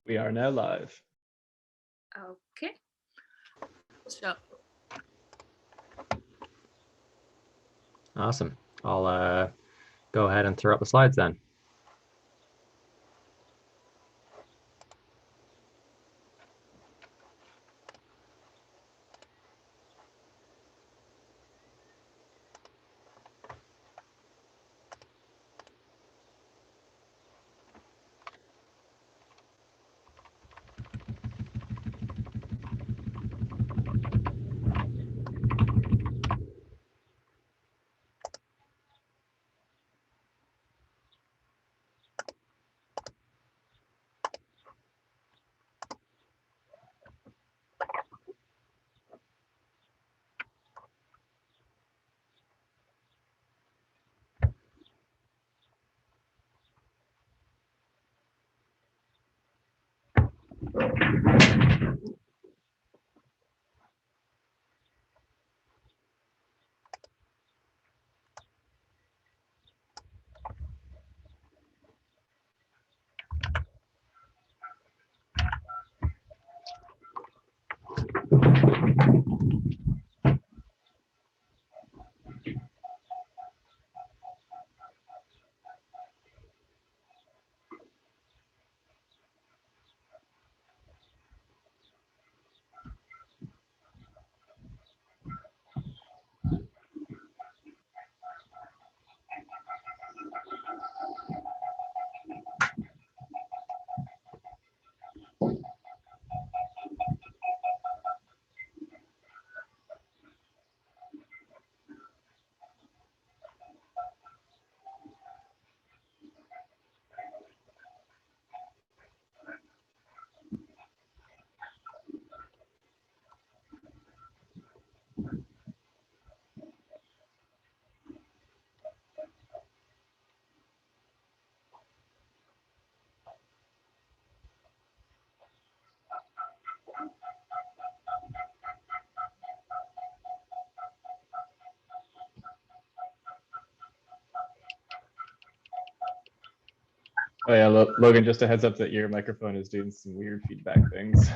We are now live. Okay. So, Awesome. I'll go ahead and throw up the slides then. Oh yeah, Logan, just a heads up that your microphone is doing some weird feedback things.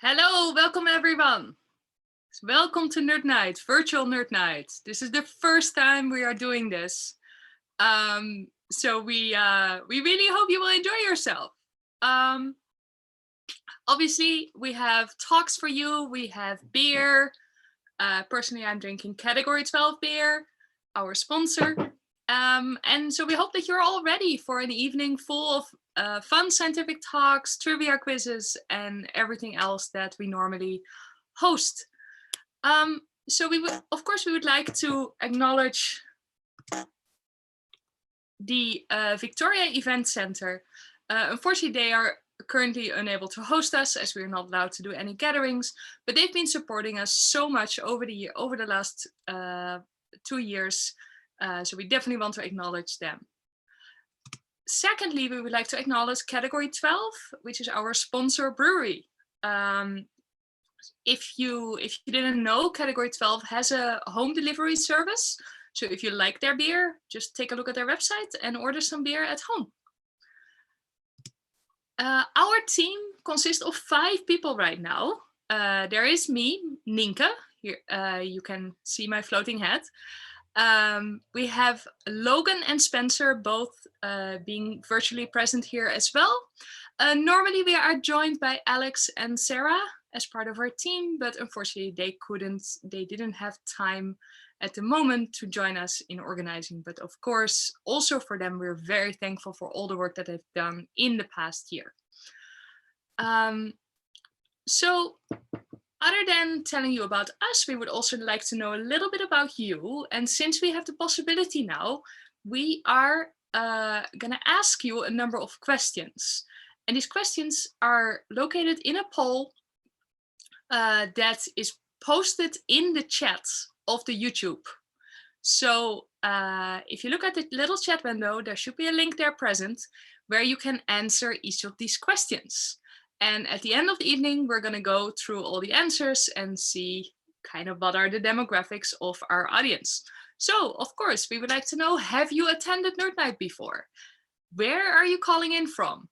Hello, welcome everyone. Welcome to Nerd Night, virtual Nerd Night. This is the first time we are doing this. So we really hope you will enjoy yourself. Obviously, we have talks for you. We have beer. Personally, I'm drinking Category 12 beer, our sponsor. And so we hope that you're all ready for an evening full of fun scientific talks, trivia quizzes, and everything else that we normally host. So we would, of course, we would like to acknowledge the Victoria Event Center. Unfortunately, they are currently unable to host us as we're not allowed to do any gatherings, but they've been supporting us so much over the last 2 years. So we definitely want to acknowledge them. Secondly, we would like to acknowledge Category 12, which is our sponsor brewery. If you didn't know, Category 12 has a home delivery service. So if you like their beer, just take a look at their website and order some beer at home. Our team consists of 5 people right now. There is me, Nienke. Here, you can see my floating head. We have Logan and Spencer both being virtually present here as well. Normally we are joined by Alex and Sarah as part of our team, but unfortunately they didn't have time at the moment to join us in organizing. But of course, also for them, we're very thankful for all the work that they've done in the past year. So other than telling you about us, we would also like to know a little bit about you. And since we have the possibility now, we are going to ask you a number of questions. And these questions are located in a poll that is posted in the chat of the YouTube. So if you look at the little chat window, there should be a link there present where you can answer each of these questions. And at the end of the evening, we're going to go through all the answers and see kind of what are the demographics of our audience. So, of course, we would like to know, have you attended Nerd Night before? Where are you calling in from?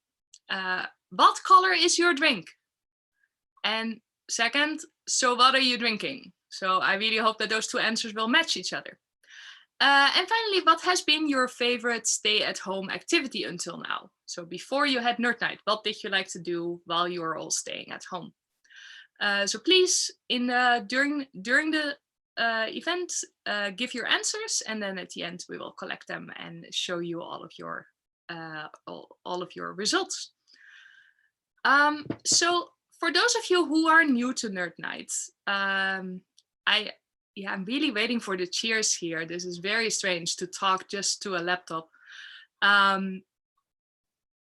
What color is your drink? And second, so what are you drinking? So I really hope that those 2 answers will match each other. And finally, what has been your favorite stay-at-home activity until now? So before you had Nerd Night, what did you like to do while you were all staying at home? So please, during the event, give your answers, and then at the end we will collect them and show you all of your results. So for those of you who are new to Nerd Night, I'm really waiting for the cheers here. This is very strange to talk just to a laptop.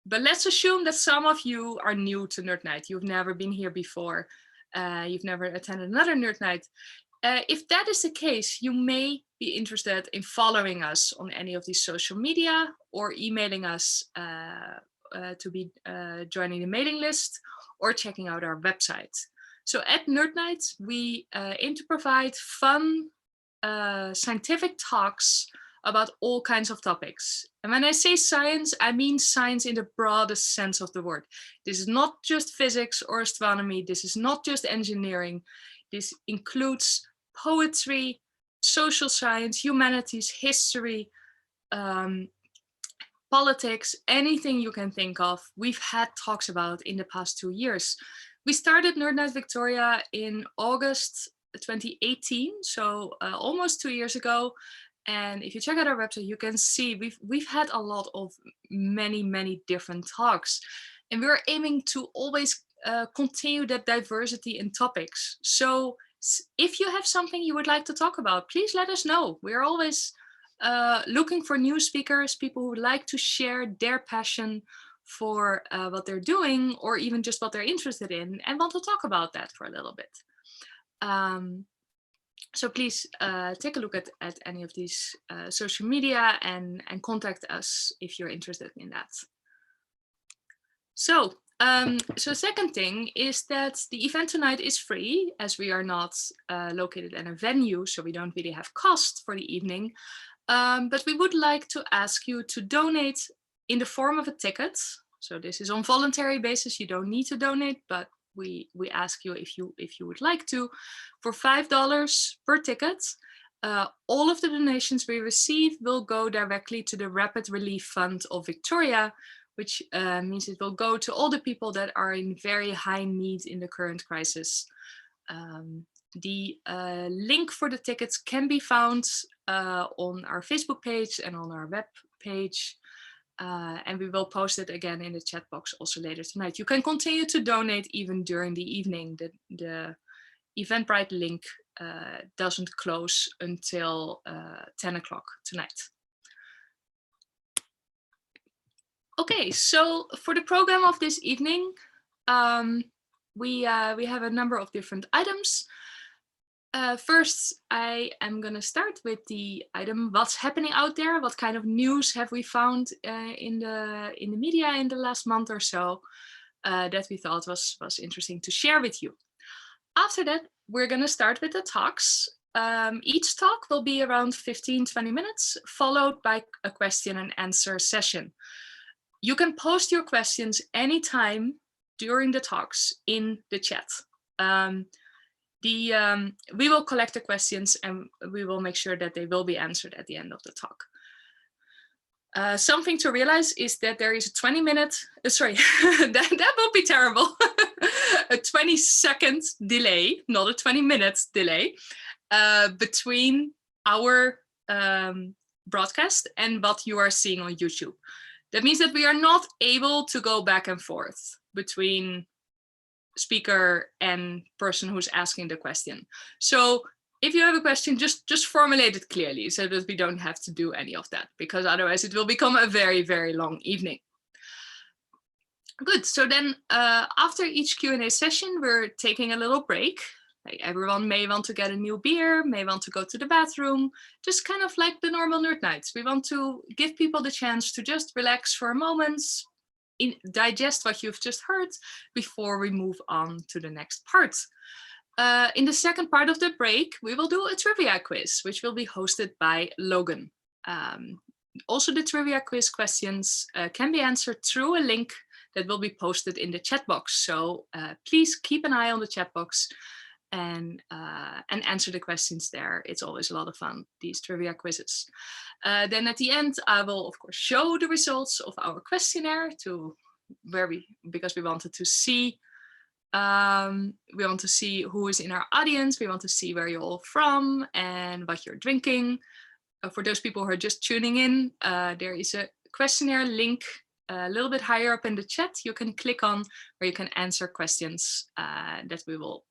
But let's assume that some of you are new to Nerd Night. You've never been here before. You've never attended another Nerd Night. If that is the case, you may be interested in following us on any of these social media or emailing us to be joining the mailing list or checking out our website. So at Nerd Night, we aim to provide fun scientific talks about all kinds of topics. And when I say science, I mean science in the broadest sense of the word. This is not just physics or astronomy. This is not just engineering. This includes poetry, social science, humanities, history, politics, anything you can think of. We've had talks about in the past 2 years. We started Nerd Night Victoria in August 2018, so almost 2 years ago. And if you check out our website, you can see we've had a lot of many different talks, and we're aiming to always continue that diversity in topics. So if you have something you would like to talk about, please let us know. We're always looking for new speakers, people who would like to share their passion for what they're doing, or even just what they're interested in and want to talk about that for a little bit. So please take a look at any of these social media and contact us if you're interested in that. So second thing is that the event tonight is free, as we are not located in a venue, so we don't really have cost for the evening. But we would like to ask you to donate in the form of a ticket. So this is on voluntary basis. You don't need to donate, but we ask you if you would like to. For $5 per ticket, all of the donations we receive will go directly to the Rapid Relief Fund of Victoria, which means it will go to all the people that are in very high need in the current crisis. The link for the tickets can be found on our Facebook page and on our web page. And we will post it again in the chat box also later tonight. You can continue to donate even during the evening. The Eventbrite link doesn't close until 10 o'clock tonight. Okay, so for the program of this evening, we have a number of different items. First, I am going to start with the item, what's happening out there? What kind of news have we found in the media in the last month or so that we thought was interesting to share with you? After that, we're going to start with the talks. Each talk will be around 15-20 minutes, followed by a question and answer session. You can post your questions anytime during the talks in the chat. We will collect the questions and we will make sure that they will be answered at the end of the talk. Something to realize is that there is a 20-minute, sorry, that would be terrible, a 20-second delay, not a 20-minute delay, between our broadcast and what you are seeing on YouTube. That means that we are not able to go back and forth between speaker and person who's asking the question. So if you have a question, just formulate it clearly so that we don't have to do any of that, because otherwise it will become a very, very long evening. Good, so then after each Q&A session, we're taking a little break. Like everyone may want to get a new beer, may want to go to the bathroom, just kind of like the normal nerd nights. We want to give people the chance to just relax for a moment, digest what you've just heard before we move on to the next part. In the second part of the break, we will do a trivia quiz, which will be hosted by Logan. Also, the trivia quiz questions can be answered through a link that will be posted in the chat box. So please keep an eye on the chat box and answer the questions there. It's always a lot of fun, these trivia quizzes. Then at the end, I will of course show the results of our questionnaire because we wanted to see who is in our audience. We want to see where you're all from and what you're drinking. For those people who are just tuning in, there is a questionnaire link a little bit higher up in the chat. You can click on where you can answer questions that we will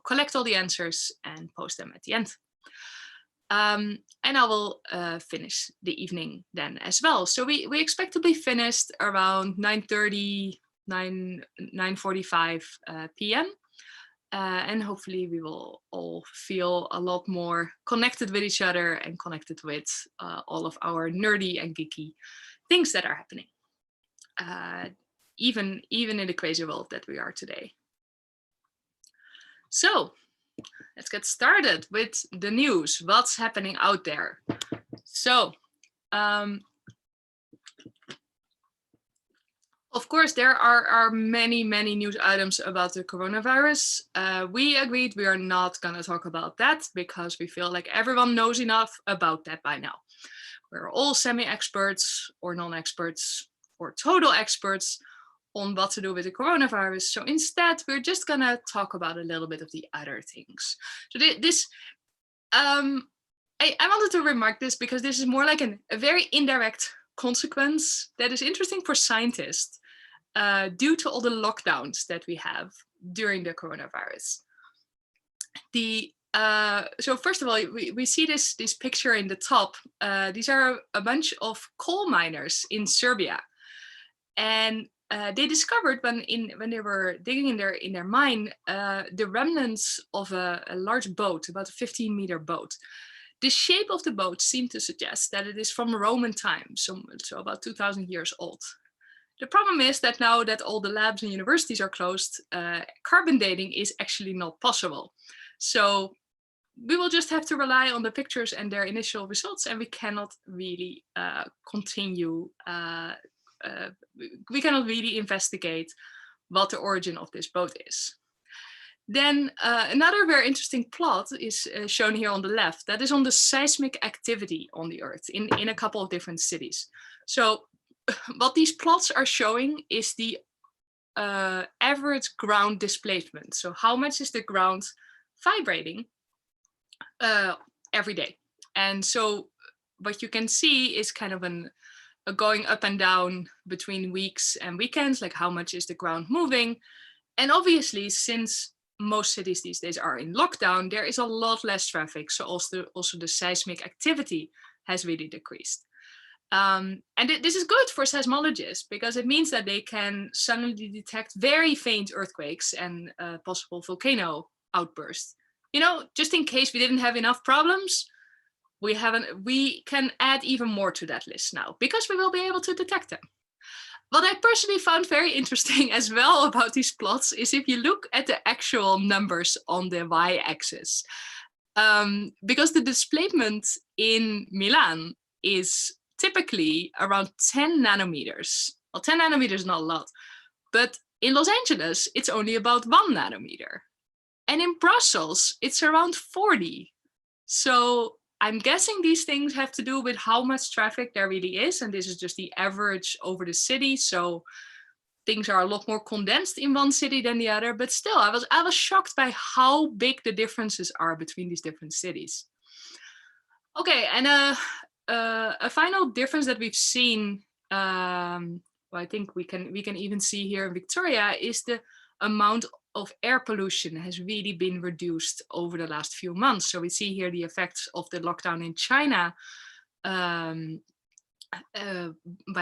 collect all the answers and post them at the end. And I will finish the evening then as well. So we expect to be finished around 9:30, 9:45 p.m. And hopefully we will all feel a lot more connected with each other and connected with all of our nerdy and geeky things that are happening, even in the crazy world that we are today. So let's get started with the news. What's happening out there? So, of course, there are many news items about the coronavirus. We agreed we are not going to talk about that because we feel like everyone knows enough about that by now. We're all semi-experts or non-experts or total experts on what to do with the coronavirus. So instead, we're just going to talk about a little bit of the other things. So I wanted to remark this because this is more like a very indirect consequence that is interesting for scientists due to all the lockdowns that we have during the coronavirus. So first of all, we see this picture in the top. These are a bunch of coal miners in Serbia. And they discovered when they were digging in their mine, the remnants of a large boat, about a 15-meter boat. The shape of the boat seemed to suggest that it is from Roman times, so about 2,000 years old. The problem is that now that all the labs and universities are closed, carbon dating is actually not possible. So we will just have to rely on the pictures and their initial results, and we cannot really continue. We cannot really investigate what the origin of this boat is. Then another very interesting plot is shown here on the left. That is on the seismic activity on the Earth in a couple of different cities. So what these plots are showing is the average ground displacement. So how much is the ground vibrating every day? And so what you can see is kind of a going up and down between weeks and weekends, like how much is the ground moving. And obviously, since most cities these days are in lockdown, there is a lot less traffic. So also the seismic activity has really decreased. And this is good for seismologists because it means that they can suddenly detect very faint earthquakes and possible volcano outbursts. You know, just in case we didn't have enough problems, we can add even more to that list now because we will be able to detect them. What I personally found very interesting as well about these plots is if you look at the actual numbers on the y-axis, because the displacement in Milan is typically around 10 nanometers. Well, 10 nanometers is not a lot, but in Los Angeles, it's only about 1 nanometer. And in Brussels, it's around 40. So I'm guessing these things have to do with how much traffic there really is. And this is just the average over the city. So things are a lot more condensed in one city than the other. But still, I was shocked by how big the differences are between these different cities. Okay, and a final difference that we've seen, well, I think we can even see here in Victoria, is the amount of air pollution has really been reduced over the last few months. So we see here the effects of the lockdown in China by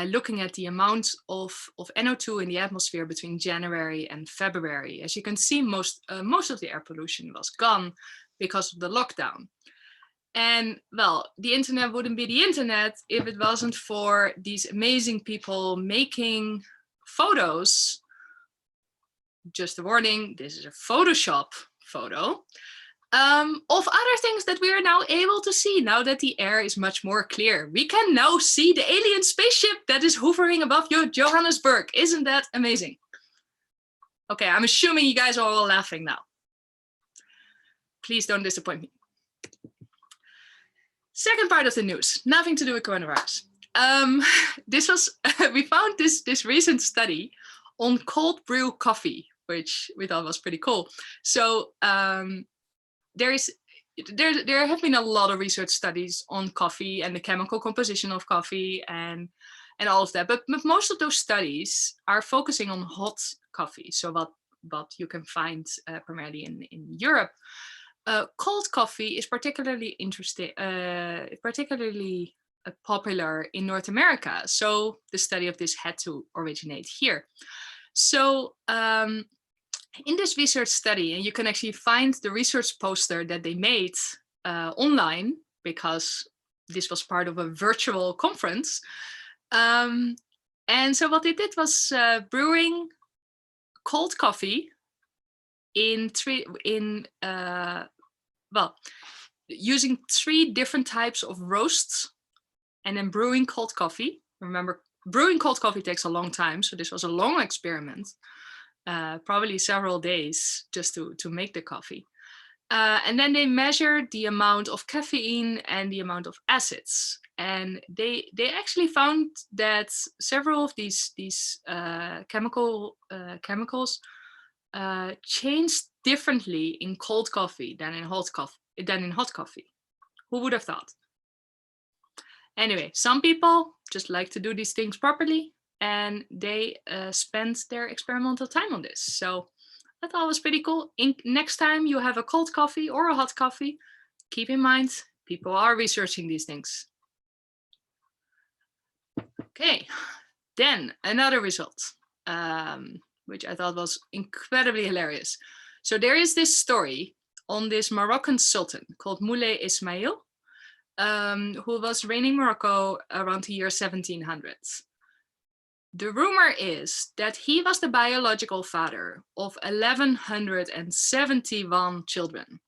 looking at the amount of NO2 in the atmosphere between January and February. As you can see, most of the air pollution was gone because of the lockdown. And well, the internet wouldn't be the internet if it wasn't for these amazing people making photos. Just a warning, this is a Photoshop photo of other things that we are now able to see now that the air is much more clear. We can now see the alien spaceship that is hovering above Johannesburg. Isn't that amazing? Okay, I'm assuming you guys are all laughing now. Please don't disappoint me. Second part of the news, nothing to do with coronavirus. We found this recent study on cold brew coffee, which we thought was pretty cool. So there have been a lot of research studies on coffee and the chemical composition of coffee and all of that. But most of those studies are focusing on hot coffee. So what you can find primarily in Europe. Cold coffee is particularly interesting, particularly popular in North America. So the study of this had to originate here. So in this research study, and you can actually find the research poster that they made online because this was part of a virtual conference. And so what they did was brewing cold coffee using 3 different types of roasts and then brewing cold coffee. Remember, brewing cold coffee takes a long time, so this was a long experiment, probably several days just to make the coffee. And then they measured the amount of caffeine and the amount of acids. And they actually found that several of these chemicals changed differently in cold coffee than in hot coffee. Who would have thought? Anyway, some people just like to do these things properly, and they spend their experimental time on this. So I thought it was pretty cool. Next time you have a cold coffee or a hot coffee, keep in mind, people are researching these things. Okay, then another result, which I thought was incredibly hilarious. So there is this story on this Moroccan sultan called Moulay Ismail, who was reigning Morocco around the year 1700. The rumor is that he was the biological father of 1,171 children.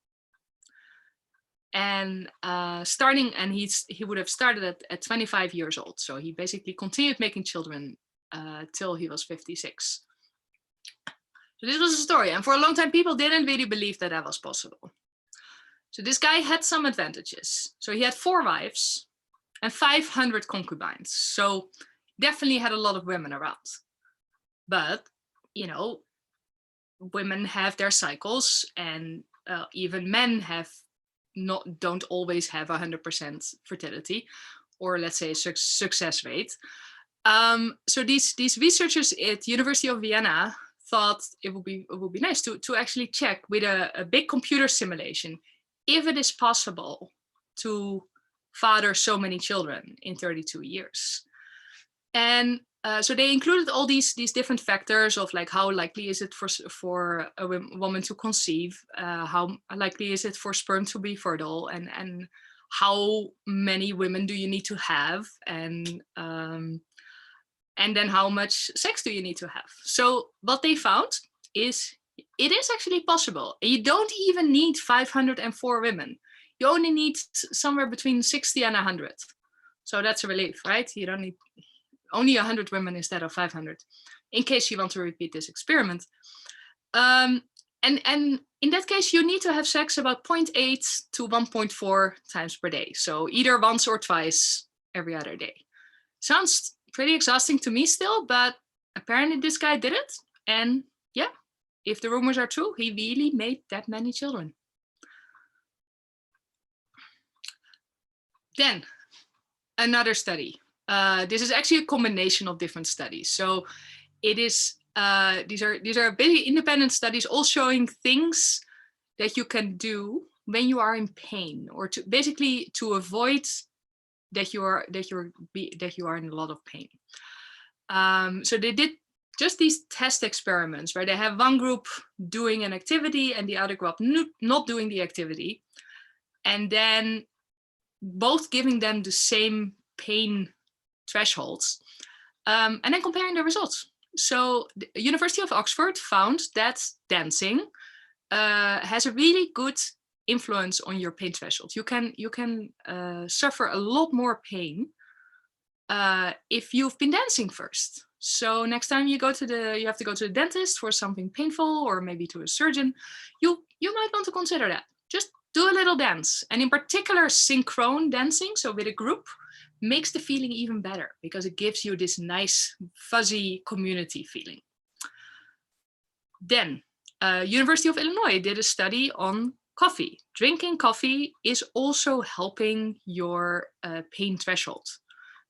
And he would have started at 25 years old. So he basically continued making children till he was 56. So this was a story. And for a long time, people didn't really believe that that was possible. So this guy had some advantages. So he had 4 wives and 500 concubines. So definitely had a lot of women around. But, you know, women have their cycles, and even men don't always have 100% fertility, or let's say success rate. So these researchers at the University of Vienna thought it would be nice to actually check with a big computer simulation if it is possible to father so many children in 32 years. And so they included all these different factors of like how likely is it for a woman to conceive, how likely is it for sperm to be fertile, and how many women do you need to have, and then how much sex do you need to have. So what they found is it is actually possible. You don't even need 504 women. You only need somewhere between 60 and 100. So that's a relief, right? You don't need only 100 women instead of 500, in case you want to repeat this experiment. And in that case, you need to have sex about 0.8 to 1.4 times per day. So either once or twice every other day. Sounds pretty exhausting to me still, but apparently this guy did it. And yeah, if the rumors are true, he really made that many children. Then another study. This is actually a combination of different studies. So it is these are very independent studies, all showing things that you can do when you are in pain, or to avoid that you are in a lot of pain. So they did just these test experiments where they have one group doing an activity and the other group not doing the activity, and then both giving them the same pain thresholds, and then comparing the results. So the University of Oxford found that dancing has a really good influence on your pain threshold. You can suffer a lot more pain if you've been dancing first. So next time you have to go to the dentist for something painful, or maybe to a surgeon, you might want to consider that. Just do a little dance, and in particular synchronous dancing, so with a group, makes the feeling even better because it gives you this nice fuzzy community feeling. Then University of Illinois did a study on coffee. Drinking coffee is also helping your pain threshold.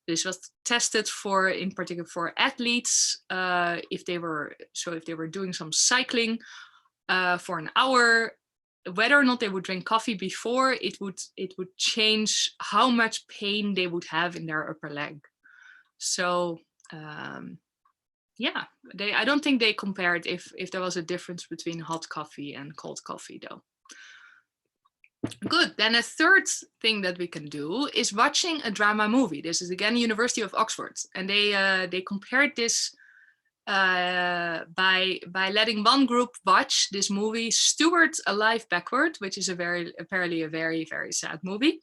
This was tested in particular for athletes, if they were doing some cycling for an hour, whether or not they would drink coffee before, it would change how much pain they would have in their upper leg. So yeah, I don't think they compared if there was a difference between hot coffee and cold coffee though. Good. Then a third thing that we can do is watching a drama movie. This is again University of Oxford, and they compared this by letting one group watch this movie Stuart Alive Backward, which is apparently a very, very sad movie,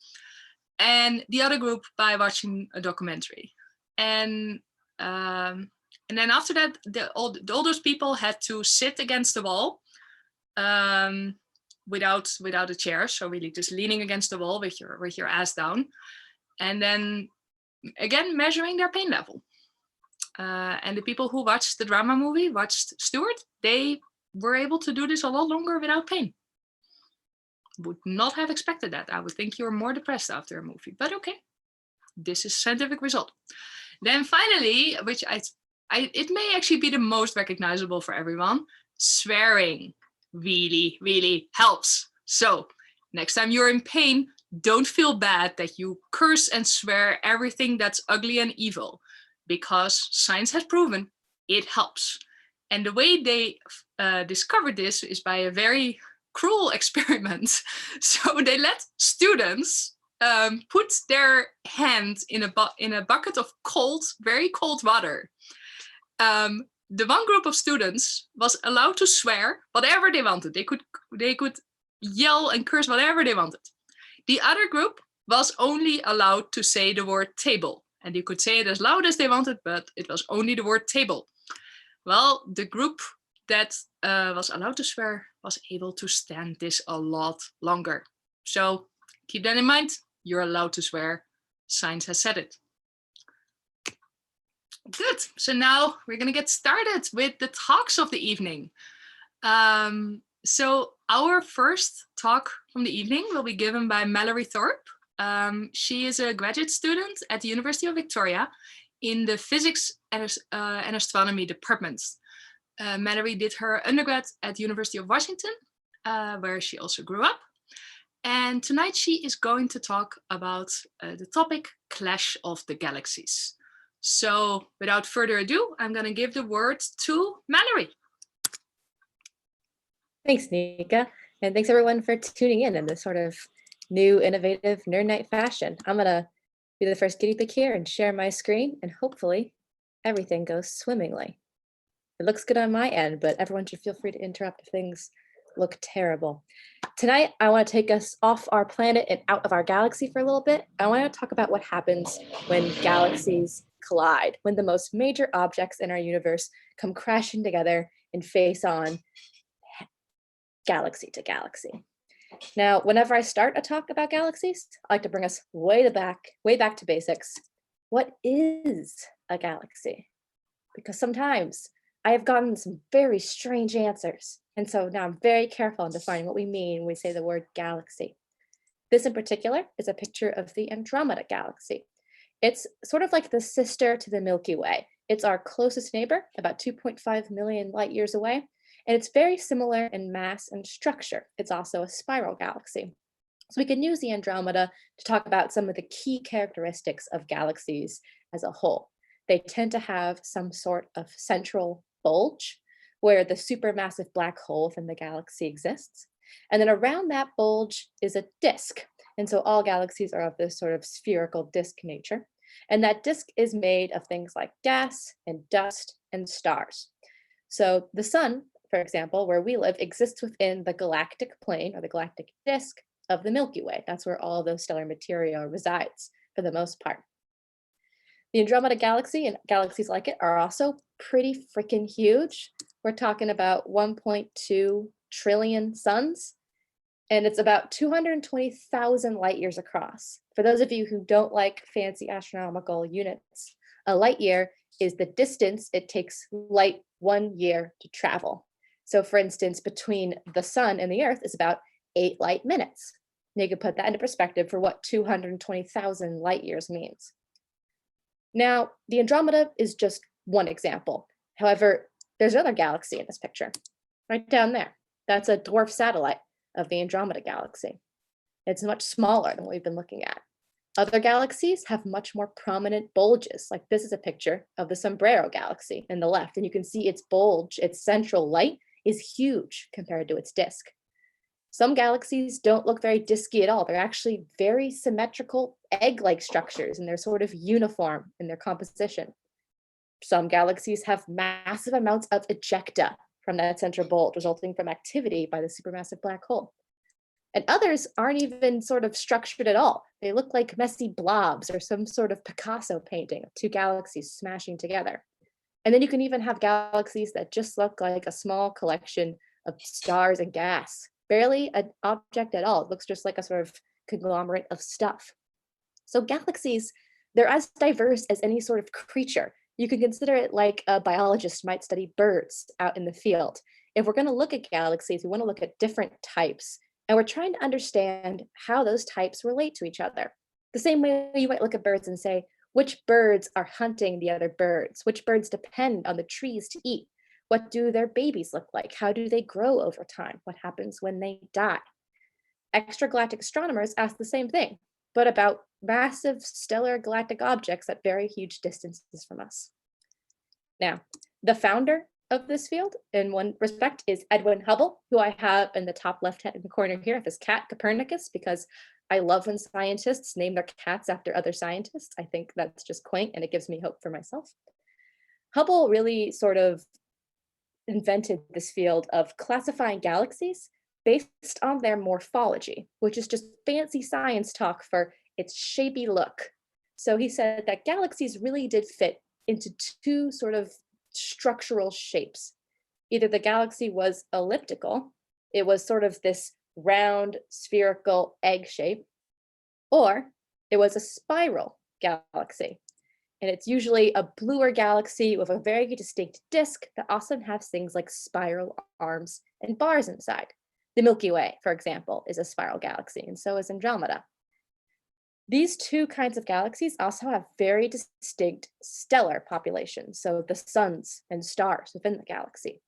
and the other group by watching a documentary. And then after that, all those people had to sit against the wall without a chair, so really just leaning against the wall with your ass down, and then again measuring their pain level. And the people who watched the drama movie, watched Stuart, they were able to do this a lot longer without pain. Would not have expected that. I would think you're more depressed after a movie, but okay, this is scientific result. Then finally, which it may actually be the most recognizable for everyone, swearing really, really helps. So next time you're in pain, don't feel bad that you curse and swear everything that's ugly and evil, because science has proven it helps. And the way they discovered this is by a very cruel experiment. So they let students put their hand in a bucket of very cold water. The one group of students was allowed to swear whatever they wanted. They could yell and curse whatever they wanted. The other group was only allowed to say the word table. And you could say it as loud as they wanted, but it was only the word table. Well, the group that was allowed to swear was able to stand this a lot longer. So keep that in mind. You're allowed to swear. Science has said it. Good. So now we're going to get started with the talks of the evening. So our first talk from the evening will be given by Mallory Thorp. She is a graduate student at the University of Victoria in the Physics and Astronomy department. Mallory did her undergrad at the University of Washington, where she also grew up. And tonight she is going to talk about the topic Clash of the Galaxies. So without further ado, I'm going to give the word to Mallory. Thanks, Nika. And thanks everyone for tuning in this sort of new, innovative Nerd Night fashion. I'm going to be the first guinea pig here and share my screen, and hopefully everything goes swimmingly. It looks good on my end, but everyone should feel free to interrupt if things look terrible. Tonight, I want to take us off our planet and out of our galaxy for a little bit. I want to talk about what happens when galaxies collide, when the most major objects in our universe come crashing together and face on galaxy to galaxy. Now, whenever I start a talk about galaxies, I like to bring us way back to basics. What is a galaxy? Because sometimes I have gotten some very strange answers. And so now I'm very careful in defining what we mean when we say the word galaxy. This in particular is a picture of the Andromeda galaxy. It's sort of like the sister to the Milky Way. It's our closest neighbor, about 2.5 million light years away. And it's very similar in mass and structure. It's also a spiral galaxy. So we can use the Andromeda to talk about some of the key characteristics of galaxies as a whole. They tend to have some sort of central bulge where the supermassive black hole within the galaxy exists. And then around that bulge is a disk. And so all galaxies are of this sort of spherical disk nature. And that disk is made of things like gas and dust and stars. So the sun, for example, where we live, exists within the galactic plane or the galactic disk of the Milky Way. That's where all those stellar material resides for the most part. The Andromeda galaxy and galaxies like it are also pretty freaking huge. We're talking about 1.2 trillion suns, and it's about 220,000 light years across. For those of you who don't like fancy astronomical units, a light year is the distance it takes light 1 year to travel. So for instance, between the sun and the earth is about 8 light minutes. And you can put that into perspective for what 220,000 light years means. Now, the Andromeda is just one example. However, there's another galaxy in this picture, right down there. That's a dwarf satellite of the Andromeda galaxy. It's much smaller than what we've been looking at. Other galaxies have much more prominent bulges, like this is a picture of the Sombrero galaxy in the left, and you can see its bulge, its central light, is huge compared to its disk. Some galaxies don't look very disky at all. They're actually very symmetrical egg-like structures, and they're sort of uniform in their composition. Some galaxies have massive amounts of ejecta from that central bulge, resulting from activity by the supermassive black hole. And others aren't even sort of structured at all. They look like messy blobs or some sort of Picasso painting of two galaxies smashing together. And then you can even have galaxies that just look like a small collection of stars and gas, barely an object at all. It looks just like a sort of conglomerate of stuff. So galaxies, they're as diverse as any sort of creature. You can consider it like a biologist might study birds out in the field. If we're going to look at galaxies, we want to look at different types. And we're trying to understand how those types relate to each other. The same way you might look at birds and say, which birds are hunting the other birds? Which birds depend on the trees to eat? What do their babies look like? How do they grow over time? What happens when they die? Extragalactic astronomers ask the same thing, but about massive stellar galactic objects at very huge distances from us. Now, the founder of this field, in one respect, is Edwin Hubble, who I have in the top left-hand corner here of his cat, Copernicus, because I love when scientists name their cats after other scientists. I think that's just quaint and it gives me hope for myself. Hubble really sort of invented this field of classifying galaxies based on their morphology, which is just fancy science talk for its shapy look. So he said that galaxies really did fit into two sort of structural shapes. Either the galaxy was elliptical, it was sort of this round spherical egg shape, or it was a spiral galaxy. And it's usually a bluer galaxy with a very distinct disk that often has things like spiral arms and bars inside. The Milky Way, for example, is a spiral galaxy, and so is Andromeda. These two kinds of galaxies also have very distinct stellar populations, so the suns and stars within the galaxy.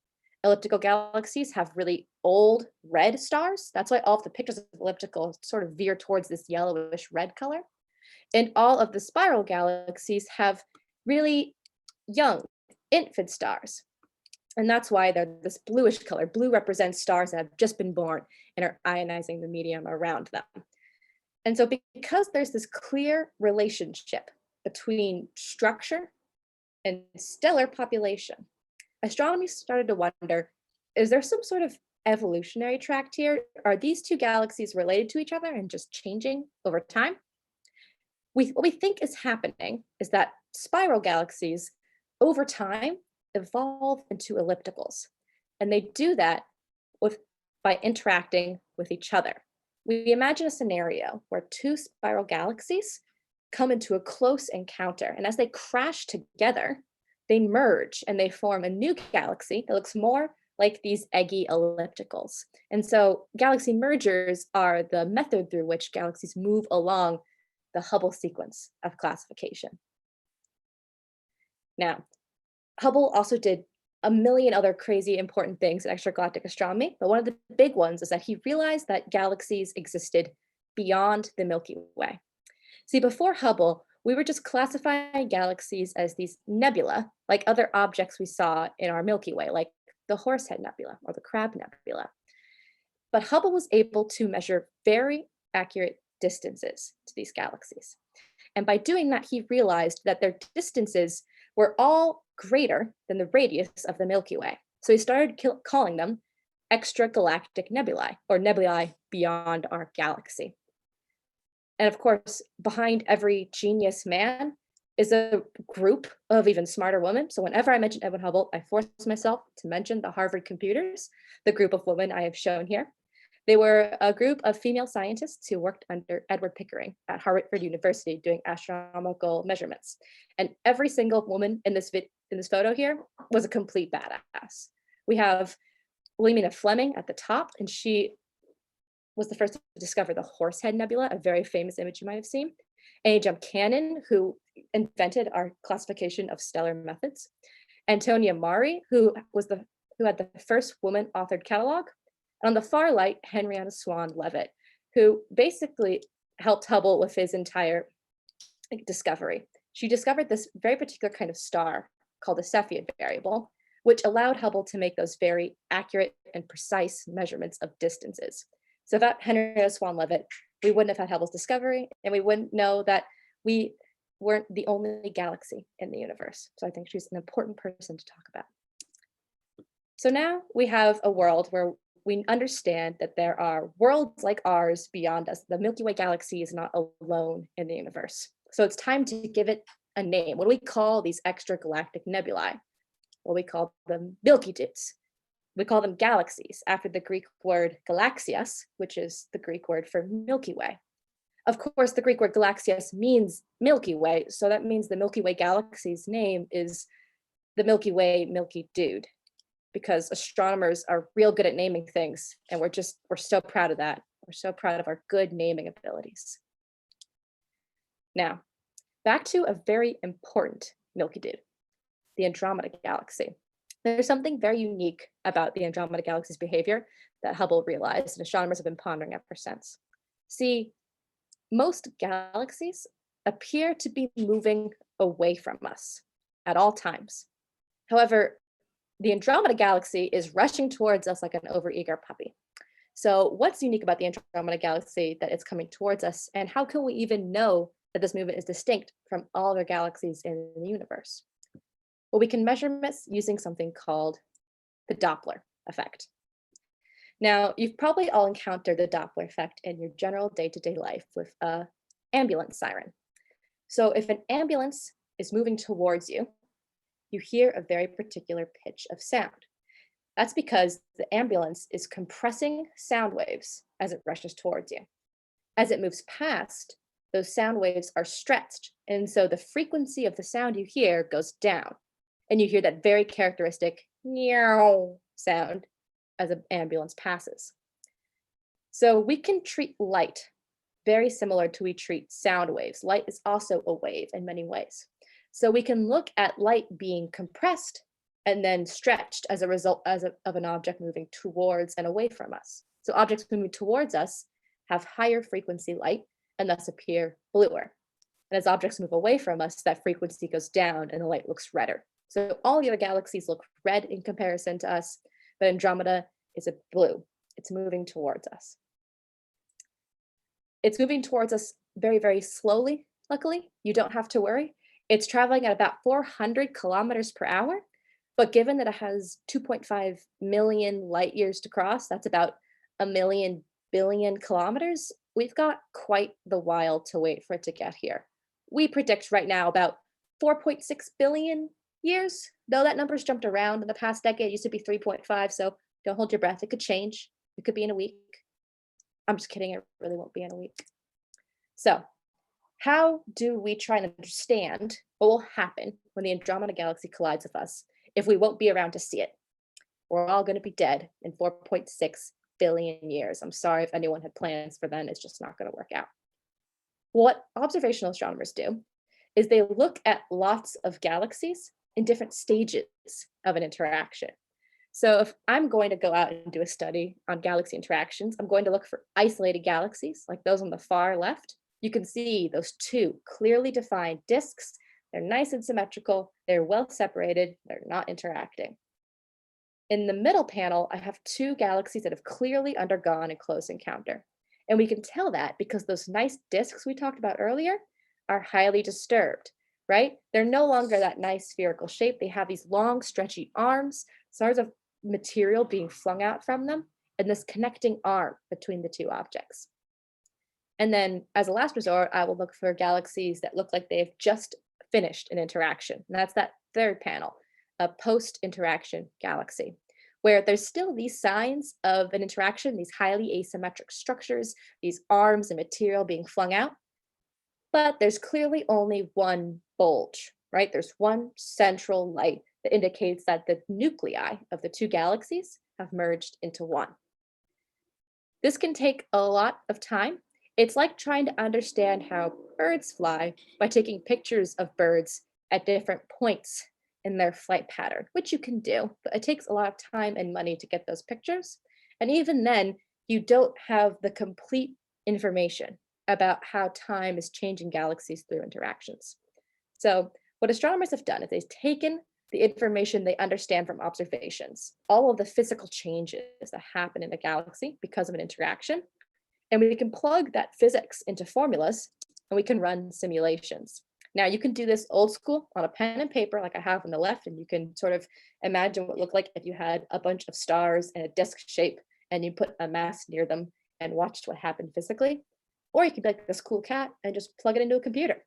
Elliptical galaxies have really old red stars. That's why all of the pictures of elliptical sort of veer towards this yellowish red color. And all of the spiral galaxies have really young infant stars. And that's why they're this bluish color. Blue represents stars that have just been born and are ionizing the medium around them. And so because there's this clear relationship between structure and stellar population, astronomy started to wonder, is there some sort of evolutionary tract here? Are these two galaxies related to each other and just changing over time? What we think is happening is that spiral galaxies over time evolve into ellipticals. And they do that by interacting with each other. We imagine a scenario where two spiral galaxies come into a close encounter. And as they crash together, they merge and they form a new galaxy that looks more like these eggy ellipticals. And so galaxy mergers are the method through which galaxies move along the Hubble sequence of classification. Now, Hubble also did a million other crazy important things in extragalactic astronomy, but one of the big ones is that he realized that galaxies existed beyond the Milky Way. See, before Hubble, we were just classifying galaxies as these nebula, like other objects we saw in our Milky Way, like the Horsehead Nebula or the Crab Nebula. But Hubble was able to measure very accurate distances to these galaxies. And by doing that, he realized that their distances were all greater than the radius of the Milky Way. So he started calling them extragalactic nebulae, or nebulae beyond our galaxy. And of course, behind every genius man is a group of even smarter women. So whenever I mention Edwin Hubble, I force myself to mention the Harvard computers, the group of women I have shown here. They were a group of female scientists who worked under Edward Pickering at Harvard University doing astronomical measurements. And every single woman in this photo here was a complete badass. We have Wilhelmina Fleming at the top, and she was the first to discover the Horsehead Nebula, a very famous image you might have seen. A.J. Cannon, who invented our classification of stellar methods. Antonia Maury, who had the first woman-authored catalog. And on the far right, Henrietta Swan Leavitt, who basically helped Hubble with his entire discovery. She discovered this very particular kind of star called the Cepheid variable, which allowed Hubble to make those very accurate and precise measurements of distances. So without Henrietta Swan Leavitt, we wouldn't have had Hubble's discovery, and we wouldn't know that we weren't the only galaxy in the universe. So I think she's an important person to talk about. So now we have a world where we understand that there are worlds like ours beyond us. The Milky Way galaxy is not alone in the universe. So it's time to give it a name. What do we call these extragalactic nebulae? Well, we call them Milky Dudes. We call them galaxies after the Greek word galaxias, which is the Greek word for Milky Way. Of course, the Greek word galaxias means Milky Way, so that means the Milky Way galaxy's name is the Milky Way Milky Dude, because astronomers are real good at naming things, and we're so proud of that. We're so proud of our good naming abilities. Now, back to a very important Milky Dude, the Andromeda Galaxy. There's something very unique about the Andromeda Galaxy's behavior that Hubble realized, and astronomers have been pondering ever since. See, most galaxies appear to be moving away from us at all times. However, the Andromeda Galaxy is rushing towards us like an overeager puppy. So what's unique about the Andromeda Galaxy that it's coming towards us, and how can we even know that this movement is distinct from all other galaxies in the universe? Well, we can measure this using something called the Doppler effect. Now, you've probably all encountered the Doppler effect in your general day-to-day life with an ambulance siren. So if an ambulance is moving towards you, you hear a very particular pitch of sound. That's because the ambulance is compressing sound waves as it rushes towards you. As it moves past, those sound waves are stretched, and so the frequency of the sound you hear goes down, and you hear that very characteristic meow sound as an ambulance passes. So we can treat light very similar to we treat sound waves. Light is also a wave in many ways. So we can look at light being compressed and then stretched as a result of an object moving towards and away from us. So objects moving towards us have higher frequency light and thus appear bluer. And as objects move away from us, that frequency goes down and the light looks redder. So all the other galaxies look red in comparison to us, but Andromeda is a blue. It's moving towards us. It's moving towards us very, very slowly, luckily. You don't have to worry. It's traveling at about 400 kilometers per hour, but given that it has 2.5 million light years to cross, that's about 1 billion kilometers, we've got quite the while to wait for it to get here. We predict right now about 4.6 billion years, though that number's jumped around in the past decade. It used to be 3.5, so don't hold your breath. It could change. It could be in a week. I'm just kidding, it really won't be in a week. So how do we try and understand what will happen when the Andromeda Galaxy collides with us if we won't be around to see it? We're all going to be dead in 4.6 billion years. I'm sorry if anyone had plans for then, it's just not going to work out. What observational astronomers do is they look at lots of galaxies in different stages of an interaction. So if I'm going to go out and do a study on galaxy interactions, I'm going to look for isolated galaxies like those on the far left. You can see those two clearly defined disks. They're nice and symmetrical. They're well separated. They're not interacting. In the middle panel, I have two galaxies that have clearly undergone a close encounter. And we can tell that because those nice disks we talked about earlier are highly disturbed, right? They're no longer that nice spherical shape. They have these long, stretchy arms, sorts of material being flung out from them, and this connecting arm between the two objects. And then as a last resort, I will look for galaxies that look like they've just finished an interaction. And that's that third panel, a post-interaction galaxy, where there's still these signs of an interaction, these highly asymmetric structures, these arms and material being flung out, but there's clearly only one bulge, right? There's one central light that indicates that the nuclei of the two galaxies have merged into one. This can take a lot of time. It's like trying to understand how birds fly by taking pictures of birds at different points in their flight pattern, which you can do, but it takes a lot of time and money to get those pictures. And even then, you don't have the complete information about how time is changing galaxies through interactions. So what astronomers have done is they've taken the information they understand from observations, all of the physical changes that happen in a galaxy because of an interaction, and we can plug that physics into formulas and we can run simulations. Now you can do this old school on a pen and paper like I have on the left, and you can sort of imagine what it looked like if you had a bunch of stars in a disc shape and you put a mass near them and watched what happened physically. Or you could be like this cool cat and just plug it into a computer.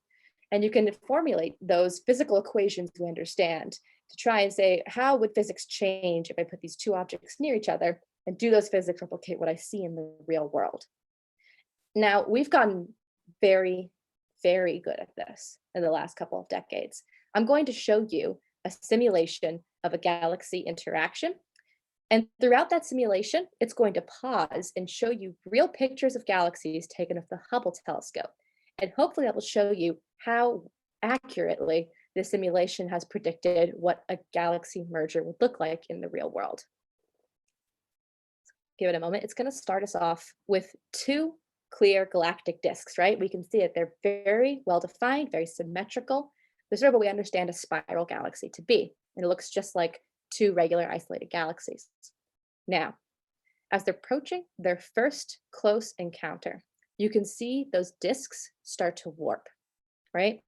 And you can formulate those physical equations we understand to try and say, how would physics change if I put these two objects near each other, and do those physics replicate what I see in the real world? Now, we've gotten very, very good at this in the last couple of decades. I'm going to show you a simulation of a galaxy interaction. And throughout that simulation, it's going to pause and show you real pictures of galaxies taken with the Hubble telescope. And hopefully that will show you how accurately the simulation has predicted what a galaxy merger would look like in the real world. Give it a moment. It's going to start us off with two clear galactic disks, right? We can see that they're very well defined, very symmetrical. They're sort of what we understand a spiral galaxy to be. And it looks just like two regular isolated galaxies. Now, as they're approaching their first close encounter, you can see those disks start to warp, right?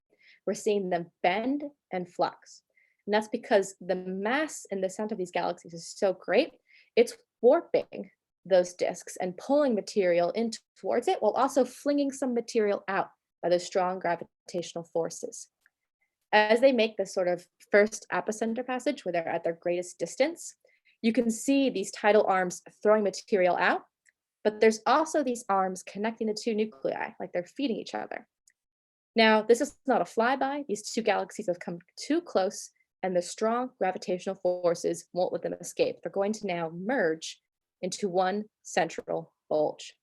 We're seeing them bend and flux. And that's because the mass in the center of these galaxies is so great, it's warping those disks and pulling material in towards it while also flinging some material out by those strong gravitational forces. As they make this sort of first apocenter passage where they're at their greatest distance, You can see these tidal arms throwing material out, but there's also these arms connecting the two nuclei, like they're feeding each other. Now, this is not a flyby. These two galaxies have come too close, and the strong gravitational forces won't let them escape. They're going to now merge into one central bulge.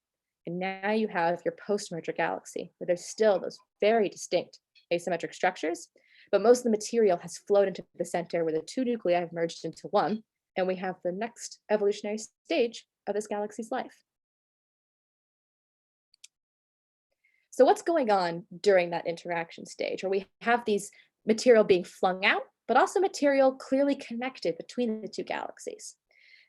And now you have your post-merger galaxy, where there's still those very distinct asymmetric structures, but most of the material has flowed into the center where the two nuclei have merged into one, and we have the next evolutionary stage of this galaxy's life. So what's going on during that interaction stage, where we have these material being flung out, but also material clearly connected between the two galaxies?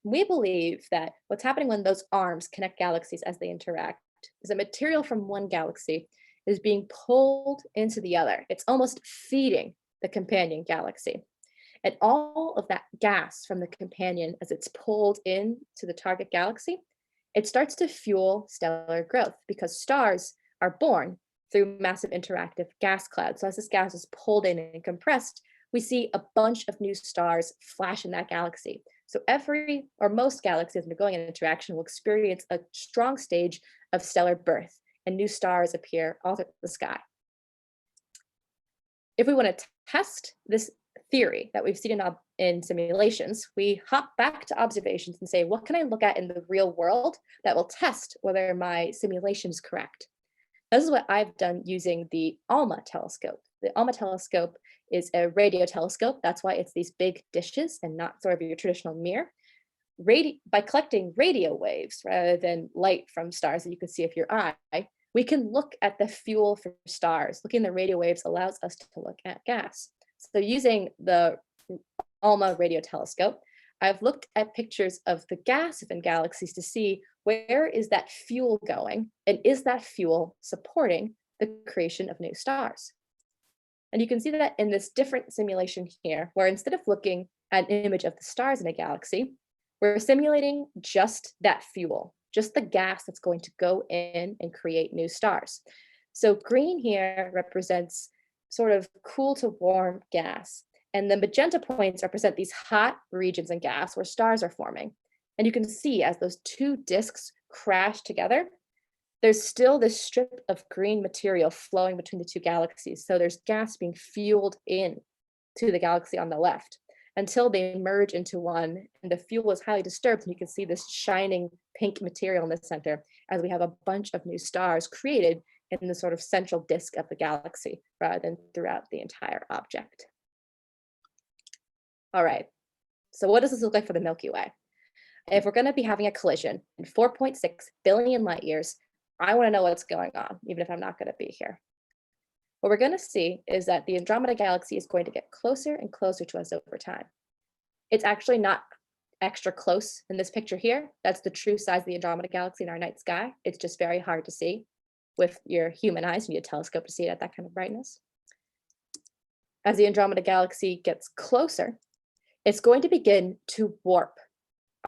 We believe that what's happening when those arms connect galaxies as they interact is that material from one galaxy is being pulled into the other. It's almost feeding the companion galaxy. And all of that gas from the companion, as it's pulled into the target galaxy, it starts to fuel stellar growth, because stars are born through massive interactive gas clouds. So as this gas is pulled in and compressed, we see a bunch of new stars flash in that galaxy. So every or most galaxies undergoing an interaction will experience a strong stage of stellar birth, and new stars appear all through the sky. If we want to test this theory that we've seen in simulations, we hop back to observations and say, what can I look at in the real world that will test whether my simulation is correct? This is what I've done using the ALMA telescope. The ALMA telescope is a radio telescope. That's why it's these big dishes and not sort of your traditional mirror. By collecting radio waves rather than light from stars that you can see with your eye, we can look at the fuel for stars. Looking at the radio waves allows us to look at gas. So using the ALMA radio telescope, I've looked at pictures of the gas in galaxies to see where is that fuel going, and is that fuel supporting the creation of new stars. And you can see that in this different simulation here, where instead of looking at an image of the stars in a galaxy, we're simulating just that fuel, just the gas that's going to go in and create new stars. So green here represents sort of cool to warm gas, and the magenta points represent these hot regions in gas where stars are forming. And you can see as those two disks crash together, there's still this strip of green material flowing between the two galaxies. So there's gas being fueled in to the galaxy on the left until they merge into one, and the fuel is highly disturbed, and you can see this shining pink material in the center as we have a bunch of new stars created in the sort of central disk of the galaxy rather than throughout the entire object. All right, so what does this look like for the Milky Way? If we're going to be having a collision in 4.6 billion light years, I want to know what's going on, even if I'm not going to be here. What we're going to see is that the Andromeda galaxy is going to get closer and closer to us over time. It's actually not extra close in this picture here. That's the true size of the Andromeda galaxy in our night sky. It's just very hard to see with your human eyes. You need a telescope to see it at that kind of brightness. As the Andromeda galaxy gets closer, it's going to begin to warp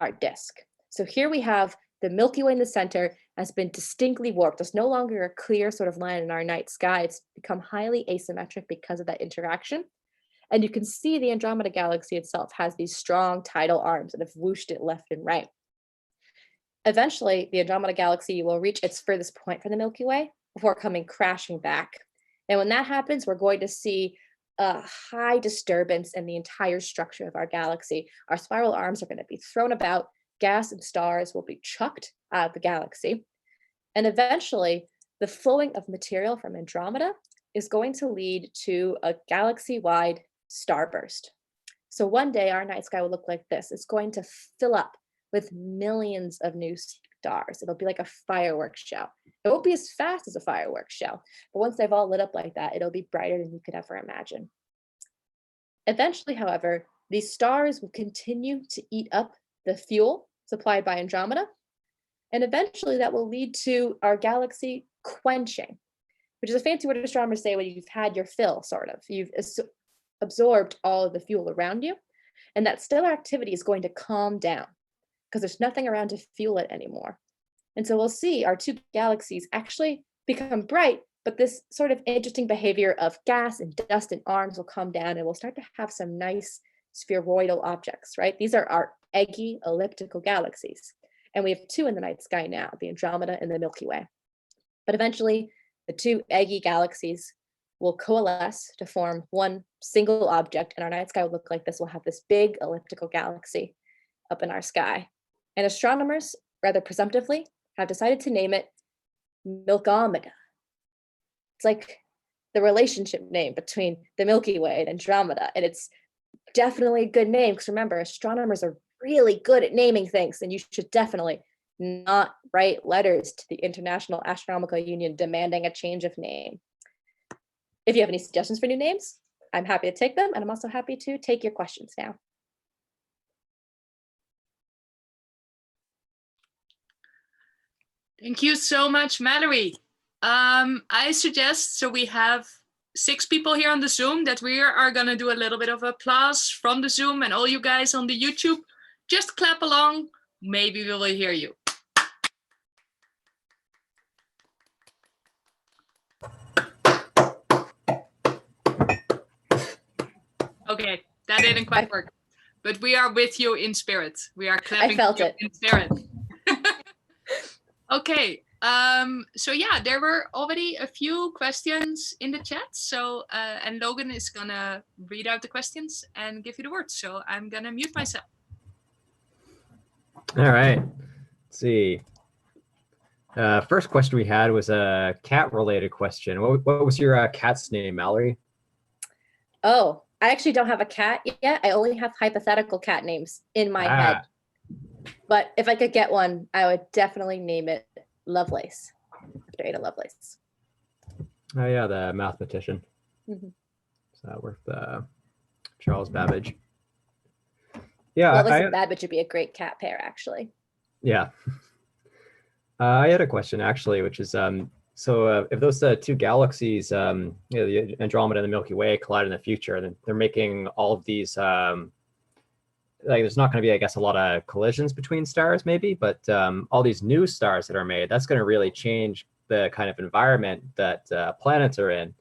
our disk. So here we have the Milky Way in the center has been distinctly warped. There's no longer a clear sort of line in our night sky. It's become highly asymmetric because of that interaction. And you can see the Andromeda galaxy itself has these strong tidal arms that have whooshed it left and right. Eventually, the Andromeda galaxy will reach its furthest point from the Milky Way before coming crashing back. And when that happens, we're going to see a high disturbance in the entire structure of our galaxy. Our spiral arms are going to be thrown about, gas and stars will be chucked out of the galaxy. And eventually, the flowing of material from Andromeda is going to lead to a galaxy-wide starburst. So one day, our night sky will look like this. It's going to fill up with millions of new stars. It'll be like a fireworks show. It won't be as fast as a fireworks show, but once they've all lit up like that, it'll be brighter than you could ever imagine. Eventually, however, these stars will continue to eat up the fuel supplied by Andromeda, and eventually that will lead to our galaxy quenching, which is a fancy word astronomers say when you've had your fill, sort of. You've absorbed all of the fuel around you, and that stellar activity is going to calm down because there's nothing around to fuel it anymore. And so we'll see our two galaxies actually become bright, but this sort of interesting behavior of gas and dust and arms will come down, and we'll start to have some nice spheroidal objects, right? These are our eggy elliptical galaxies. And we have two in the night sky now, the Andromeda and the Milky Way. But eventually, the two eggy galaxies will coalesce to form one single object, and our night sky will look like this. We'll have this big elliptical galaxy up in our sky. And astronomers, rather presumptively, have decided to name it Milkomeda. It's like the relationship name between the Milky Way and Andromeda, and it's definitely a good name, because remember, astronomers are really good at naming things, and you should definitely not write letters to the International Astronomical Union demanding a change of name. If you have any suggestions for new names, I'm happy to take them, and I'm also happy to take your questions now. Thank you so much, Mallory. I suggest, so we have 6 people here on the Zoom, that we are gonna do a little bit of applause from the Zoom, and all you guys on the YouTube, just clap along. Maybe we will hear you. Okay, that didn't quite work, but we are with you in spirit. We are clapping I felt you it. in spirit. Okay, so yeah, there were already a few questions in the chat. So, and Logan is gonna read out the questions and give you the word. So I'm gonna mute myself. All right. Let's see. First question we had was a cat-related question. What was your cat's name, Mallory? Oh, I actually don't have a cat yet. I only have hypothetical cat names in my head. But if I could get one, I would definitely name it Lovelace, after Ada Lovelace. Oh yeah, the mathematician. Mm-hmm. So worth Charles Babbage. Yeah, Lovelace and Babbage would be a great cat pair, actually. Yeah. I had a question actually, which is so if those two galaxies, the Andromeda and the Milky Way, collide in the future, then they're making all of these. Like there's not going to be, I guess, a lot of collisions between stars, maybe, but all these new stars that are made, that's going to really change the kind of environment that planets are in.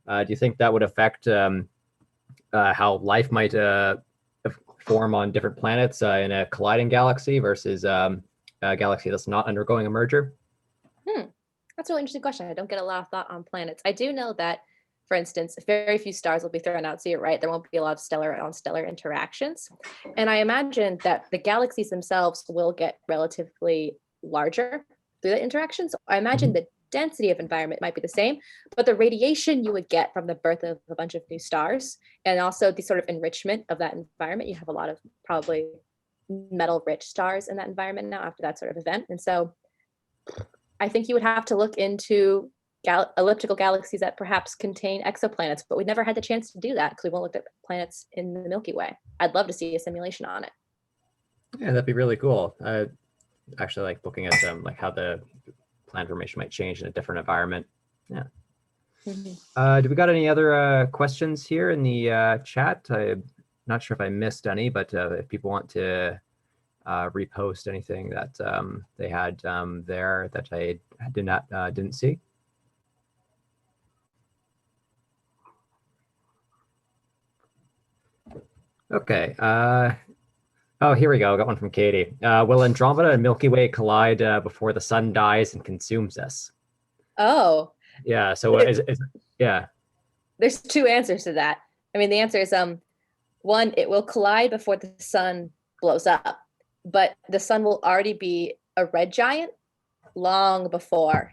Do you think that would affect how life might form on different planets in a colliding galaxy versus a galaxy that's not undergoing a merger? That's a really interesting question. I don't get a lot of thought on planets. I do know that, for instance, very few stars will be thrown out. So you're right, there won't be a lot of stellar-on-stellar interactions. And I imagine that the galaxies themselves will get relatively larger through the interaction. So I imagine the density of environment might be the same, but the radiation you would get from the birth of a bunch of new stars, and also the sort of enrichment of that environment, you have a lot of probably metal-rich stars in that environment now after that sort of event. And so I think you would have to look into elliptical galaxies that perhaps contain exoplanets, but we never had the chance to do that because we won't look at planets in the Milky Way. I'd love to see a simulation on it. Yeah, that'd be really cool. I actually like looking at like how the planet formation might change in a different environment. Yeah. Do we got any other questions here in the chat? I'm not sure if I missed any, but if people want to repost anything that they had there that I didn't see. Okay. Oh, here we go. I got one from Katie. Will Andromeda and Milky Way collide before the sun dies and consumes us? Oh. Yeah. So yeah. There's 2 answers to that. I mean, the answer is one, it will collide before the sun blows up, but the sun will already be a red giant long before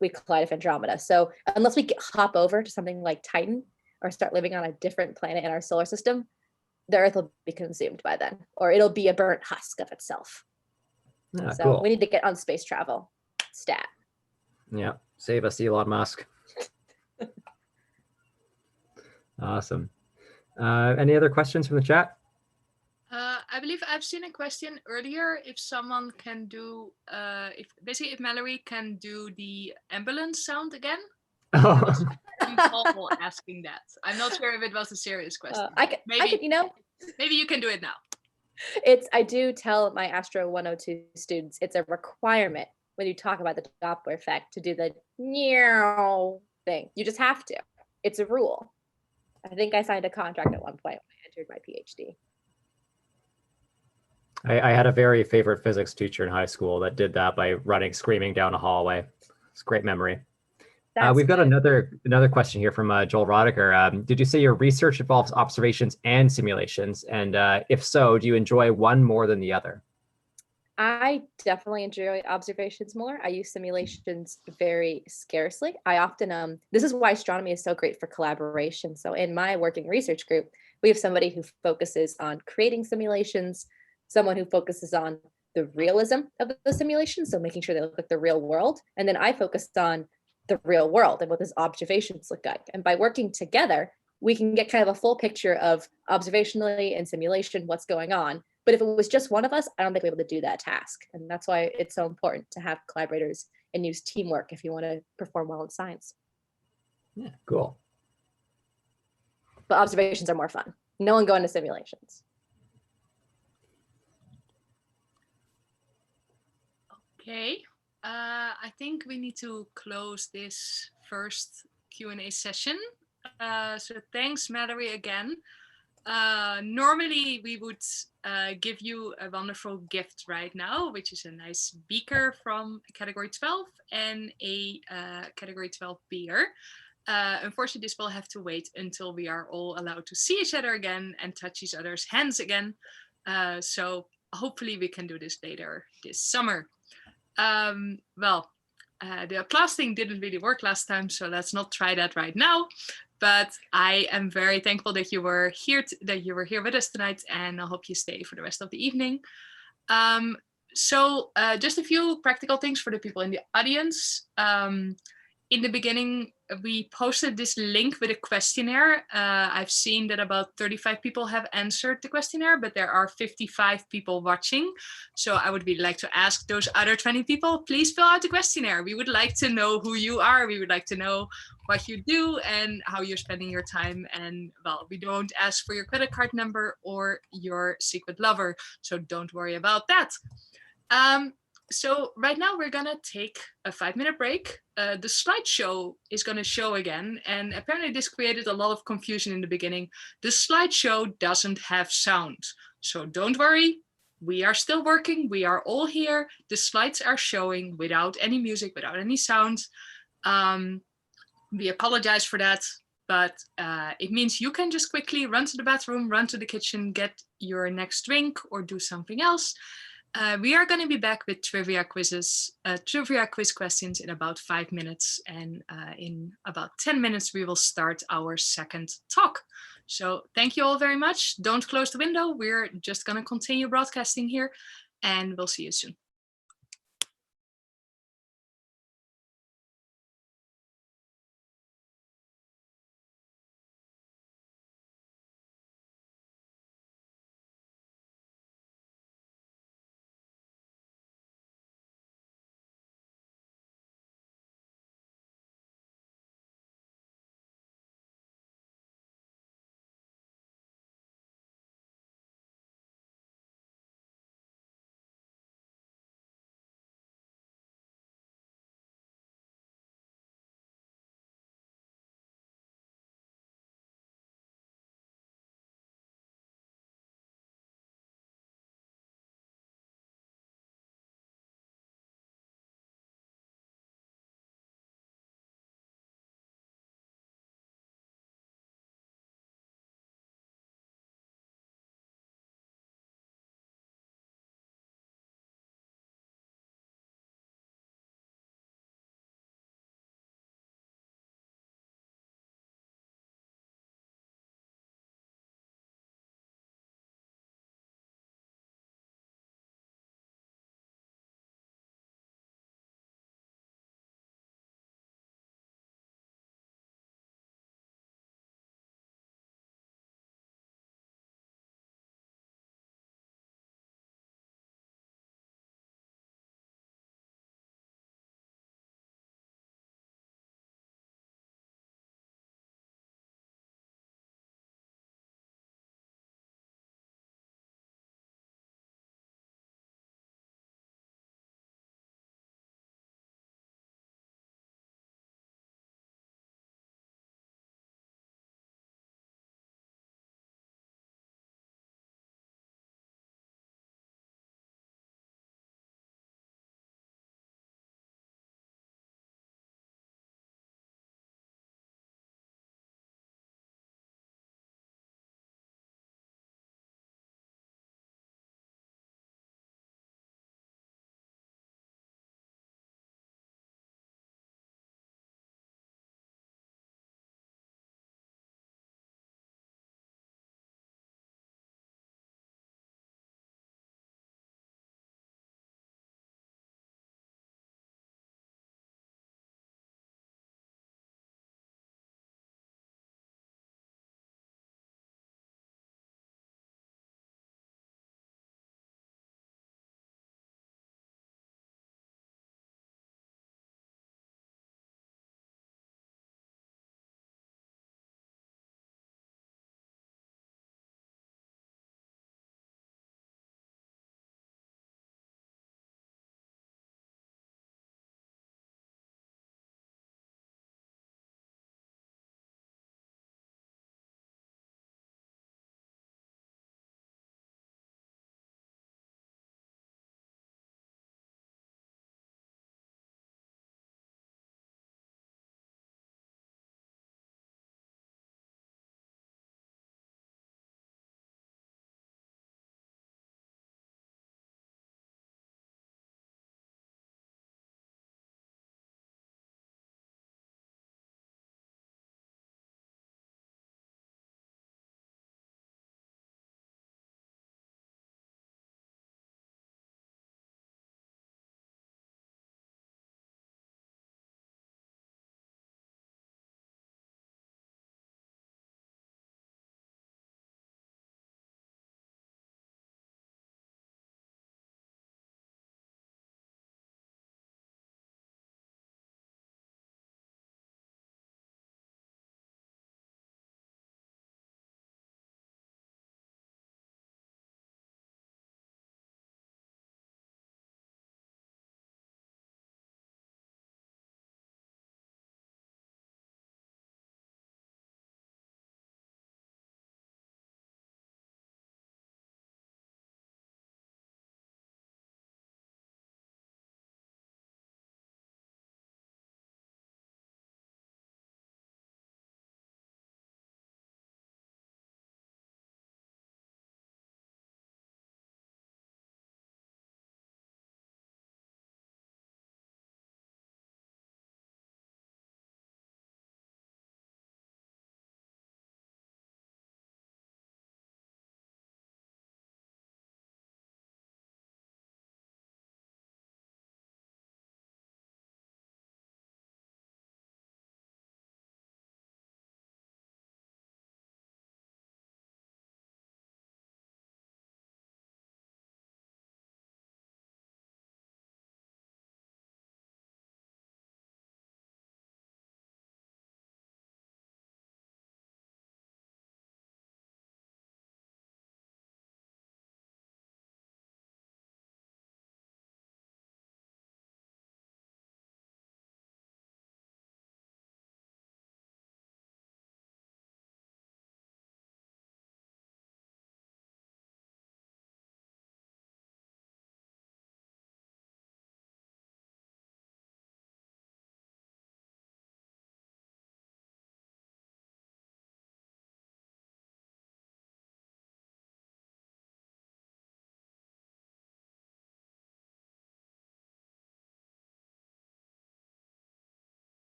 we collide with Andromeda. So unless we hop over to something like Titan or start living on a different planet in our solar system, the Earth will be consumed by then, or it'll be a burnt husk of itself. So cool. we need to get on space travel. Stat. Yeah. Save us, Elon Musk. Awesome. Any other questions from the chat? I believe I've seen a question earlier. If someone can do, if Mallory can do the ambulance sound again. Oh. People asking that. I'm not sure if it was a serious question. Maybe you can do it now. I do tell my Astro 102 students it's a requirement when you talk about the Doppler effect to do the meow thing. You just have to. It's a rule. I think I signed a contract at one point. I entered my PhD. I had a very favorite physics teacher in high school that did that by running screaming down a hallway. It's a great memory. That's We've got good. another question here from Joel Rodiger. Did you say your research involves observations and simulations? And if so, do you enjoy one more than the other? I definitely enjoy observations more. I use simulations very scarcely. I often, this is why astronomy is so great for collaboration. So in my working research group, we have somebody who focuses on creating simulations, someone who focuses on the realism of the simulation, so making sure they look like the real world. And then I focused on the real world and what those observations look like. And by working together, we can get kind of a full picture of observationally and simulation, what's going on. But if it was just one of us, I don't think we'd be able to do that task. And that's why it's so important to have collaborators and use teamwork if you want to perform well in science. Yeah, cool. But observations are more fun. No one going to simulations. Okay, I think we need to close this first Q&A session. So thanks, Mallory, again. Normally we would give you a wonderful gift right now, which is a nice beaker from category 12 and a category 12 beer. Unfortunately, this will have to wait until we are all allowed to see each other again and touch each other's hands again. So hopefully we can do this later this summer. The class thing didn't really work last time, so let's not try that right now. But I am very thankful that you were here, with us tonight, and I hope you stay for the rest of the evening. So just a few practical things for the people in the audience. In the beginning, we posted this link with a questionnaire. I've seen that about 35 people have answered the questionnaire, but there are 55 people watching. So I would really like to ask those other 20 people, please fill out the questionnaire. We would like to know who you are. We would like to know what you do and how you're spending your time. And well, we don't ask for your credit card number or your secret lover, so don't worry about that. So right now we're gonna take a 5-minute break. The slideshow is gonna show again, and apparently this created a lot of confusion in the beginning. The slideshow doesn't have sound, so don't worry. We are still working. We are all here. The slides are showing without any music, without any sound. We apologize for that, but it means you can just quickly run to the bathroom, run to the kitchen, get your next drink, or do something else. We are going to be back with trivia quiz questions in about 5 minutes, and in about 10 minutes we will start our second talk. So thank you all very much. Don't close the window. We're just going to continue broadcasting here, and we'll see you soon.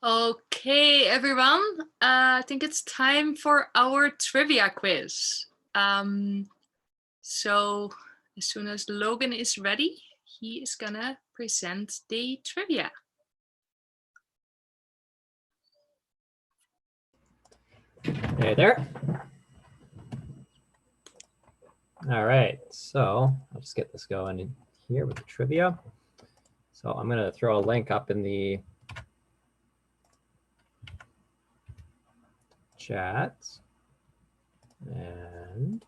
Okay, everyone. I think it's time for our trivia quiz. So as soon as Logan is ready, he is gonna present the trivia. Hey there. All right, so I'll just get this going in here with the trivia. So I'm going to throw a link up in the chat. And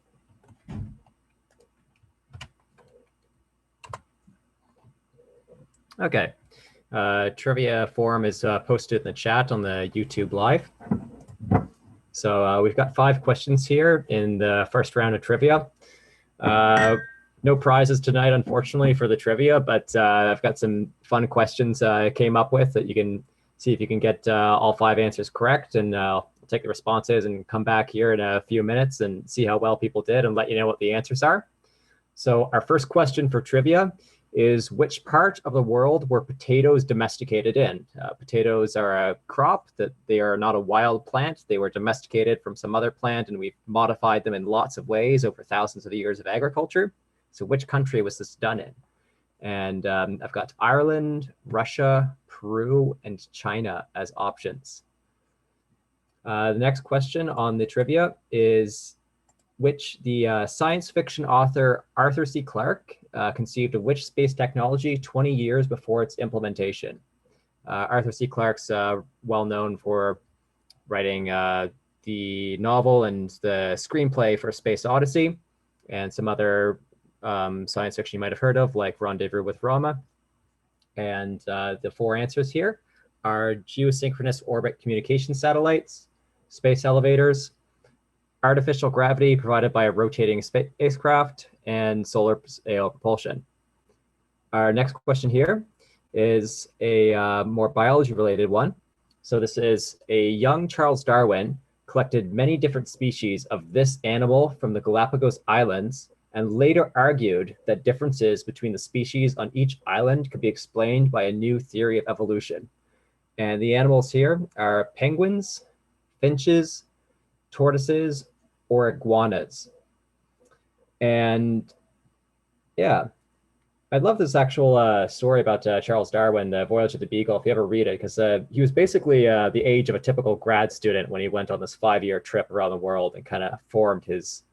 okay, trivia form is posted in the chat on the YouTube Live. So we've got 5 questions here in the first round of trivia. No prizes tonight, unfortunately, for the trivia, but I've got some fun questions I came up with that you can see if you can get all 5 answers correct. And I'll take the responses and come back here in a few minutes and see how well people did and let you know what the answers are. So our first question for trivia is, which part of the world were potatoes domesticated in? Potatoes are a crop that they are not a wild plant. They were domesticated from some other plant, and we've modified them in lots of ways over thousands of years of agriculture. So which country was this done in? And I've got Ireland, Russia, Peru, and China as options. The next question on the trivia is, which the science fiction author Arthur C. Clarke conceived of which space technology 20 years before its implementation? Arthur C. Clarke's well known for writing the novel and the screenplay for Space Odyssey and some other science fiction you might have heard of, like Rendezvous with Rama. And the 4 answers here are geosynchronous orbit communication satellites, space elevators, artificial gravity provided by a rotating spacecraft, and solar sail propulsion. Our next question here is a more biology-related one. So this is, a young Charles Darwin collected many different species of this animal from the Galapagos Islands and later argued that differences between the species on each island could be explained by a new theory of evolution. And the animals here are penguins, finches, tortoises, or iguanas. And yeah, I love this actual story about Charles Darwin, the Voyage of the Beagle, if you ever read it, because he was basically the age of a typical grad student when he went on this 5-year trip around the world and kind of formed his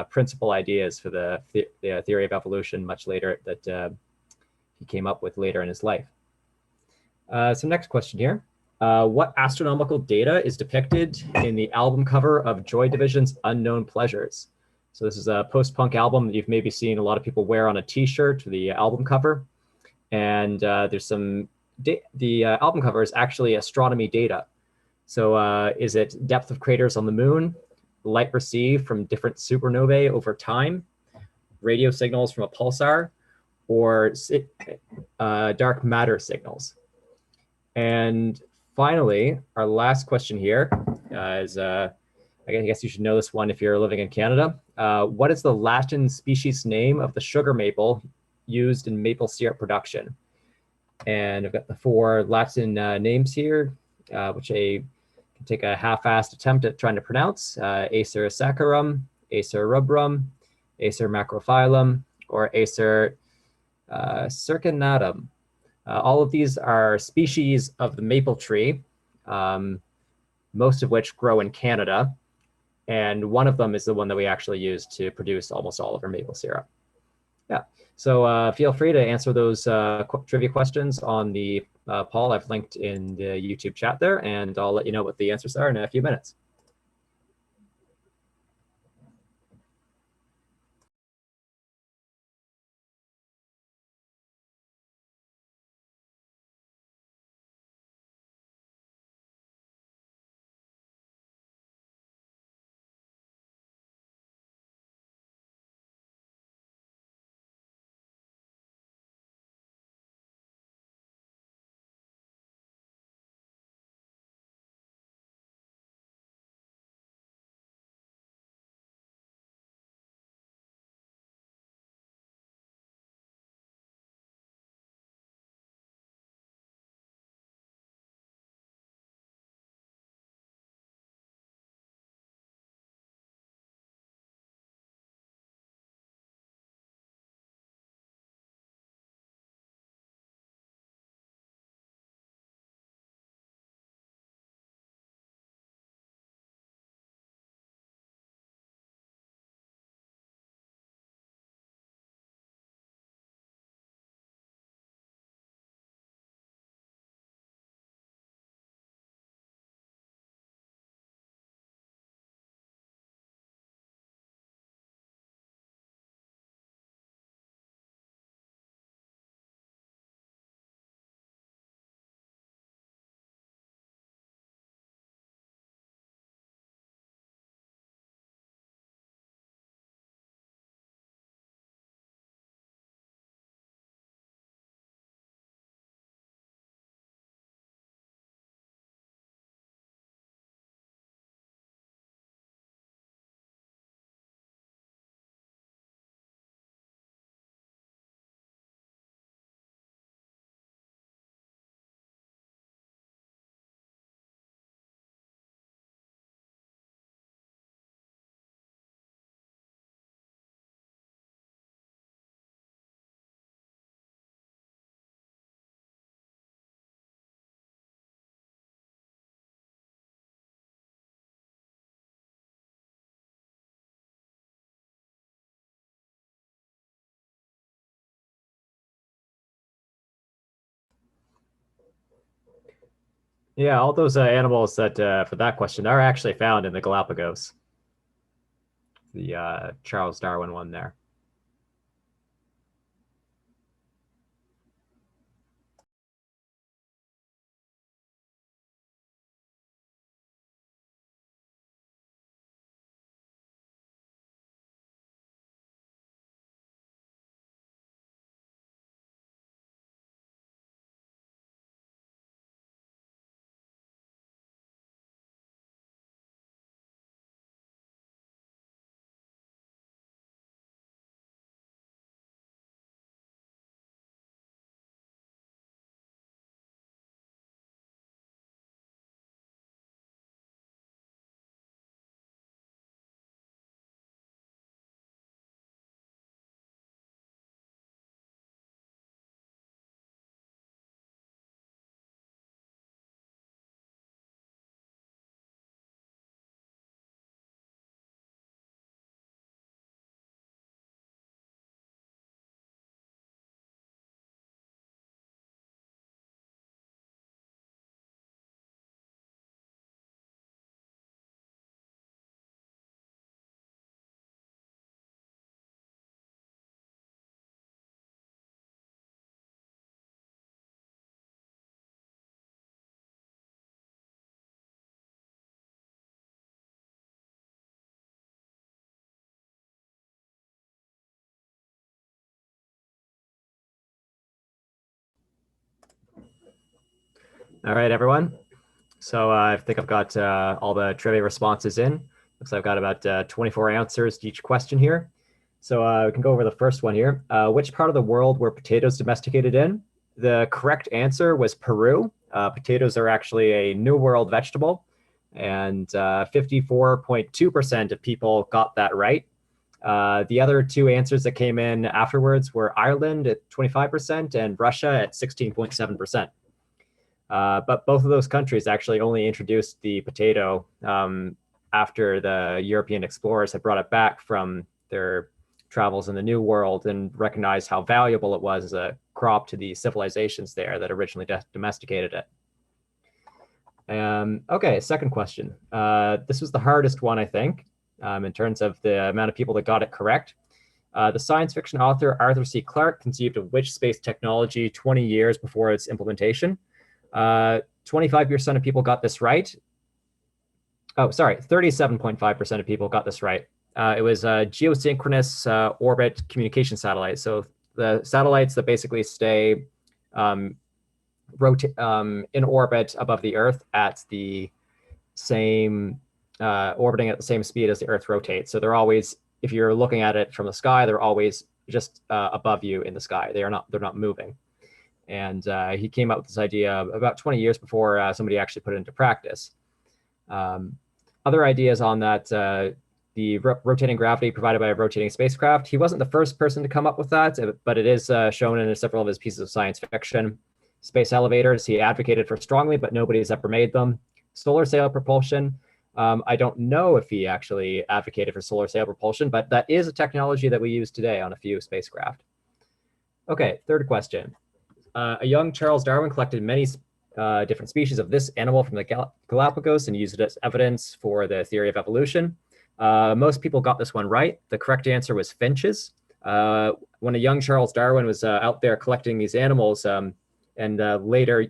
principal ideas for the theory of evolution much later that he came up with later in his life. So next question here. What astronomical data is depicted in the album cover of Joy Division's Unknown Pleasures? So this is a post-punk album that you've maybe seen a lot of people wear on a t-shirt, the album cover. And there's some, the album cover is actually astronomy data. So is it depth of craters on the moon, light received from different supernovae over time, radio signals from a pulsar, or dark matter signals? And finally, our last question here is, I guess you should know this one if you're living in Canada. What is the Latin species name of the sugar maple used in maple syrup production? And I've got the 4 Latin names here, which I can take a half-assed attempt at trying to pronounce. Acer saccharum, Acer rubrum, Acer macrophyllum, or Acer circinatum. All of these are species of the maple tree, most of which grow in Canada. And one of them is the one that we actually use to produce almost all of our maple syrup. Yeah, so feel free to answer those trivia questions on the poll I've linked in the YouTube chat there, and I'll let you know what the answers are in a few minutes. Yeah, all those animals that for that question are actually found in the Galapagos. The Charles Darwin one there. All right, everyone. So I think I've got all the trivia responses in. Looks like I've got about 24 answers to each question here. So we can go over the first one here. Which part of the world were potatoes domesticated in? The correct answer was Peru. Potatoes are actually a New World vegetable, and 54.2% of people got that right. The other two answers that came in afterwards were Ireland at 25% and Russia at 16.7%. But both of those countries actually only introduced the potato after the European explorers had brought it back from their travels in the New World and recognized how valuable it was as a crop to the civilizations there that originally domesticated it. Okay, second question. This was the hardest one, I think, in terms of the amount of people that got it correct. The science fiction author Arthur C. Clarke conceived of which space technology 20 years before its implementation? 25% of people got this right. Oh, sorry, 37.5% of people got this right. It was a geosynchronous orbit communication satellite. So the satellites that basically stay in orbit above the Earth at the same, orbiting at the same speed as the Earth rotates. So they're always, if you're looking at it from the sky, they're always just above you in the sky. They're not moving. And he came up with this idea about 20 years before somebody actually put it into practice. Other ideas on that, the rotating gravity provided by a rotating spacecraft. He wasn't the first person to come up with that, but it is shown in several of his pieces of science fiction. Space elevators, he advocated for strongly, but nobody's ever made them. Solar sail propulsion. I don't know if he actually advocated for solar sail propulsion, but that is a technology that we use today on a few spacecraft. Okay, third question. A young Charles Darwin collected many different species of this animal from the Galapagos and used it as evidence for the theory of evolution. Most people got this one right. The correct answer was finches. When a young Charles Darwin was out there collecting these animals, and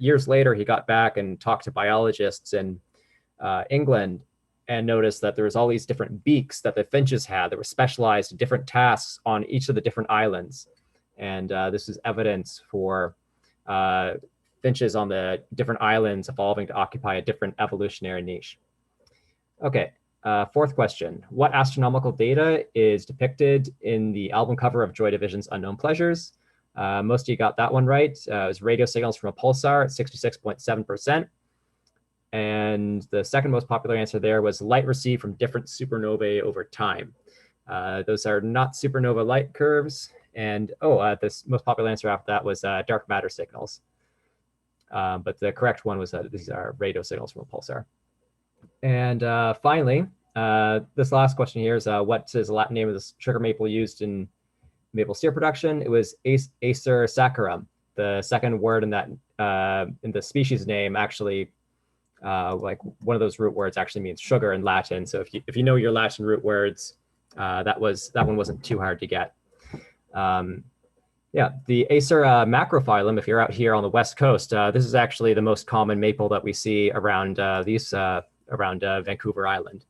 years later, he got back and talked to biologists in England and noticed that there was all these different beaks that the finches had that were specialized in different tasks on each of the different islands. And this is evidence for finches on the different islands evolving to occupy a different evolutionary niche. Okay, fourth question. What astronomical data is depicted in the album cover of Joy Division's Unknown Pleasures? Most of you got that one right. It was radio signals from a pulsar at 66.7%. And the second most popular answer there was light received from different supernovae over time. Those are not supernova light curves. And this most popular answer after that was dark matter signals. But the correct one was these are radio signals from a pulsar. And finally, this last question here is what is the Latin name of the sugar maple used in maple syrup production? It was Acer saccharum. The second word in that in the species name actually Like one of those root words actually means sugar in Latin. So if you know your Latin root words, that one wasn't too hard to get. Yeah, the Acer macrophyllum, if you're out here on the West Coast, this is actually the most common maple that we see around around Vancouver Island.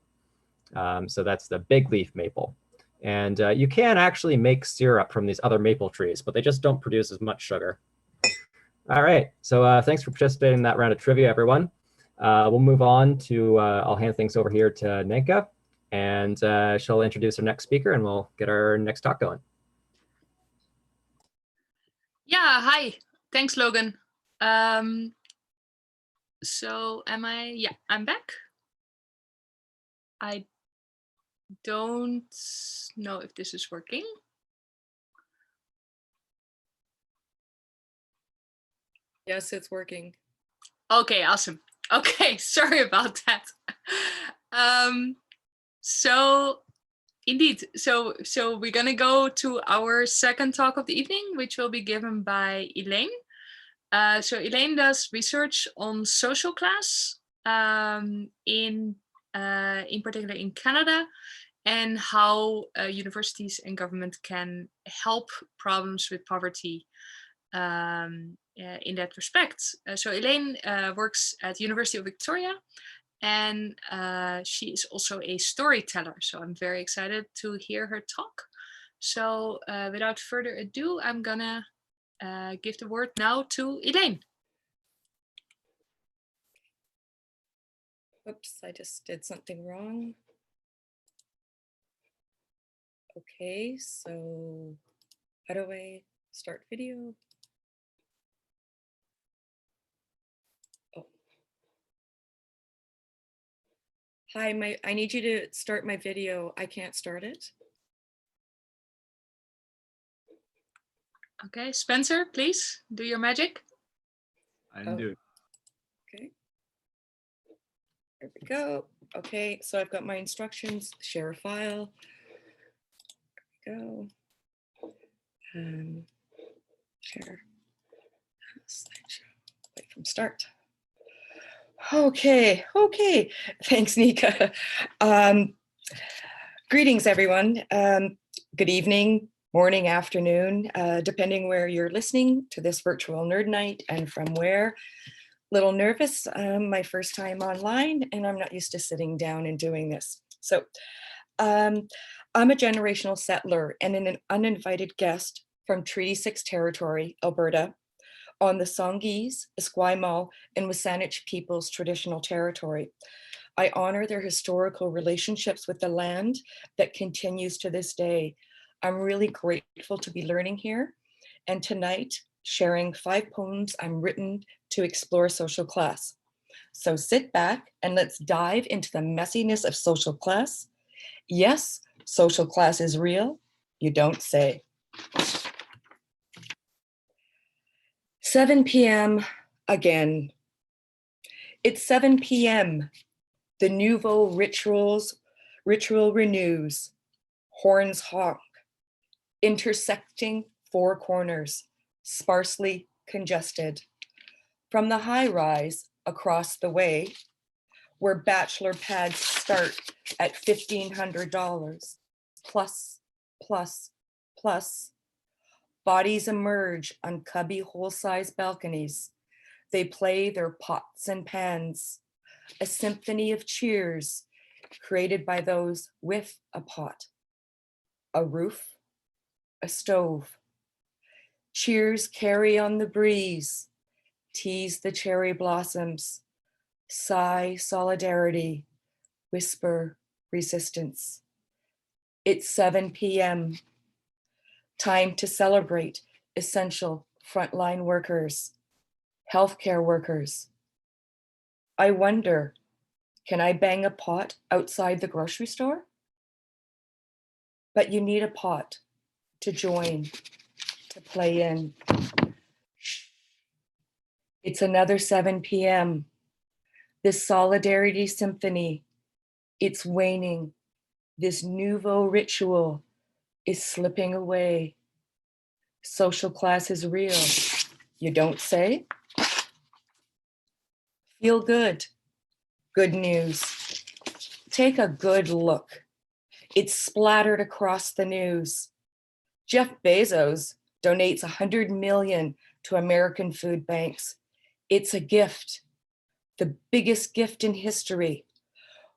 So that's the big leaf maple. And you can actually make syrup from these other maple trees, but they just don't produce as much sugar. All right, so thanks for participating in that round of trivia, everyone. We'll move on to, I'll hand things over here to Nenka, and she'll introduce our next speaker, and we'll get our next talk going. Yeah, hi. Thanks, Logan. So am I? Yeah, I'm back. I don't know if this is working. Yes, it's working. Okay, awesome. Okay, sorry about that. So indeed, so we're gonna go to our second talk of the evening, which will be given by Elaine. So Elaine does research on social class in particular in Canada, and how universities and government can help problems with poverty in that respect. So Elaine works at the University of Victoria, and she is also a storyteller. So I'm very excited to hear her talk. So without further ado, I'm gonna give the word now to Elaine. Oops, I just did something wrong. Okay, so how do I start video? Oh. Hi, I need you to start my video. I can't start it. Okay, Spencer, please do your magic. I'm doing. Okay. There we go. Okay, so I've got my instructions, share a file. There we go. Share slideshow, wait from start. Okay. Thanks, Nika. Greetings, everyone. Good evening, morning, afternoon, depending where you're listening to this virtual nerd night and from where. Little nervous, my first time online, and I'm not used to sitting down and doing this. So I'm a generational settler and an uninvited guest from Treaty 6 territory, Alberta, on the Songhees, Esquimalt, and Wasanich people's traditional territory. I honor their historical relationships with the land that continues to this day. I'm really grateful to be learning here, and tonight sharing 5 poems I'm written to explore social class. So sit back and let's dive into the messiness of social class. Yes, social class is real, you don't say. 7 p.m. again. It's 7 p.m. The nouveau ritual renews. Horns honk, intersecting 4 corners, sparsely congested. From the high rise across the way, where bachelor pads start at $1,500, plus, bodies emerge on cubby hole-size balconies. They play their pots and pans, a symphony of cheers created by those with a pot, a roof, a stove. Cheers carry on the breeze, tease the cherry blossoms, sigh solidarity, whisper resistance. It's 7 p.m. Time to celebrate essential frontline workers, healthcare workers. I wonder, can I bang a pot outside the grocery store? But you need a pot to join, to play in. It's another 7 p.m. This solidarity symphony, it's waning. This nouveau ritual is slipping away. Social class is real, you don't say? Feel good, good news. Take a good look. It's splattered across the news. Jeff Bezos donates 100 million to American food banks. It's a gift, the biggest gift in history.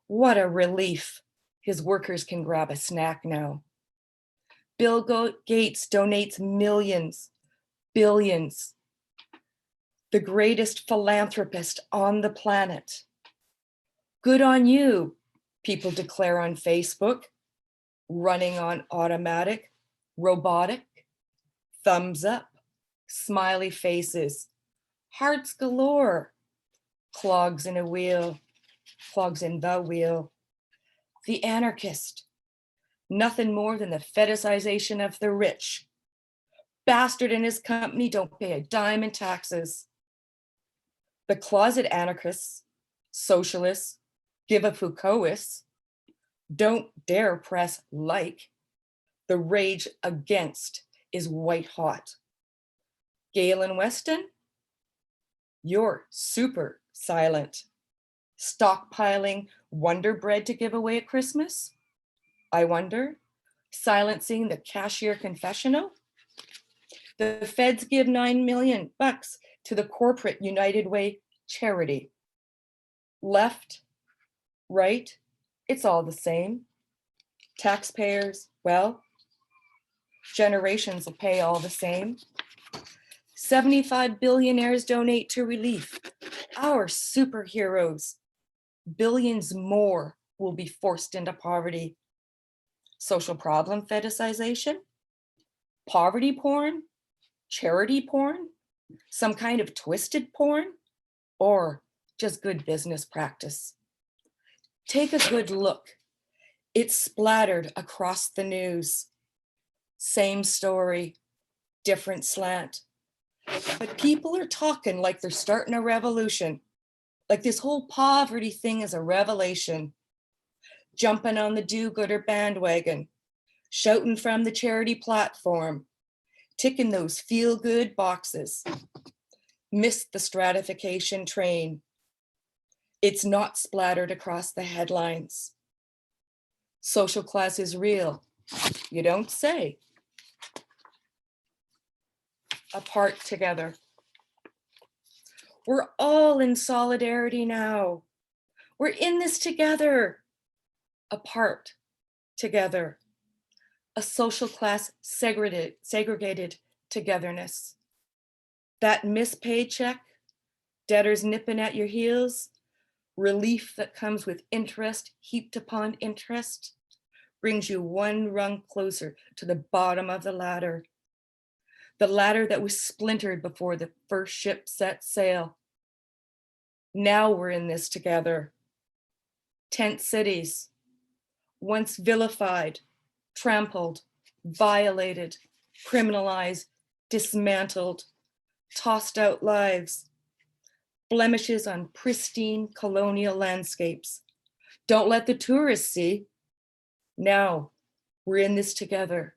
What a relief. His workers can grab a snack now. Bill Gates donates millions, billions. The greatest philanthropist on the planet. Good on you, people declare on Facebook, running on automatic, robotic, thumbs up, smiley faces, hearts galore, clogs in the wheel. The anarchist, nothing more than the fetishization of the rich. Bastard and his company don't pay a dime in taxes. The closet anarchists, socialists, give a Foucaultists, don't dare press like. The rage against is white hot. Galen Weston, you're super silent. Stockpiling Wonder Bread to give away at Christmas? I wonder, silencing the cashier confessional? The feds give $9 million to the corporate United Way charity. Left, right, it's all the same. Taxpayers, well, generations will pay all the same. 75 billionaires donate to relief. Our superheroes. Billions more will be forced into poverty. Social problem fetishization? Poverty porn? Charity porn? Some kind of twisted porn? Or just good business practice? Take a good look. It's splattered across the news. Same story, different slant. But people are talking like they're starting a revolution. Like this whole poverty thing is a revelation. Jumping on the do-gooder bandwagon, shouting from the charity platform, ticking those feel-good boxes. Missed the stratification train. It's not splattered across the headlines. Social class is real. You don't say. Apart together. We're all in solidarity now. We're in this together. Apart together. A social class segregated togetherness. That missed paycheck, debtors nipping at your heels, relief that comes with interest heaped upon interest, brings you one rung closer to the bottom of the ladder that was splintered before the first ship set sail. Now we're in this together. Tent cities, once vilified, trampled, violated, criminalized, dismantled, tossed out lives, blemishes on pristine colonial landscapes. Don't let the tourists see. Now we're in this together,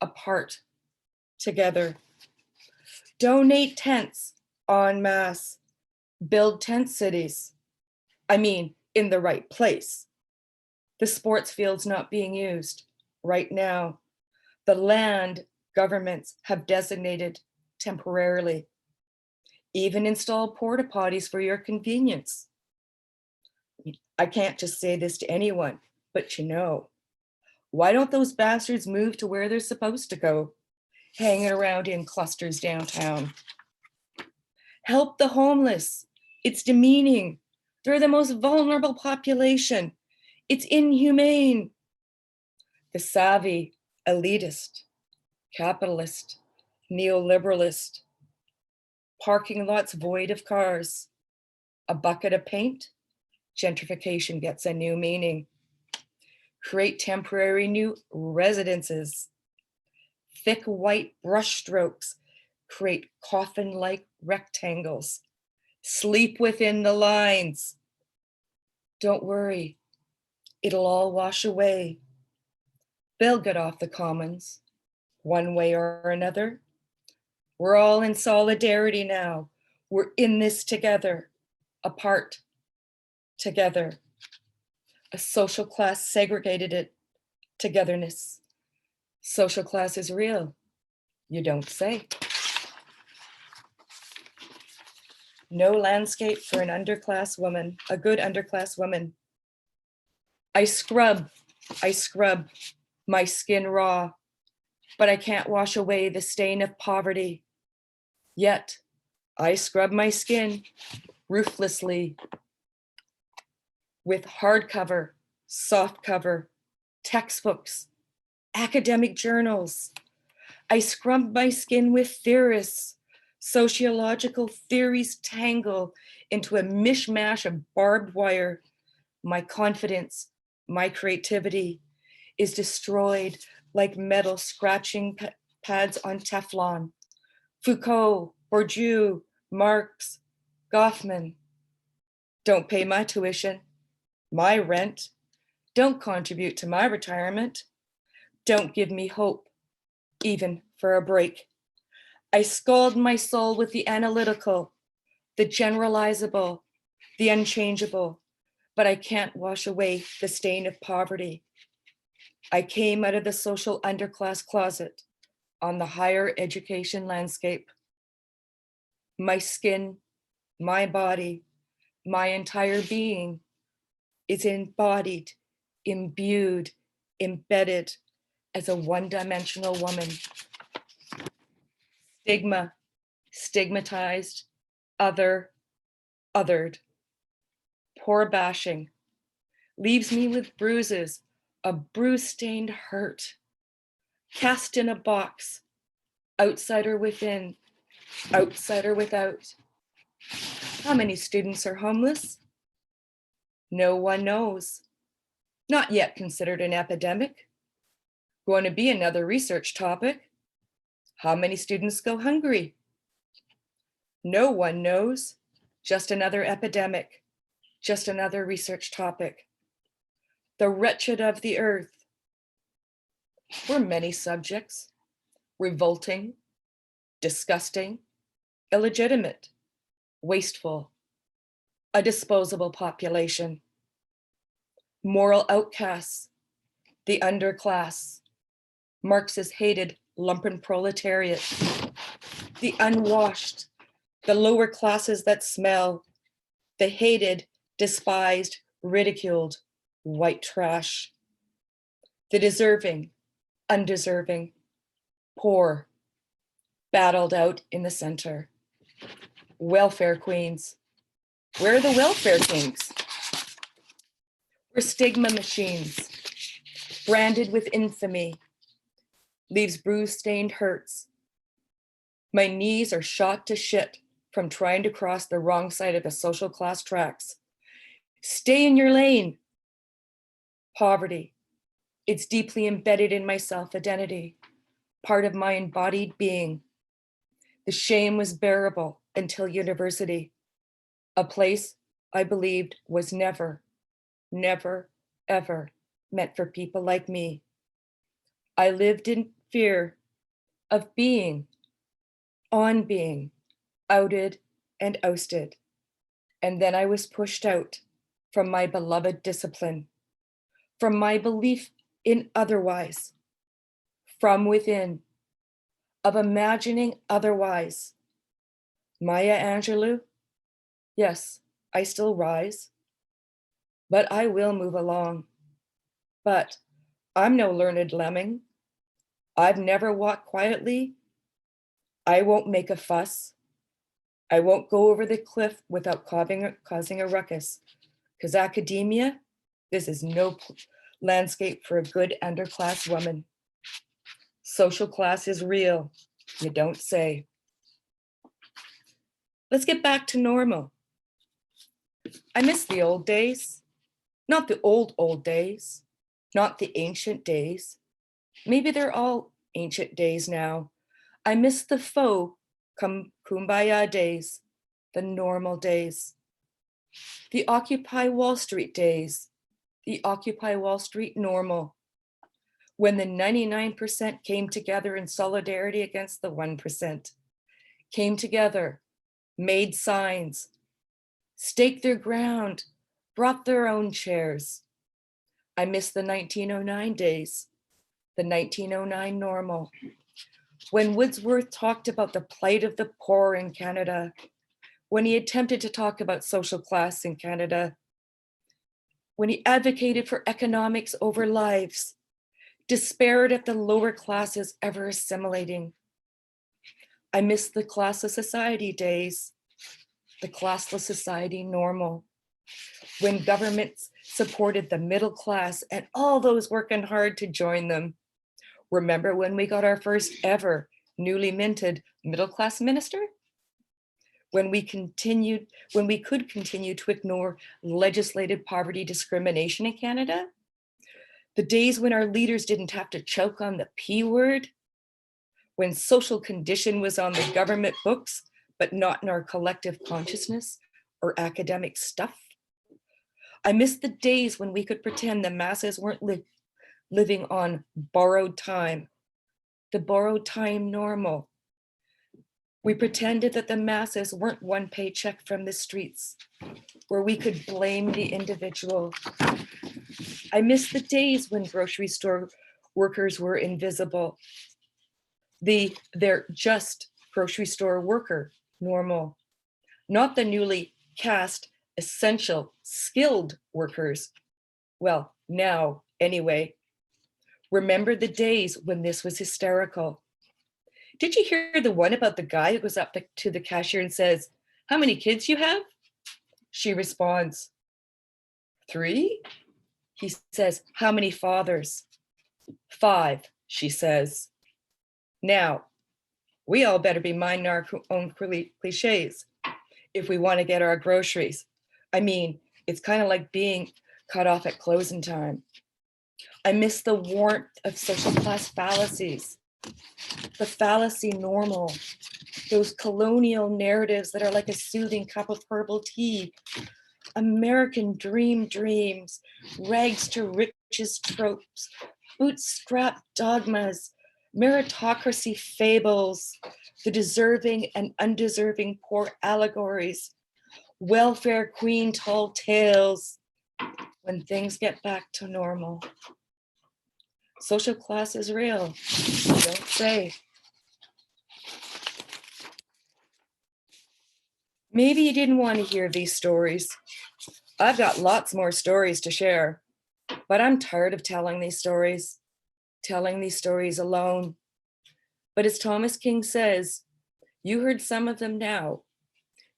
apart together. Donate tents en masse. Build tent cities. I mean, in the right place. The sports field's not being used right now. The land governments have designated temporarily. Even install porta potties for your convenience. I can't just say this to anyone, but you know, why don't those bastards move to where they're supposed to go? Hanging around in clusters downtown. Help the homeless. It's demeaning. They're the most vulnerable population. It's inhumane. The savvy, elitist, capitalist, neoliberalist. Parking lots void of cars. A bucket of paint. Gentrification gets a new meaning. Create temporary new residences. Thick white brushstrokes create coffin-like rectangles. Sleep within the lines. Don't worry, it'll all wash away. They'll get off the commons, one way or another. We're all in solidarity now. We're in this together, apart together. A social class segregated it, togetherness. Social class is real, you don't say. No landscape for an underclass woman, a good underclass woman. I scrub, my skin raw, but I can't wash away the stain of poverty. Yet, I scrub my skin ruthlessly with hardcover, softcover, textbooks, academic journals. I scrub my skin with theorists. Sociological theories tangle into a mishmash of barbed wire. My confidence, my creativity is destroyed like metal scratching pads on Teflon. Foucault, Bourdieu, Marx, Goffman. Don't pay my tuition, my rent. Don't contribute to my retirement. Don't give me hope, even for a break. I scald my soul with the analytical, the generalizable, the unchangeable, but I can't wash away the stain of poverty. I came out of the social underclass closet on the higher education landscape. My skin, my body, my entire being is embodied, imbued, embedded as a one-dimensional woman. Stigma, stigmatized, other, othered. Poor bashing leaves me with bruises, a bruise-stained hurt. Cast in a box, outsider within, outsider without. How many students are homeless? No one knows. Not yet considered an epidemic. Going to be another research topic. How many students go hungry? No one knows. Just another epidemic. Just another research topic. The wretched of the earth. We're many subjects. Revolting, disgusting, illegitimate, wasteful, a disposable population. Moral outcasts, the underclass, Marxist hated lumpen proletariat, the unwashed, the lower classes that smell, the hated, despised, ridiculed, white trash, the deserving, undeserving, poor, battled out in the center. Welfare queens. Where are the welfare kings? We're stigma machines, branded with infamy, leaves bruise-stained hurts. My knees are shot to shit from trying to cross the wrong side of the social class tracks. Stay in your lane. Poverty, it's deeply embedded in my self-identity, part of my embodied being. The shame was bearable until university, a place I believed was never, ever meant for people like me. I lived in fear of being, on being, outed and ousted. And then I was pushed out from my beloved discipline, from my belief in otherwise, from within, of imagining otherwise. Maya Angelou, yes, I still rise, but I will move along. But I'm no learned lemming. I've never walked quietly. I won't make a fuss. I won't go over the cliff without causing a ruckus, because academia, this is no landscape for a good underclass woman. Social class is real, you don't say. Let's get back to normal. I miss the old days, not the old days, not the ancient days. Maybe they're all ancient days now. I miss the faux kumbaya days, the normal days, the Occupy Wall Street days, the Occupy Wall Street normal, when the 99% came together in solidarity against the 1%, came together, made signs, staked their ground, brought their own chairs. I miss the 1909 days, the 1909 normal, when Wordsworth talked about the plight of the poor in Canada, when he attempted to talk about social class in Canada, when he advocated for economics over lives, despaired at the lower classes ever assimilating. I miss the classless society days, the classless society normal, when governments supported the middle class and all those working hard to join them. Remember when we got our first ever newly minted middle class minister? When we could continue to ignore legislated poverty discrimination in Canada? The days when our leaders didn't have to choke on the P word? When social condition was on the government books, but not in our collective consciousness or academic stuff? I miss the days when we could pretend the masses weren't living on borrowed time, the borrowed time normal. We pretended that the masses weren't one paycheck from the streets, where we could blame the individual. I miss the days when grocery store workers were invisible. They're just grocery store worker normal, not the newly cast essential skilled workers. Well, now anyway. Remember the days when this was hysterical. Did you hear the one about the guy who goes up to the cashier and says, "How many kids you have?" She responds, "3." He says, "How many fathers?" "5," she says. Now, we all better be minding our own cliches if we want to get our groceries. I mean, it's kind of like being cut off at closing time. I miss the warmth of social class fallacies, the fallacy normal, those colonial narratives that are like a soothing cup of herbal tea, American dreams, rags to riches tropes, bootstrap dogmas, meritocracy fables, the deserving and undeserving poor allegories, welfare queen tall tales, when things get back to normal. Social class is real, don't say. Maybe you didn't want to hear these stories. I've got lots more stories to share, but I'm tired of telling these stories alone. But as Thomas King says, you heard some of them now.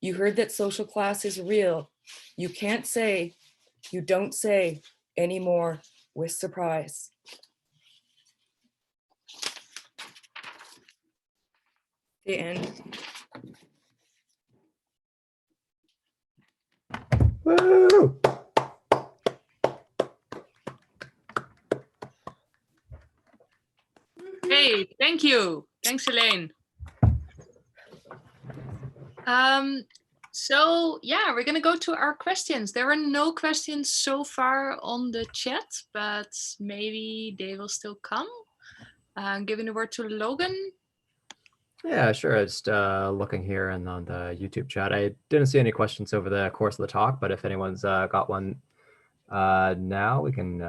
You heard that social class is real. You can't say, you don't say anymore with surprise. The end. Woo! Hey, thank you. Thanks, Elaine. So yeah, we're gonna go to our questions. There are no questions so far on the chat, but maybe they will still come. Giving the word to Logan. Yeah, sure. Just looking here and on the YouTube chat. I didn't see any questions over the course of the talk, but if anyone's got one now, we can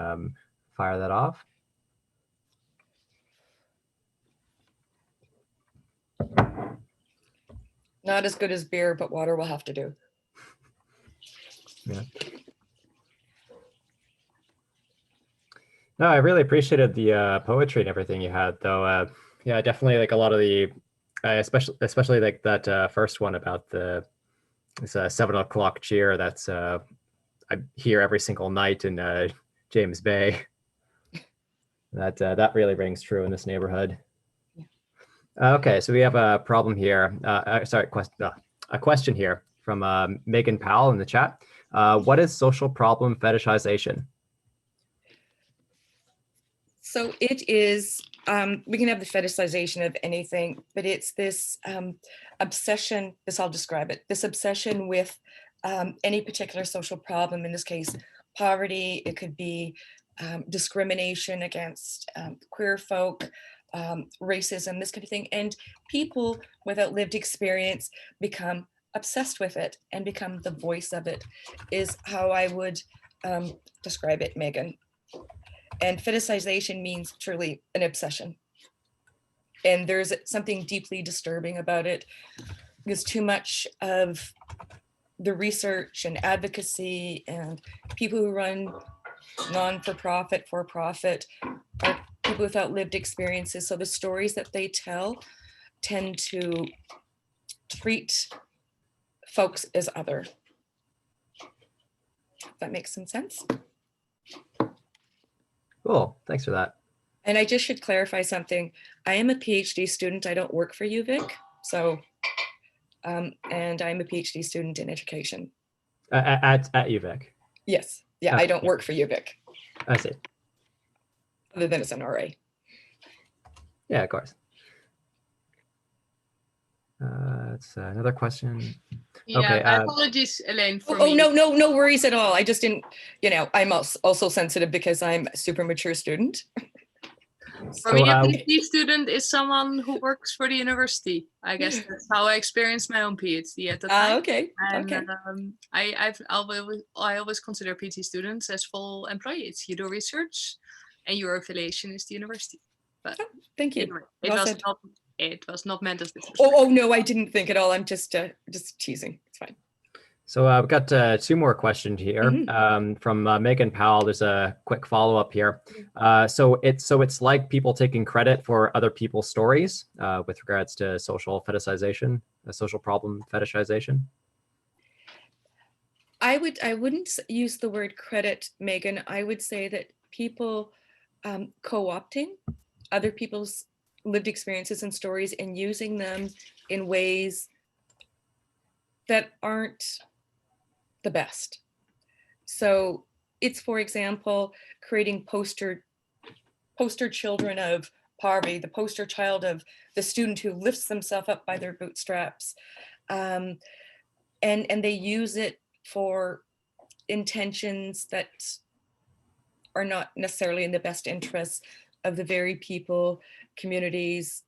fire that off. Not as good as beer, but water will have to do. Yeah. No, I really appreciated the poetry and everything you had, though. Yeah, definitely like a lot of the, especially like that first one about this 7 o'clock cheer. That's I hear every single night in James Bay. That really rings true in this neighborhood. Okay, so we have a problem here. Sorry, a question here from Megan Powell in the chat. What is social problem fetishization? So it is, we can have the fetishization of anything, but it's this obsession, I'll describe it, this obsession with any particular social problem, in this case, poverty, it could be discrimination against queer folk, racism, this kind of thing. And people without lived experience become obsessed with it and become the voice of it is how I would describe it, Megan. And fetishization means truly an obsession. And there's something deeply disturbing about it, because too much of the research and advocacy and people who run non-for-profit, for-profit are people without lived experiences. So the stories that they tell tend to treat folks as other. If that makes some sense. Cool. Thanks for that. And I just should clarify something. I am a PhD student. I don't work for UVic. So, and I'm a PhD student in education. At UVic. Yes. Yeah, Oh, I don't yeah. work for UVic, I see. other than as an RA. Yeah, of course. That's another question. Yeah, Okay, my apologies, Elaine. For Oh, me. no worries at all. I just didn't, I'm also sensitive because I'm a super mature student. For me, a So, PhD student is someone who works for the university. I guess that's how I experienced my own PhD at the time. Okay. And Okay. I always consider PhD students as full employees. You do research, and your affiliation is the university. But Thank you. anyway, Well said. it was not meant as disrespect. Oh no, I didn't think at all. I'm just teasing. It's fine. So we've got two more questions here from Megan Powell. There's a quick follow-up here. So it's like people taking credit for other people's stories with regards to social fetishization, social problem fetishization. I wouldn't use the word credit, Megan. I would say that people co-opting other people's lived experiences and stories and using them in ways that aren't the best. So it's, for example, creating poster children of poverty, the poster child of the student who lifts themselves up by their bootstraps. And they use it for intentions that are not necessarily in the best interests of the very people, communities,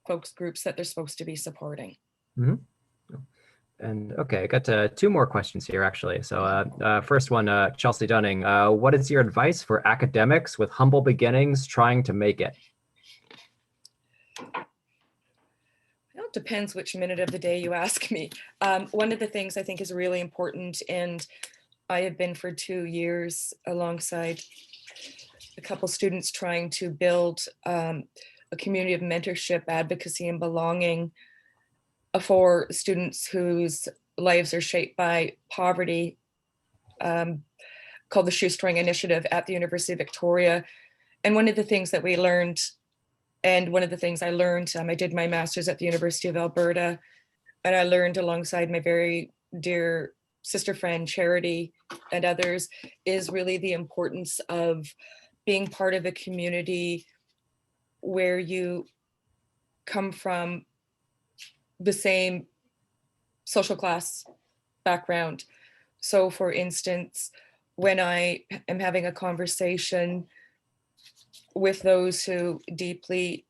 folks groups that they're supposed to be supporting. Mm-hmm. And okay, I got two more questions here actually. So first one, Chelsea Dunning, what is your advice for academics with humble beginnings trying to make it? Well, it depends which minute of the day you ask me. One of the things I think is really important, and I have been for 2 years alongside a couple students trying to build a community of mentorship, advocacy, and belonging for students whose lives are shaped by poverty, called the Shoestring Initiative at the University of Victoria. And one of the things that we learned, and one of the things I learned, I did my master's at the University of Alberta, and I learned alongside my very dear sister friend Charity and others, is really the importance of being part of a community where you come from the same social class background. So for instance, when I am having a conversation with those who deeply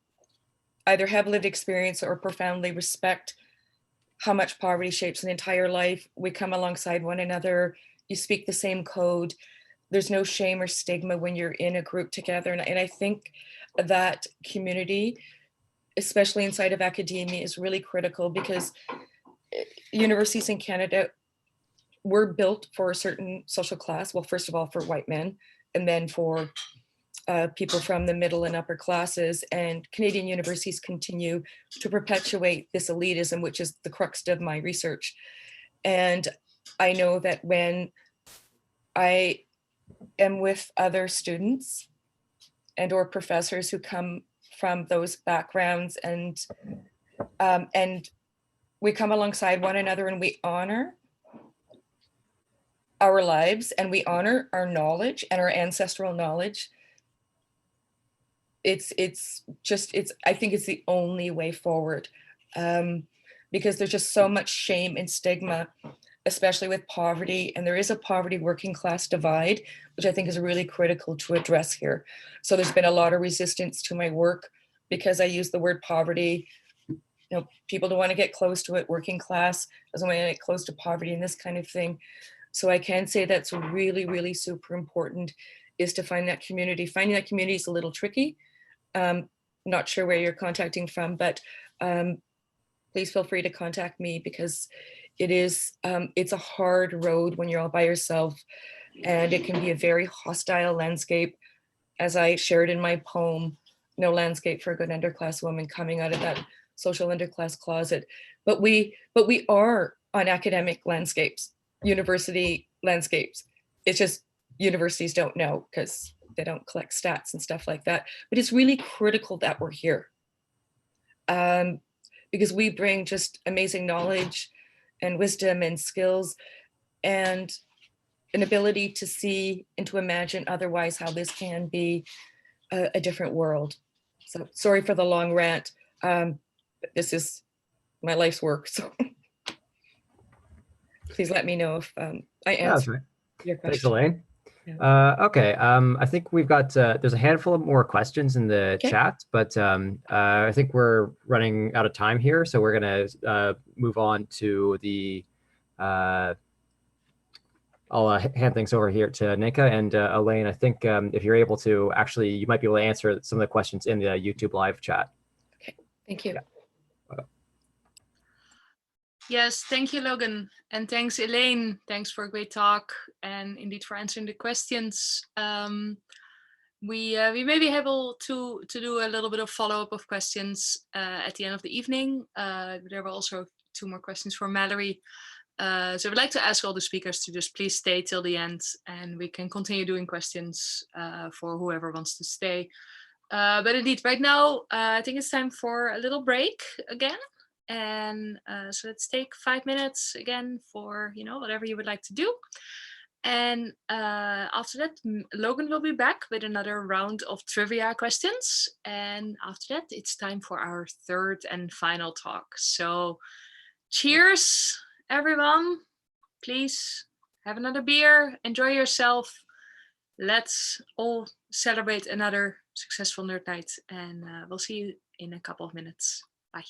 either have lived experience or profoundly respect how much poverty shapes an entire life, we come alongside one another, you speak the same code, there's no shame or stigma when you're in a group together. And I think that community, especially inside of academia, is really critical, because universities in Canada were built for a certain social class. Well, first of all, for white men, and then for people from the middle and upper classes. And Canadian universities continue to perpetuate this elitism, which is the crux of my research. And I know that when I am with other students and or professors who come from those backgrounds, and we come alongside one another and we honor our lives and we honor our knowledge and our ancestral knowledge. I think it's the only way forward, because there's just so much shame and stigma, especially with poverty. And there is a poverty working class divide, which I think is really critical to address here. So there's been a lot of resistance to my work because I use the word poverty people don't want to get close to it, working class doesn't want to get close to poverty and this kind of thing. So I can say that's really, really super important, is to find that community. Finding that community is a little tricky. Not sure where you're contacting from, but please feel free to contact me, because it's a hard road when you're all by yourself, and it can be a very hostile landscape. As I shared in my poem, no landscape for a good underclass woman coming out of that social underclass closet. But we are on academic landscapes, university landscapes. It's just universities don't know because they don't collect stats and stuff like that. But it's really critical that we're here, because we bring just amazing knowledge and wisdom and skills and an ability to see and to imagine otherwise how this can be a different world. So sorry for the long rant. This is my life's work. So please let me know if I That's answer right. your Thanks, question. Elaine. Yeah. Okay, I think we've got, there's a handful of more questions in the Okay. chat, but I think we're running out of time here. So we're gonna move on to the, I'll hand things over here to Nika and Elaine. I think if you're able to, actually, you might be able to answer some of the questions in the YouTube live chat. Okay, thank you. Yeah. Yes, thank you, Logan. And thanks, Elaine. Thanks for a great talk and indeed for answering the questions. We may be able to do a little bit of follow-up of questions at the end of the evening. There were also 2 more questions for Mallory. So I'd like to ask all the speakers to just please stay till the end, and we can continue doing questions for whoever wants to stay. But indeed, right now, I think it's time for a little break again. And so let's take 5 minutes again for, whatever you would like to do. And after that, Logan will be back with another round of trivia questions. And after that, it's time for our 3rd and final talk. So cheers, everyone. Please have another beer, enjoy yourself. Let's all celebrate another successful Nerd Night. And we'll see you in a couple of minutes. Bye.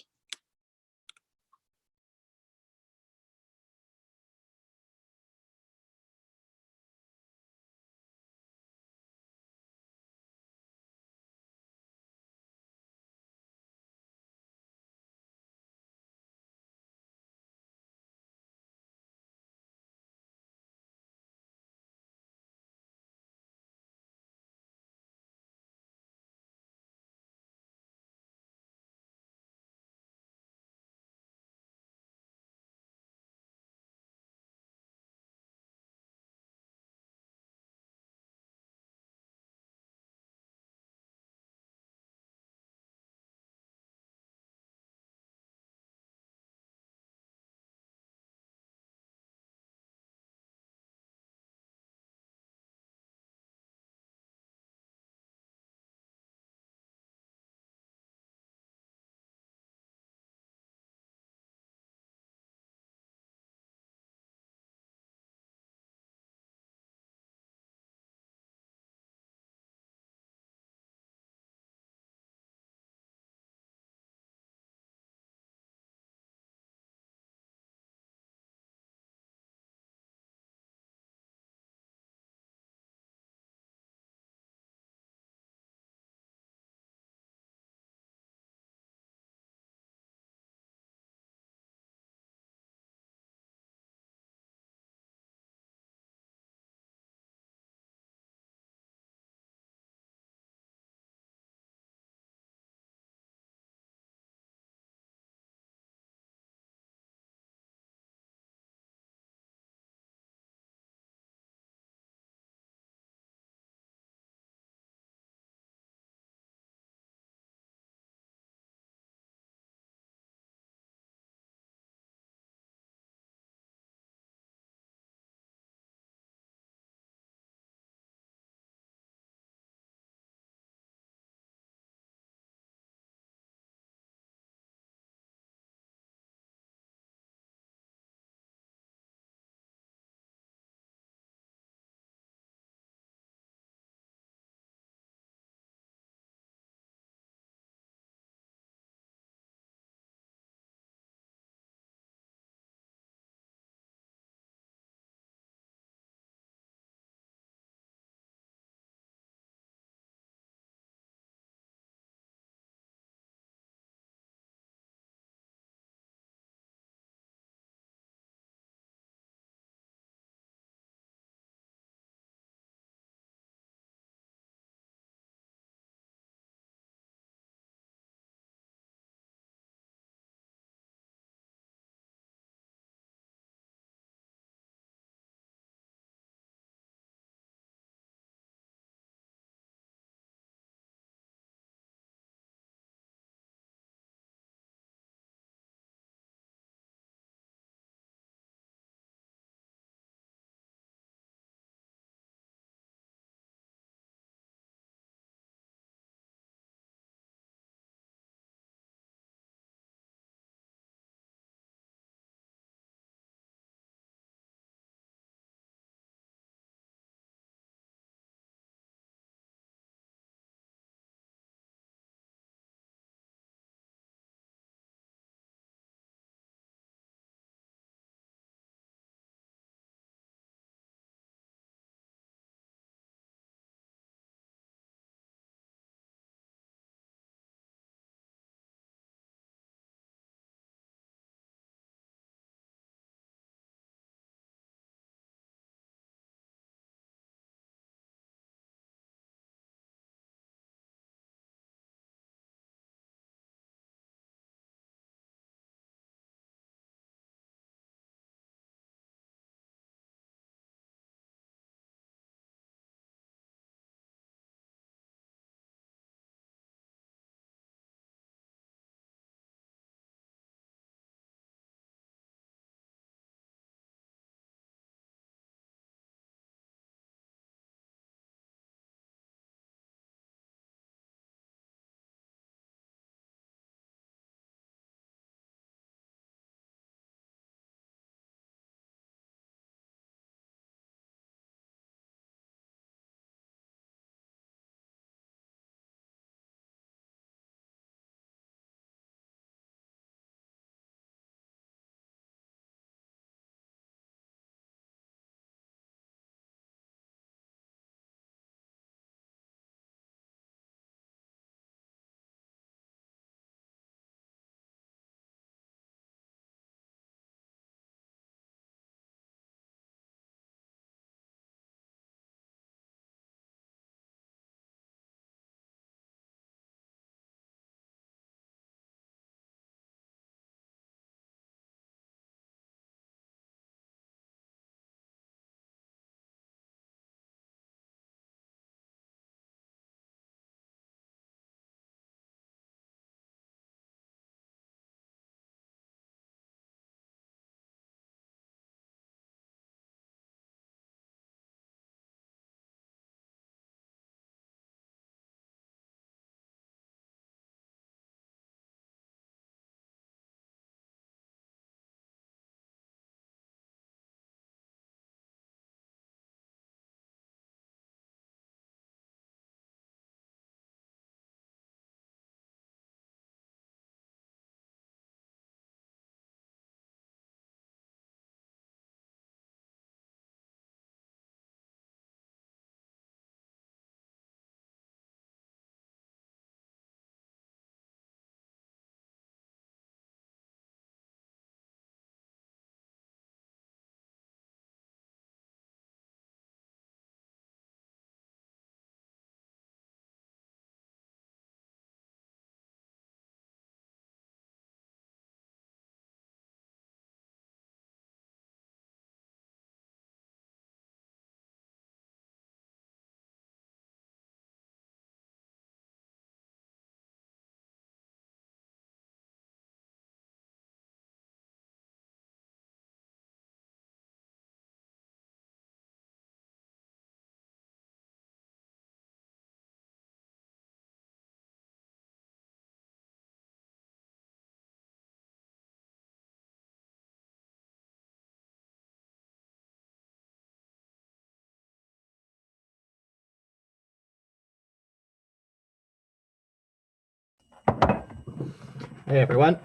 Hey everyone.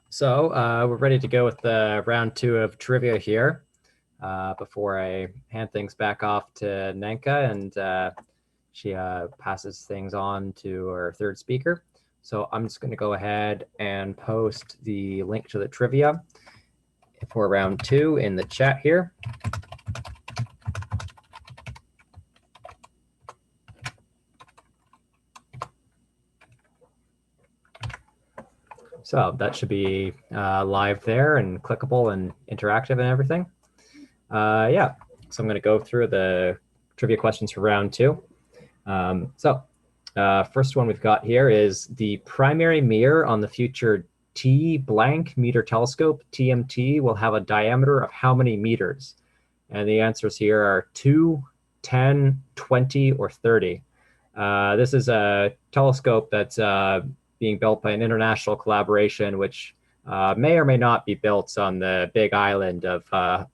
So we're ready to go with the round 2 of trivia here. Before I hand things back off to Nanka and she passes things on to our third speaker. So I'm just going to go ahead and post the link to the trivia for round 2 in the chat here. So that should be live there and clickable and interactive and everything. Yeah, so I'm going to go through the trivia questions for round 2. First one we've got here is the primary mirror on the future T blank meter telescope, TMT, will have a diameter of how many meters? And the answers here are 2, 10, 20, or 30. This is a telescope that's being built by an international collaboration, which may or may not be built on the big island of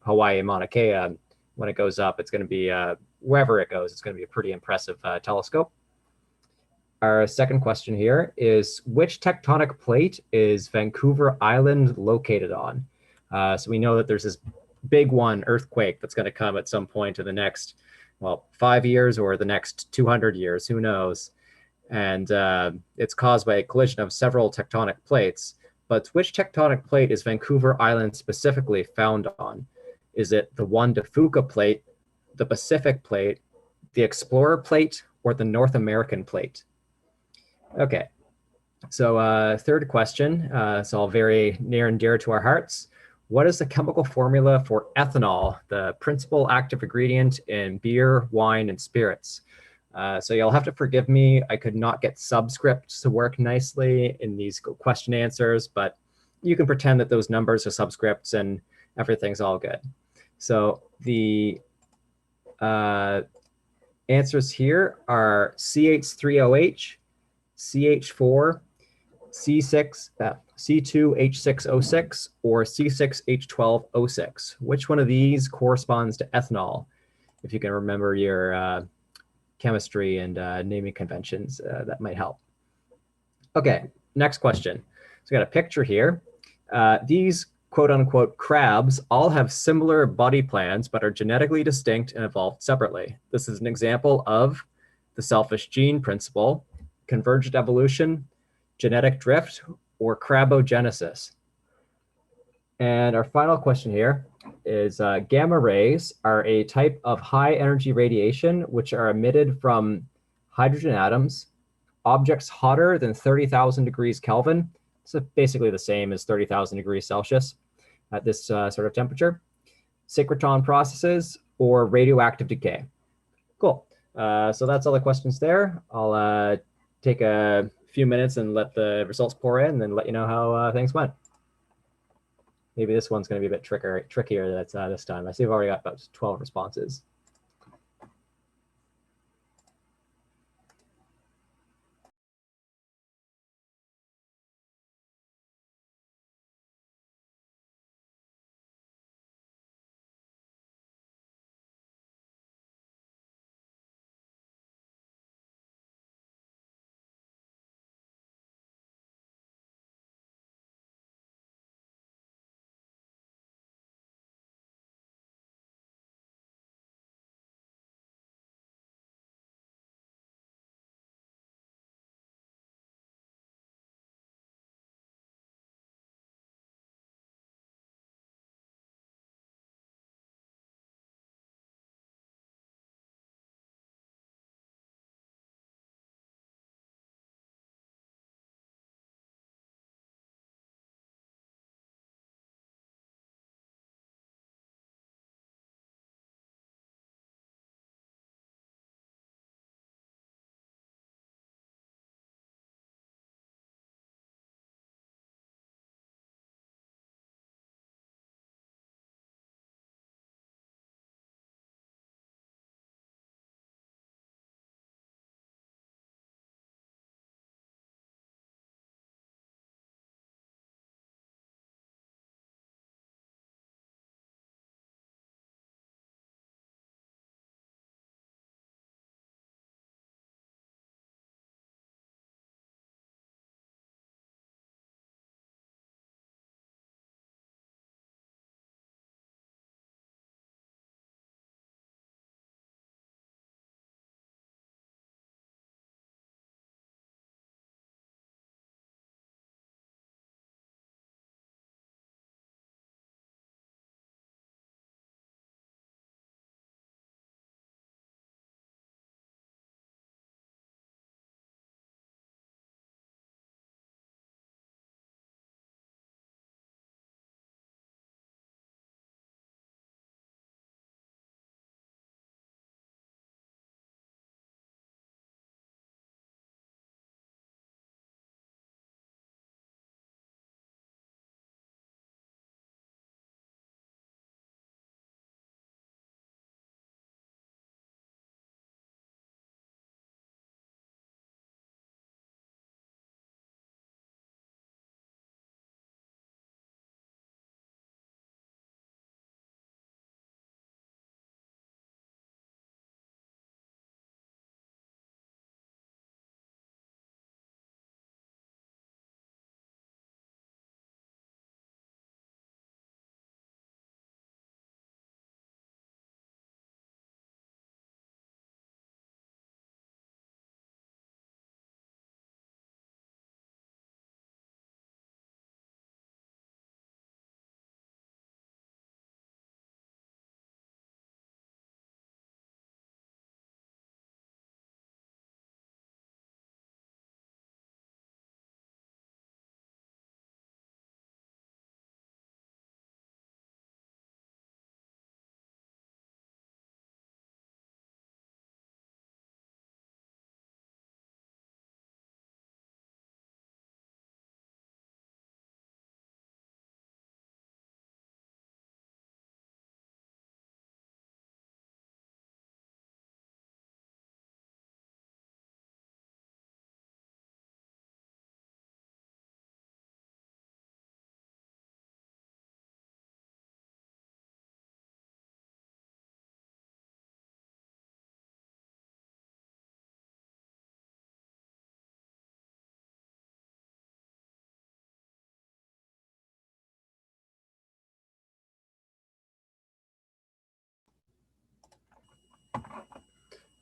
Hawaii, Mauna Kea. When it goes up, it's going to be, wherever it goes, it's going to be a pretty impressive telescope. Our second question here is, which tectonic plate is Vancouver Island located on? So we know that there's this big one, earthquake, that's going to come at some point in the next, well, 5 years or the next 200 years, who knows? And it's caused by a collision of several tectonic plates. But which tectonic plate is Vancouver Island specifically found on? Is it the Juan de Fuca plate, the Pacific plate, the Explorer plate, or the North American plate? Okay, so third question, it's all very near and dear to our hearts. What is the chemical formula for ethanol, the principal active ingredient in beer, wine, and spirits? So you'll have to forgive me. I could not get subscripts to work nicely in these question answers, but you can pretend that those numbers are subscripts and everything's all good. So the answers here are CH3OH, CH4, C6, C2H6O6, or C6H12O6. Which one of these corresponds to ethanol? If you can remember your chemistry and naming conventions, that might help. Okay, next question. So we got a picture here. These quote unquote crabs all have similar body plans, but are genetically distinct and evolved separately. This is an example of the selfish gene principle, convergent evolution, genetic drift, or crabogenesis. And our final question here is gamma rays are a type of high energy radiation which are emitted from hydrogen atoms, objects hotter than 30,000 degrees Kelvin. So basically the same as 30,000 degrees Celsius at this sort of temperature, synchrotron processes, or radioactive decay. Cool. So that's all the questions there. I'll take a few minutes and let the results pour in and then let you know how things went. Maybe this one's going to be a bit trickier this time. I see I've already got about 12 responses.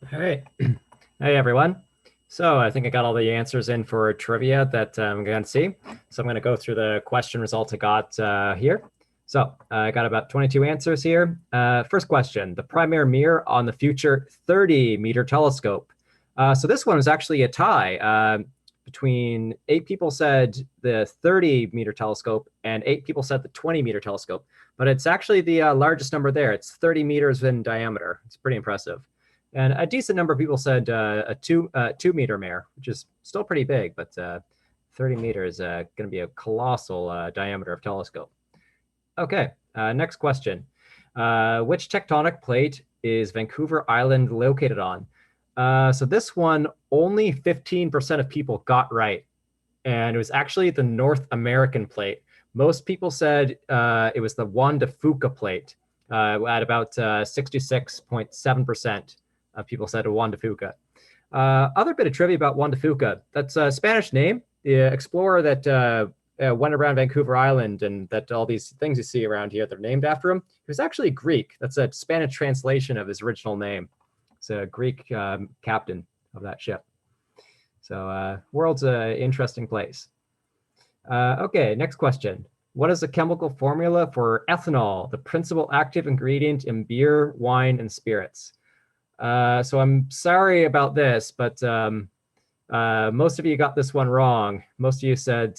All right. Hey, everyone. So I think I got all the answers in for trivia that I'm going to see. So I'm going to go through the question results I got here. So I got about 22 answers here. First question, the primary mirror on the future 30-meter telescope. So this one was actually a tie between 8 people said the 30-meter telescope and 8 people said the 20-meter telescope. But it's actually the largest number there. It's 30 meters in diameter. It's pretty impressive. And a decent number of people said a 2-meter mirror, which is still pretty big, but 30 meters is going to be a colossal diameter of telescope. Okay, next question. Which tectonic plate is Vancouver Island located on? So this one, only 15% of people got right. And it was actually the North American plate. Most people said it was the Juan de Fuca plate at about 66.7%. People said Juan de Fuca. Other bit of trivia about Juan de Fuca. That's a Spanish name. The explorer that went around Vancouver Island and that all these things you see around here, they're named after him. He was actually Greek. That's a Spanish translation of his original name. It's a Greek captain of that ship. So world's an interesting place. Okay, next question. What is the chemical formula for ethanol, the principal active ingredient in beer, wine, and spirits? So I'm sorry about this, but most of you got this one wrong. Most of you said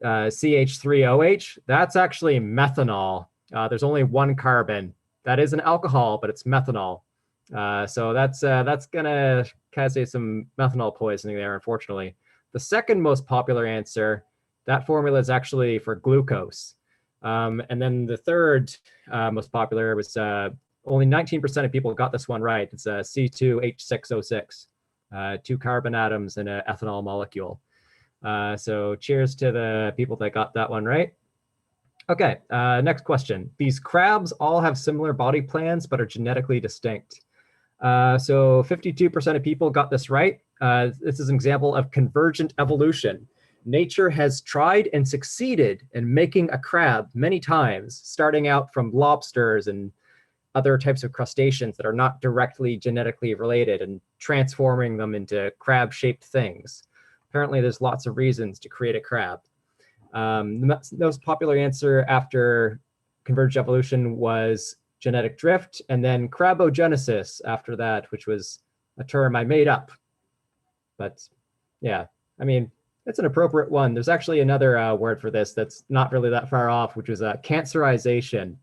CH3OH. That's actually methanol. There's only one carbon. That is an alcohol, but it's methanol. So that's gonna cause some methanol poisoning there, unfortunately. The second most popular answer, that formula is actually for glucose. And then the third most popular was only 19% of people got this one right. It's a C2H6O6, 2 carbon atoms in an ethanol molecule. So cheers to the people that got that one right. Okay, next question. These crabs all have similar body plans, but are genetically distinct. So 52% of people got this right. This is an example of convergent evolution. Nature has tried and succeeded in making a crab many times, starting out from lobsters and other types of crustaceans that are not directly genetically related and transforming them into crab-shaped things. Apparently, there's lots of reasons to create a crab. The most popular answer after convergent evolution was genetic drift, and then crabogenesis after that, which was a term I made up. But yeah, I mean, it's an appropriate one. There's actually another word for this that's not really that far off, which is cancerization.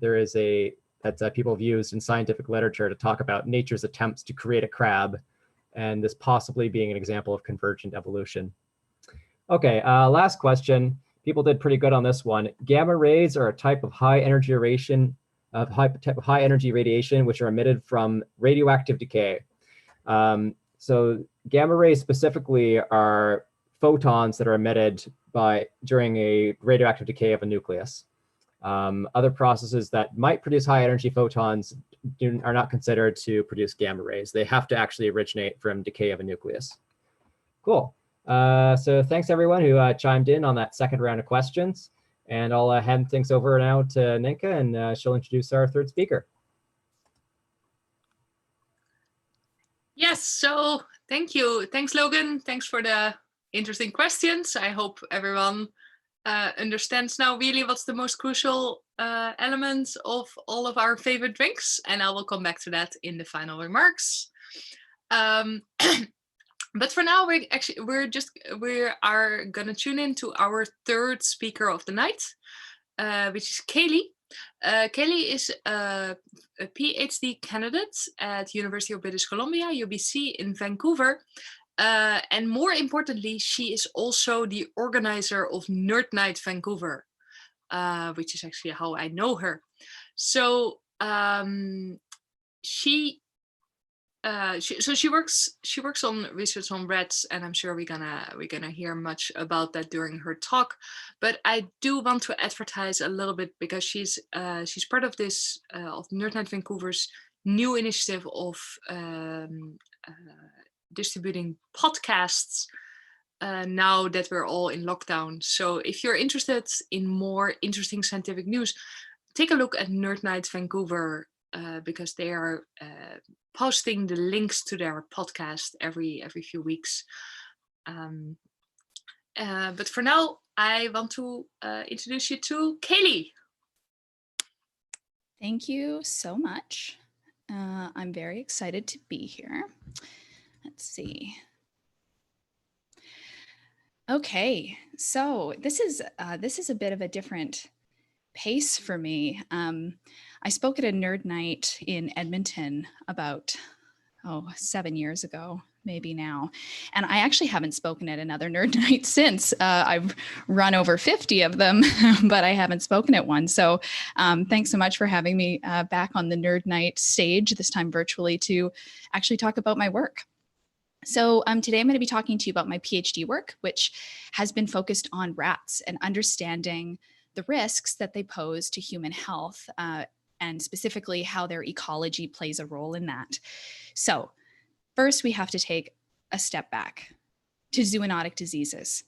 There is that people have used in scientific literature to talk about nature's attempts to create a crab, and this possibly being an example of convergent evolution. Okay, last question. People did pretty good on this one. Gamma rays are a type of high energy radiation, which are emitted from radioactive decay. So gamma rays specifically are photons that are emitted during a radioactive decay of a nucleus. Other processes that might produce high energy photons are not considered to produce gamma rays. They have to actually originate from decay of a nucleus. Cool. So thanks everyone who chimed in on that second round of questions. And I'll hand things over now to Ninka, and she'll introduce our third speaker. Yes, so thank you. Thanks, Logan. Thanks for the interesting questions. I hope everyone understands now really what's the most crucial element of all of our favorite drinks. And I will come back to that in the final remarks. But for now, we are gonna tune in to our third speaker of the night, which is Kaylee. Kaylee is a PhD candidate at University of British Columbia, UBC in Vancouver. And more importantly, she is also the organizer of Nerd Night Vancouver, which is actually how I know her. So she works on research on rats, and I'm sure we're gonna hear much about that during her talk. But I do want to advertise a little bit because she's part of this of Nerd Night Vancouver's new initiative of distributing podcasts now that we're all in lockdown. So if you're interested in more interesting scientific news, take a look at Nerd Night Vancouver because they are posting the links to their podcast every few weeks. But for now, I want to introduce you to Kaylee. Thank you so much. I'm very excited to be here. Let's see. Okay, so this is a bit of a different pace for me. I spoke at a nerd night in Edmonton about 7 years ago, maybe now. And I actually haven't spoken at another nerd night since. I've run over 50 of them, but I haven't spoken at one. So thanks so much for having me back on the nerd night stage, this time virtually, to actually talk about my work. So today I'm going to be talking to you about my PhD work, which has been focused on rats and understanding the risks that they pose to human health, and specifically how their ecology plays a role in that. So first, we have to take a step back to zoonotic diseases.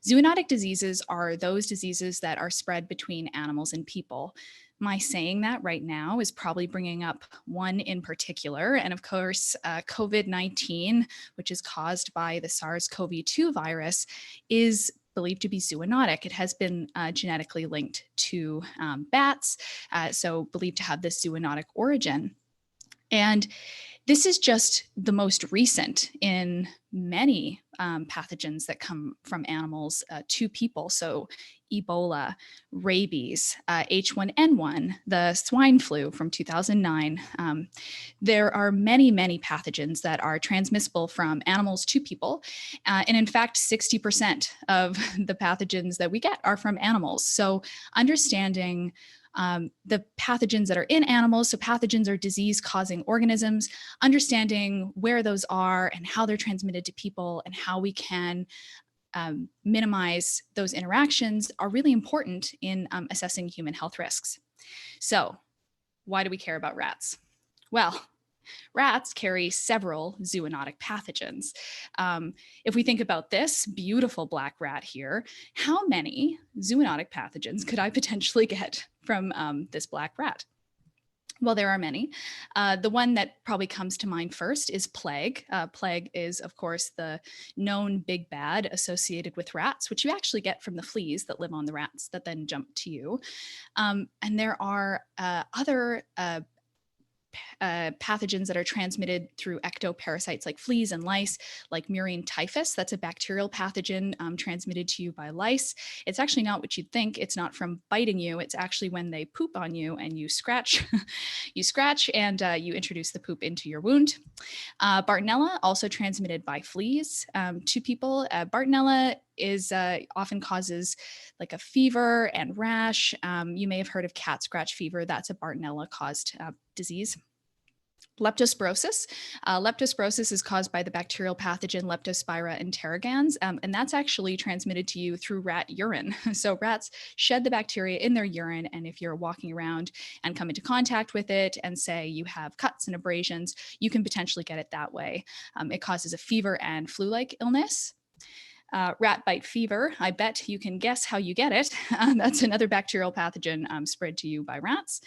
Zoonotic diseases are those diseases that are spread between animals and people. My saying that right now is probably bringing up one in particular. And of course, COVID-19, which is caused by the SARS-CoV-2 virus, is believed to be zoonotic. It has been genetically linked to bats, so believed to have this zoonotic origin. And this is just the most recent in many pathogens that come from animals to people. So Ebola, rabies, H1N1, the swine flu from 2009. There are many, many pathogens that are transmissible from animals to people. And in fact, 60% of the pathogens that we get are from animals. So understanding the pathogens that are in animals, so pathogens are disease-causing organisms, understanding where those are and how they're transmitted to people and how we can minimize those interactions are really important in assessing human health risks. So why do we care about rats? Well, rats carry several zoonotic pathogens. If we think about this beautiful black rat here, how many zoonotic pathogens could I potentially get from this black rat? Well, there are many. The one that probably comes to mind first is plague. Plague is, of course, the known big bad associated with rats, which you actually get from the fleas that live on the rats that then jump to you. And there are other pathogens that are transmitted through ectoparasites like fleas and lice, like murine typhus. That's a bacterial pathogen transmitted to you by lice. It's actually not what you'd think. It's not from biting you. It's actually when they poop on you and you scratch, and you introduce the poop into your wound. Bartonella, also transmitted by fleas to people. Bartonella is often causes like a fever and rash. You may have heard of cat scratch fever. That's a Bartonella caused disease. Leptospirosis. Leptospirosis is caused by the bacterial pathogen Leptospira interrogans, and that's actually transmitted to you through rat urine. So rats shed the bacteria in their urine, and if you're walking around and come into contact with it and say you have cuts and abrasions, you can potentially get it that way. It causes a fever and flu-like illness. Rat bite fever, I bet you can guess how you get it. That's another bacterial pathogen spread to you by rats.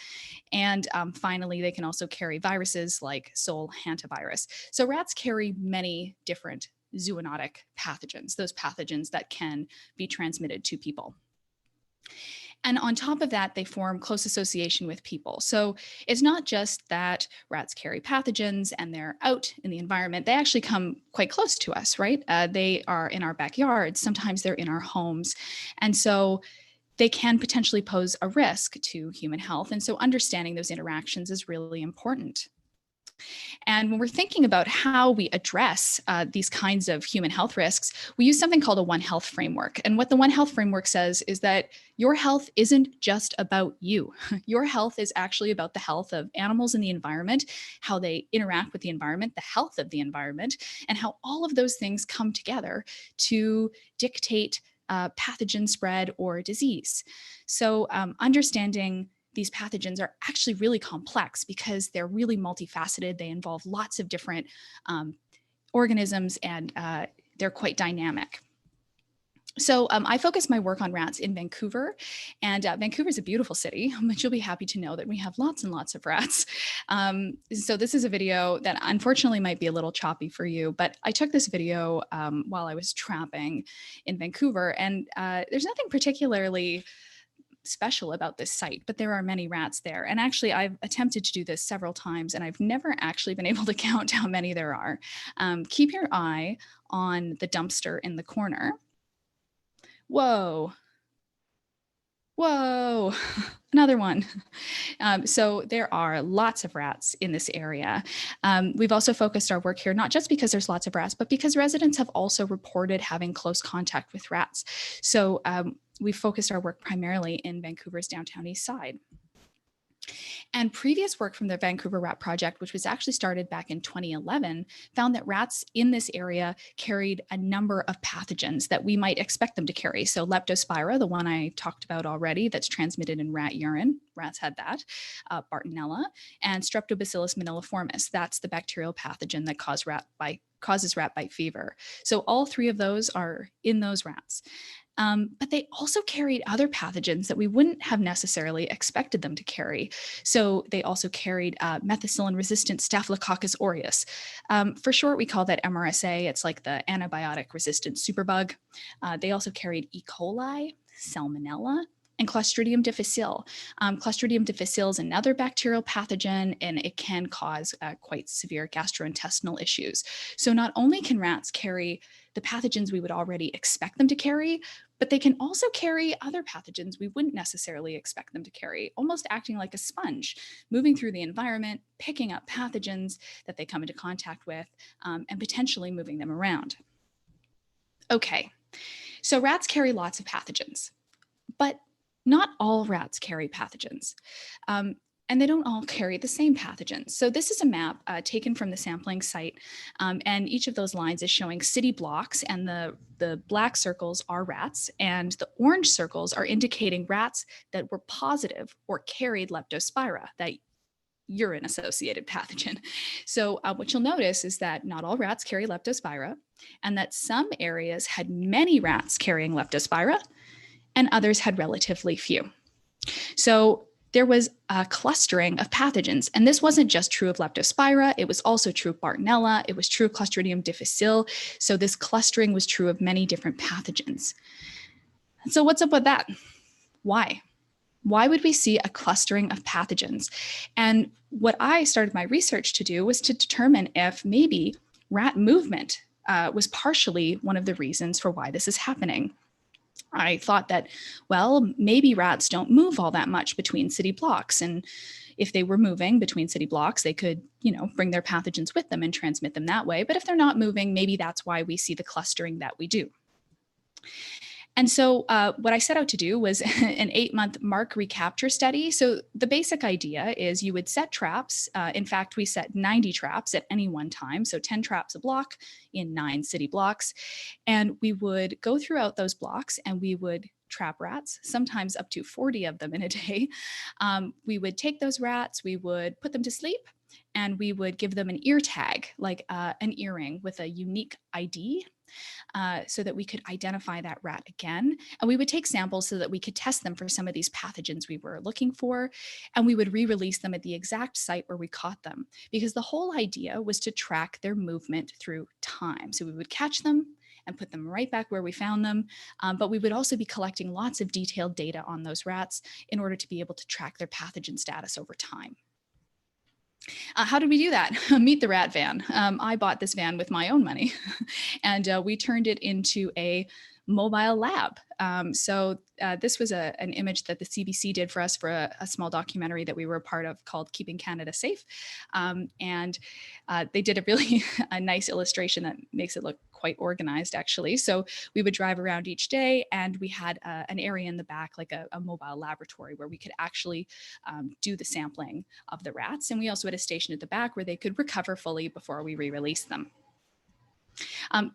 And finally, they can also carry viruses like sole hantavirus. So rats carry many different zoonotic pathogens, those pathogens that can be transmitted to people. And on top of that, they form close association with people. So it's not just that rats carry pathogens and they're out in the environment. They actually come quite close to us, right? They are in our backyards. Sometimes they're in our homes. And so they can potentially pose a risk to human health. And so understanding those interactions is really important. And when we're thinking about how we address these kinds of human health risks, we use something called a One Health framework. And what the One Health framework says is that your health isn't just about you. Your health is actually about the health of animals in the environment, how they interact with the environment, the health of the environment, and how all of those things come together to dictate pathogen spread or disease. So understanding these pathogens are actually really complex because they're really multifaceted. They involve lots of different organisms and they're quite dynamic. I focus my work on rats in Vancouver, and Vancouver is a beautiful city, but you'll be happy to know that we have lots and lots of rats. So this is a video that unfortunately might be a little choppy for you, but I took this video while I was trapping in Vancouver, and there's nothing particularly special about this site, but there are many rats there. And actually, I've attempted to do this several times, and I've never actually been able to count how many there are. Keep your eye on the dumpster in the corner. Whoa. Whoa, another one. So there are lots of rats in this area. We've also focused our work here, not just because there's lots of rats, but because residents have also reported having close contact with rats. So we've focused our work primarily in Vancouver's downtown east side. And previous work from the Vancouver Rat Project, which was actually started back in 2011, found that rats in this area carried a number of pathogens that we might expect them to carry. So Leptospira, the one I talked about already, that's transmitted in rat urine, rats had that, Bartonella, and Streptobacillus moniliformis, that's the bacterial pathogen that causes rat bite fever. So all three of those are in those rats. But they also carried other pathogens that we wouldn't have necessarily expected them to carry. So they also carried methicillin-resistant Staphylococcus aureus. For short, we call that MRSA. It's like the antibiotic-resistant superbug. They also carried E. coli, Salmonella, and Clostridium difficile. Clostridium difficile is another bacterial pathogen, and it can cause quite severe gastrointestinal issues. So not only can rats carry the pathogens we would already expect them to carry, but they can also carry other pathogens we wouldn't necessarily expect them to carry, almost acting like a sponge, moving through the environment, picking up pathogens that they come into contact with, and potentially moving them around. Okay, so rats carry lots of pathogens, but not all rats carry pathogens. And they don't all carry the same pathogens. So this is a map taken from the sampling site, and each of those lines is showing city blocks, and the black circles are rats, and the orange circles are indicating rats that were positive or carried Leptospira, that urine-associated pathogen. So what you'll notice is that not all rats carry Leptospira, and that some areas had many rats carrying Leptospira, and others had relatively few. So there was a clustering of pathogens, and this wasn't just true of Leptospira, it was also true of Bartonella, it was true of Clostridium difficile, so this clustering was true of many different pathogens. So what's up with that? Why? Why would we see a clustering of pathogens? And what I started my research to do was to determine if maybe rat movement was partially one of the reasons for why this is happening. I thought that, well, maybe rats don't move all that much between city blocks. And if they were moving between city blocks, they could, bring their pathogens with them and transmit them that way. But if they're not moving, maybe that's why we see the clustering that we do. And so what I set out to do was an 8-month mark recapture study. So the basic idea is you would set traps. In fact, we set 90 traps at any one time. So 10 traps a block in 9 city blocks. And we would go throughout those blocks and we would trap rats, sometimes up to 40 of them in a day. We would take those rats, we would put them to sleep, and we would give them an ear tag, like an earring with a unique ID, so that we could identify that rat again. And we would take samples so that we could test them for some of these pathogens we were looking for. And we would re-release them at the exact site where we caught them, because the whole idea was to track their movement through time. So we would catch them and put them right back where we found them. But we would also be collecting lots of detailed data on those rats in order to be able to track their pathogen status over time. How did we do that? Meet the rat van. I bought this van with my own money, and we turned it into a mobile lab. This was an image that the CBC did for us for a small documentary that we were a part of called Keeping Canada Safe. They did a really a nice illustration that makes it look quite organized, actually. So we would drive around each day, and we had an area in the back, like a mobile laboratory, where we could actually do the sampling of the rats. And we also had a station at the back where they could recover fully before we re-released them.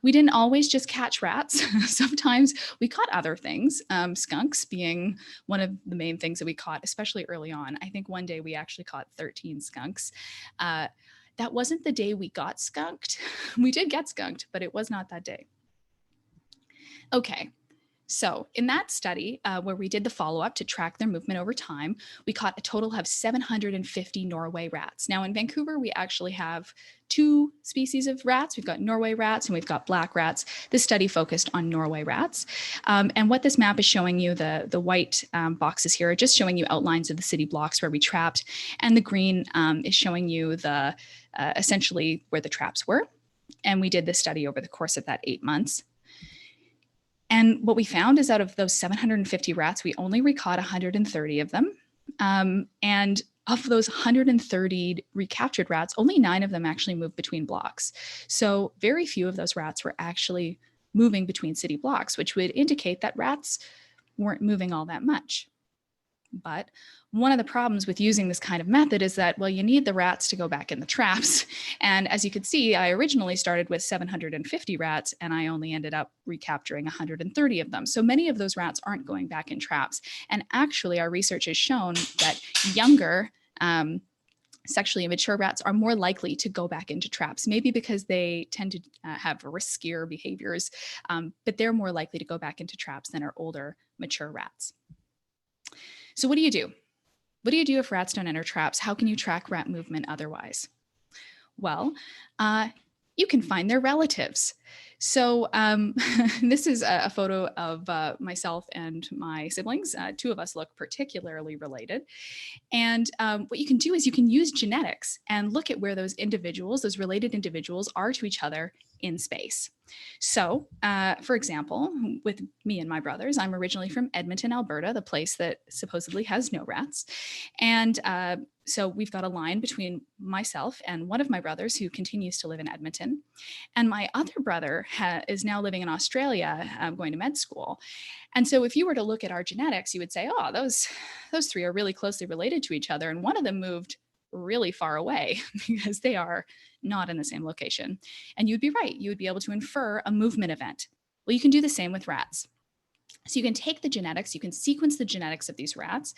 We didn't always just catch rats. Sometimes we caught other things, skunks being one of the main things that we caught, especially early on. I think one day we actually caught 13 skunks. That wasn't the day we got skunked. We did get skunked, but it was not that day. Okay, So in that study, where we did the follow-up to track their movement over time, we caught a total of 750 Norway rats. Now in Vancouver, we actually have 2 species of rats. We've got Norway rats and we've got black rats. This study focused on Norway rats. And what this map is showing you, the white boxes here are just showing you outlines of the city blocks where we trapped. And the green is showing you the essentially where the traps were. And we did this study over the course of that 8 months. And what we found is out of those 750 rats, we only recaught 130 of them. And of those 130 recaptured rats, only 9 of them actually moved between blocks. So very few of those rats were actually moving between city blocks, which would indicate that rats weren't moving all that much. But one of the problems with using this kind of method is that, well, you need the rats to go back in the traps. And as you could see, I originally started with 750 rats and I only ended up recapturing 130 of them. So many of those rats aren't going back in traps. And actually our research has shown that younger sexually immature rats are more likely to go back into traps, maybe because they tend to have riskier behaviors, but they're more likely to go back into traps than our older mature rats. So what do you do? What do you do if rats don't enter traps? How can you track rat movement otherwise? Well, you can find their relatives. So this is a photo of myself and my siblings. 2 of us look particularly related. And what you can do is you can use genetics and look at where those individuals, those related individuals, are to each other in space. So, for example, with me and my brothers, I'm originally from Edmonton, Alberta, the place that supposedly has no rats. And so we've got a line between myself and one of my brothers who continues to live in Edmonton. And my other brother is now living in Australia, going to med school. And so if you were to look at our genetics, you would say, oh, those 3 are really closely related to each other. And one of them moved really far away because they are not in the same location. And you'd be right. You would be able to infer a movement event. Well, you can do the same with rats. So you can take the genetics, you can sequence the genetics of these rats,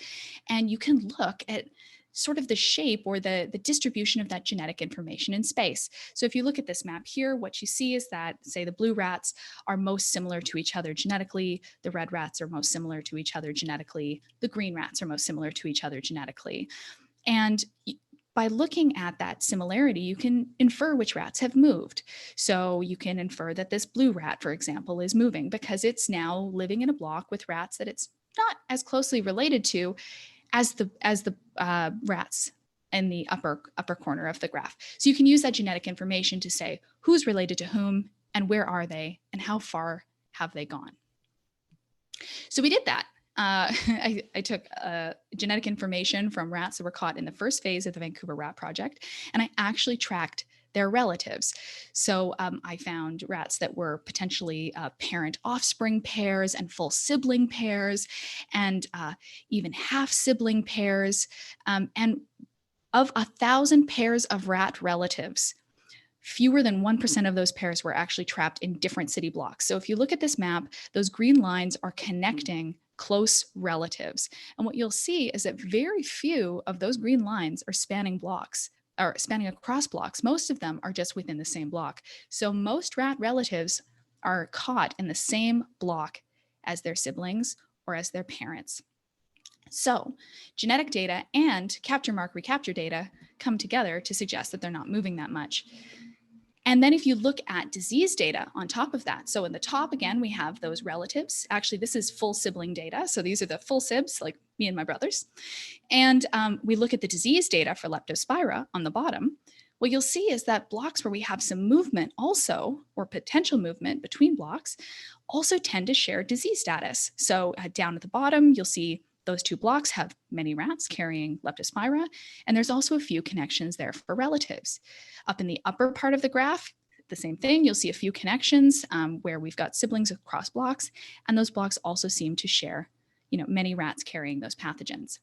and you can look at sort of the shape or the distribution of that genetic information in space. So if you look at this map here, what you see is that, say, the blue rats are most similar to each other genetically, the red rats are most similar to each other genetically, the green rats are most similar to each other genetically. And by looking at that similarity, you can infer which rats have moved. So you can infer that this blue rat, for example, is moving because it's now living in a block with rats that it's not as closely related to as the rats in the upper corner of the graph. So you can use that genetic information to say who's related to whom and where are they and how far have they gone. So we did that. I took genetic information from rats that were caught in the first phase of the Vancouver Rat Project, and I actually tracked their relatives. So I found rats that were potentially parent-offspring pairs and full sibling pairs and even half-sibling pairs. And of 1,000 pairs of rat relatives, fewer than 1% of those pairs were actually trapped in different city blocks. So if you look at this map, those green lines are connecting close relatives. And what you'll see is that very few of those green lines are spanning blocks or spanning across blocks. Most of them are just within the same block. So most rat relatives are caught in the same block as their siblings or as their parents. So genetic data and capture mark recapture data come together to suggest that they're not moving that much. And then if you look at disease data on top of that, so in the top, again, we have those relatives. Actually, this is full sibling data. So these are the full sibs, like me and my brothers. And we look at the disease data for Leptospira on the bottom. What you'll see is that blocks where we have some movement also, or potential movement between blocks, also tend to share disease status. So down at the bottom, you'll see those 2 blocks have many rats carrying Leptospira, and there's also a few connections there for relatives. Up in the upper part of the graph, the same thing, you'll see a few connections where we've got siblings across blocks, and those blocks also seem to share, many rats carrying those pathogens.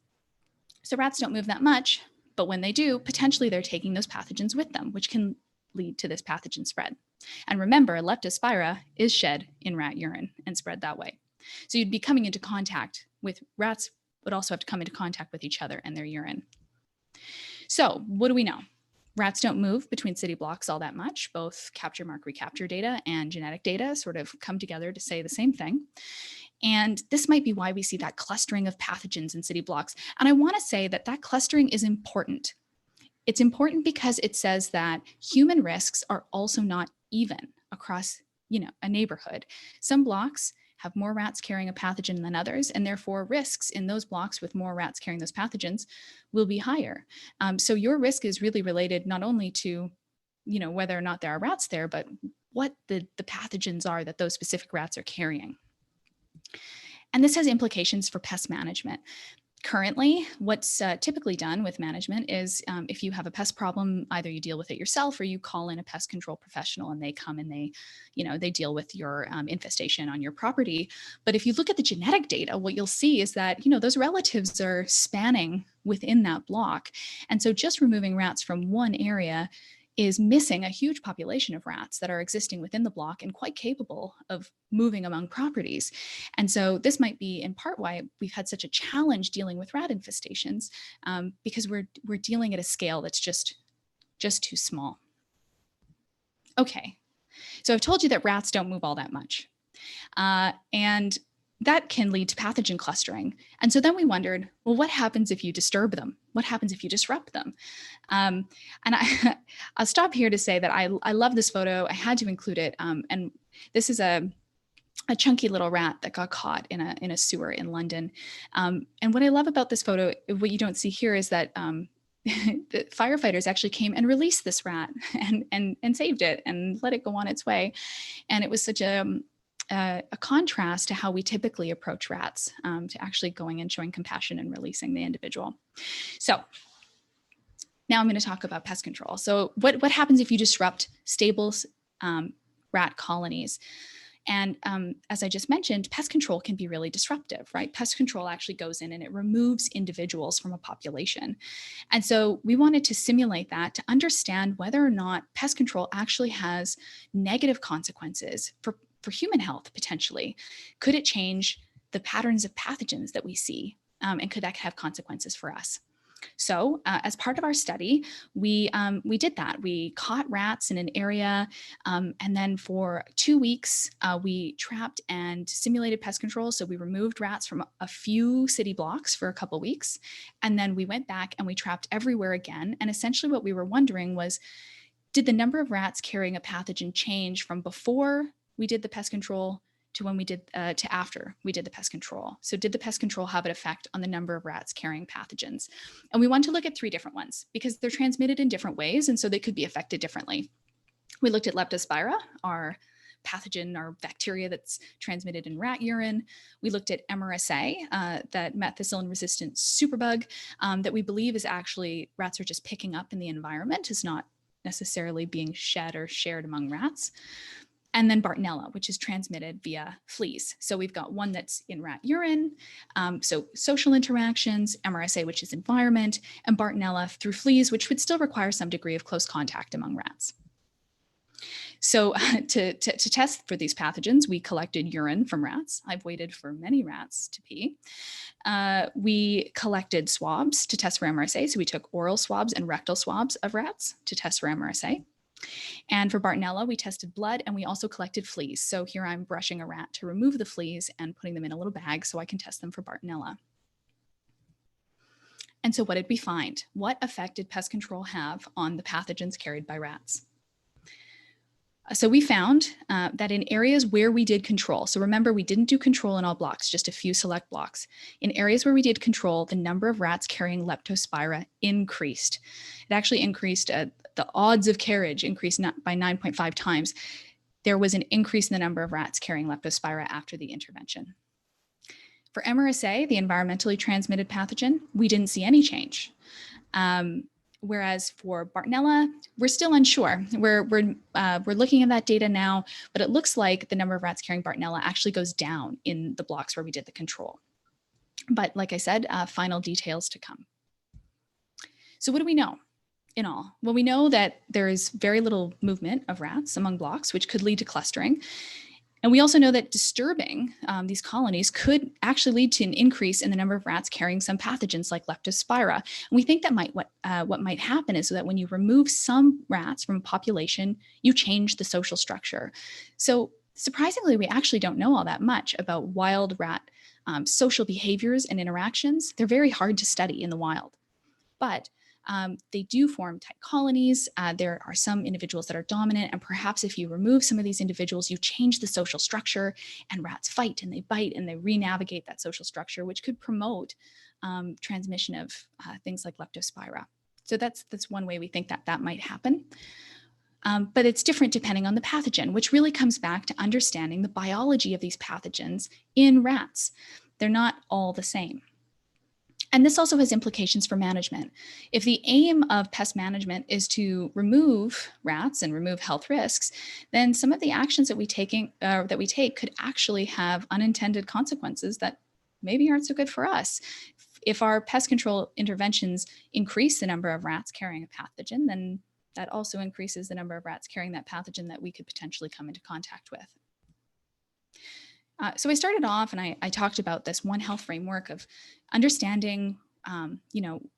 So rats don't move that much, but when they do, potentially they're taking those pathogens with them, which can lead to this pathogen spread. And remember, Leptospira is shed in rat urine and spread that way. So you'd be coming into contact with rats, would also have to come into contact with each other and their urine. So what do we know? Rats don't move between city blocks all that much. Both capture mark recapture data and genetic data sort of come together to say the same thing. And this might be why we see that clustering of pathogens in city blocks. And I want to say that that clustering is important. It's important because it says that human risks are also not even across, a neighborhood. Some blocks have more rats carrying a pathogen than others, and therefore risks in those blocks with more rats carrying those pathogens will be higher. So your risk is really related not only to, whether or not there are rats there, but what the pathogens are that those specific rats are carrying. And this has implications for pest management. Currently, what's typically done with management is if you have a pest problem, either you deal with it yourself or you call in a pest control professional and they come and they deal with your infestation on your property. But if you look at the genetic data, what you'll see is that, those relatives are spanning within that block. And so just removing rats from one area is missing a huge population of rats that are existing within the block and quite capable of moving among properties. And so this might be in part why we've had such a challenge dealing with rat infestations, because we're dealing at a scale that's just too small. Okay, so I've told you that rats don't move all that much. And that can lead to pathogen clustering. And so then we wondered, well, what happens if you disturb them? What happens if you disrupt them? And I'll stop here to say that I love this photo. I had to include it. And this is a chunky little rat that got caught in a sewer in London. And what I love about this photo, what you don't see here, is that the firefighters actually came and released this rat and saved it and let it go on its way. And it was such a contrast to how we typically approach rats, to actually going and showing compassion and releasing the individual. So now I'm going to talk about pest control. So what happens if you disrupt stable rat colonies? And as I just mentioned, pest control can be really disruptive, right? Pest control actually goes in and it removes individuals from a population. And so we wanted to simulate that to understand whether or not pest control actually has negative consequences for human health, potentially. Could it change the patterns of pathogens that we see? And could that have consequences for us? So as part of our study, we did that. We caught rats in an area, and then for 2 weeks, we trapped and simulated pest control. So we removed rats from a few city blocks for a couple weeks, and then we went back and we trapped everywhere again. And essentially what we were wondering was, did the number of rats carrying a pathogen change from before we did the pest control to when we did to after we did the pest control? So did the pest control have an effect on the number of rats carrying pathogens? And we want to look at 3 different ones because they're transmitted in different ways, and so they could be affected differently. We looked at Leptospira, our pathogen, our bacteria that's transmitted in rat urine. We looked at MRSA, that methicillin-resistant superbug that we believe is actually rats are just picking up in the environment, is not necessarily being shed or shared among rats. And then Bartonella, which is transmitted via fleas. So we've got one that's in rat urine, so social interactions, MRSA, which is environment, and Bartonella through fleas, which would still require some degree of close contact among rats. So to test for these pathogens, we collected urine from rats. I've waited for many rats to pee. We collected swabs to test for MRSA. So we took oral swabs and rectal swabs of rats to test for MRSA. And for Bartonella, we tested blood and we also collected fleas. So here I'm brushing a rat to remove the fleas and putting them in a little bag so I can test them for Bartonella. And so what did we find? What effect did pest control have on the pathogens carried by rats? So we found that in areas where we did control, so remember we didn't do control in all blocks, just a few select blocks. In areas where we did control, the number of rats carrying Leptospira increased. It actually increased, the odds of carriage increased by 9.5 times. There was an increase in the number of rats carrying Leptospira after the intervention. For MRSA, the environmentally transmitted pathogen, we didn't see any change. Whereas for Bartonella, we're still unsure. We're looking at that data now, but it looks like the number of rats carrying Bartonella actually goes down in the blocks where we did the control. But like I said, final details to come. So what do we know in all? Well, we know that there is very little movement of rats among blocks, which could lead to clustering. And we also know that disturbing these colonies could actually lead to an increase in the number of rats carrying some pathogens like Leptospira. And we think that what might happen is that when you remove some rats from a population, you change the social structure. So surprisingly, we actually don't know all that much about wild rat social behaviors and interactions. They're very hard to study in the wild, but they do form tight colonies. There are some individuals that are dominant, and perhaps if you remove some of these individuals, you change the social structure, and rats fight and they bite and they re-navigate that social structure, which could promote transmission of things like leptospira. So that's one way we think that that might happen. But it's different depending on the pathogen, which really comes back to understanding the biology of these pathogens in rats. They're not all the same. And this also has implications for management. If the aim of pest management is to remove rats and remove health risks, then some of the actions that we take could actually have unintended consequences that maybe aren't so good for us. If our pest control interventions increase the number of rats carrying a pathogen, then that also increases the number of rats carrying that pathogen that we could potentially come into contact with. So I started off and I talked about this One Health framework of understanding,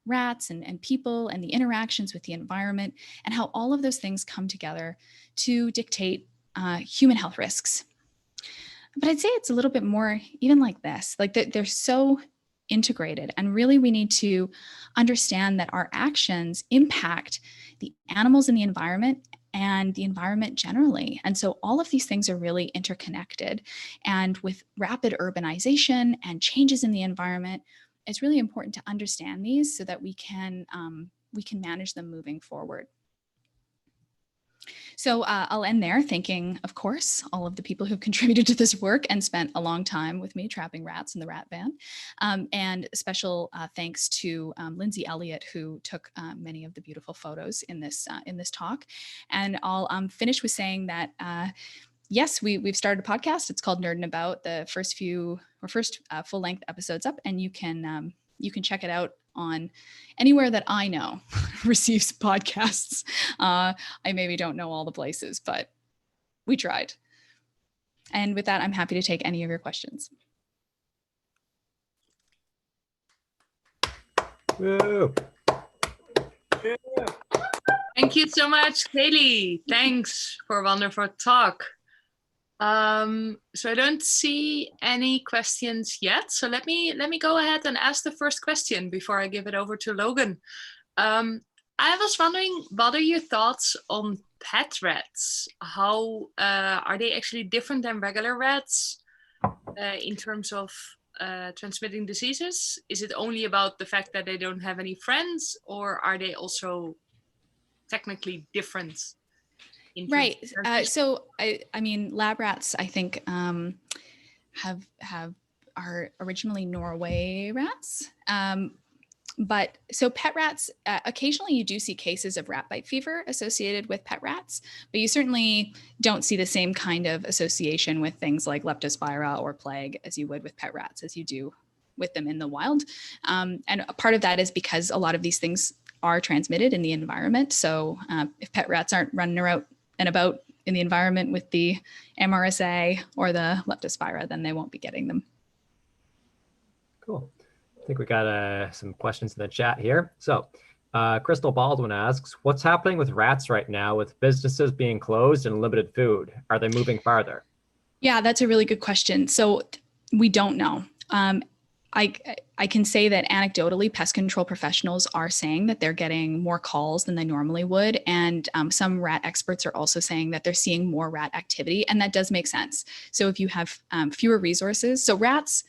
rats and people and the interactions with the environment and how all of those things come together to dictate human health risks. But I'd say it's a little bit more even like this, like they're so integrated, and really we need to understand that our actions impact the animals in the environment and the environment generally. And so all of these things are really interconnected. And with rapid urbanization and changes in the environment, it's really important to understand these so that we can manage them moving forward. So I'll end there, thanking, of course, all of the people who've contributed to this work and spent a long time with me trapping rats in the rat van. And special thanks to Lindsay Elliott, who took many of the beautiful photos in this talk. And I'll finish with saying that, yes, we've started a podcast. It's called Nerdin' About. The first full-length episodes up, and you can check it out on anywhere that I know receives podcasts. I maybe don't know all the places, but we tried. And with that, I'm happy to take any of your questions. Woo. Thank you so much, Kaylee. Thanks for a wonderful talk. So I don't see any questions yet. So let me go ahead and ask the first question before I give it over to Logan. I was wondering, what are your thoughts on pet rats? How are they actually different than regular rats in terms of transmitting diseases? Is it only about the fact that they don't have any friends, or are they also technically different? Right. So I mean, lab rats, I think, are originally Norway rats. But so pet rats, occasionally you do see cases of rat bite fever associated with pet rats, but you certainly don't see the same kind of association with things like leptospira or plague as you would with pet rats, as you do with them in the wild. And a part of that is because a lot of these things are transmitted in the environment. So if pet rats aren't running around and about in the environment with the MRSA or the leptospira, then they won't be getting them. Cool. I think we got some questions in the chat here. So Crystal Baldwin asks, what's happening with rats right now with businesses being closed and limited food? Are they moving farther? Yeah, that's a really good question. So we don't know. I can say that anecdotally, pest control professionals are saying that they're getting more calls than they normally would. And some rat experts are also saying that they're seeing more rat activity. And that does make sense. So if you have fewer resources, so rats,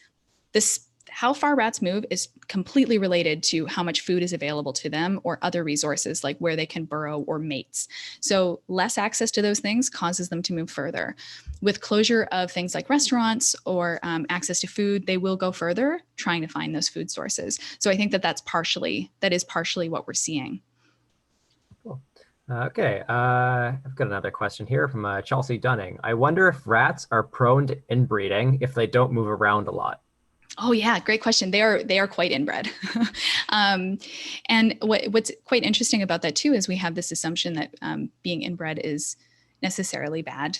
how far rats move is completely related to how much food is available to them or other resources like where they can burrow or mates. So less access to those things causes them to move further. With closure of things like restaurants or access to food, they will go further trying to find those food sources. So I think that is partially what we're seeing. Cool. Okay, I've got another question here from Chelsea Dunning. I wonder if rats are prone to inbreeding if they don't move around a lot. Oh yeah, great question. They are quite inbred. And what's quite interesting about that too is we have this assumption that being inbred is necessarily bad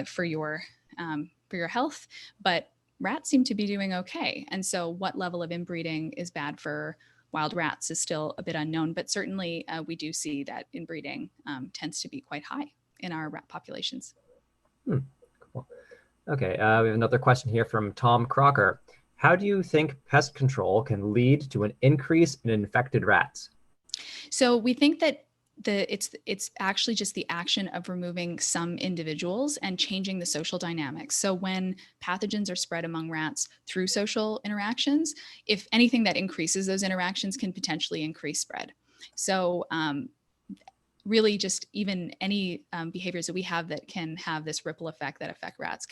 for your health, but rats seem to be doing okay. And so what level of inbreeding is bad for wild rats is still a bit unknown, but certainly we do see that inbreeding tends to be quite high in our rat populations. Cool. Okay, we have another question here from Tom Crocker. How do you think pest control can lead to an increase in infected rats? So we think that it's actually just the action of removing some individuals and changing the social dynamics. So when pathogens are spread among rats through social interactions, if anything that increases those interactions can potentially increase spread. So really just even any behaviors that we have that can have this ripple effect that affect rats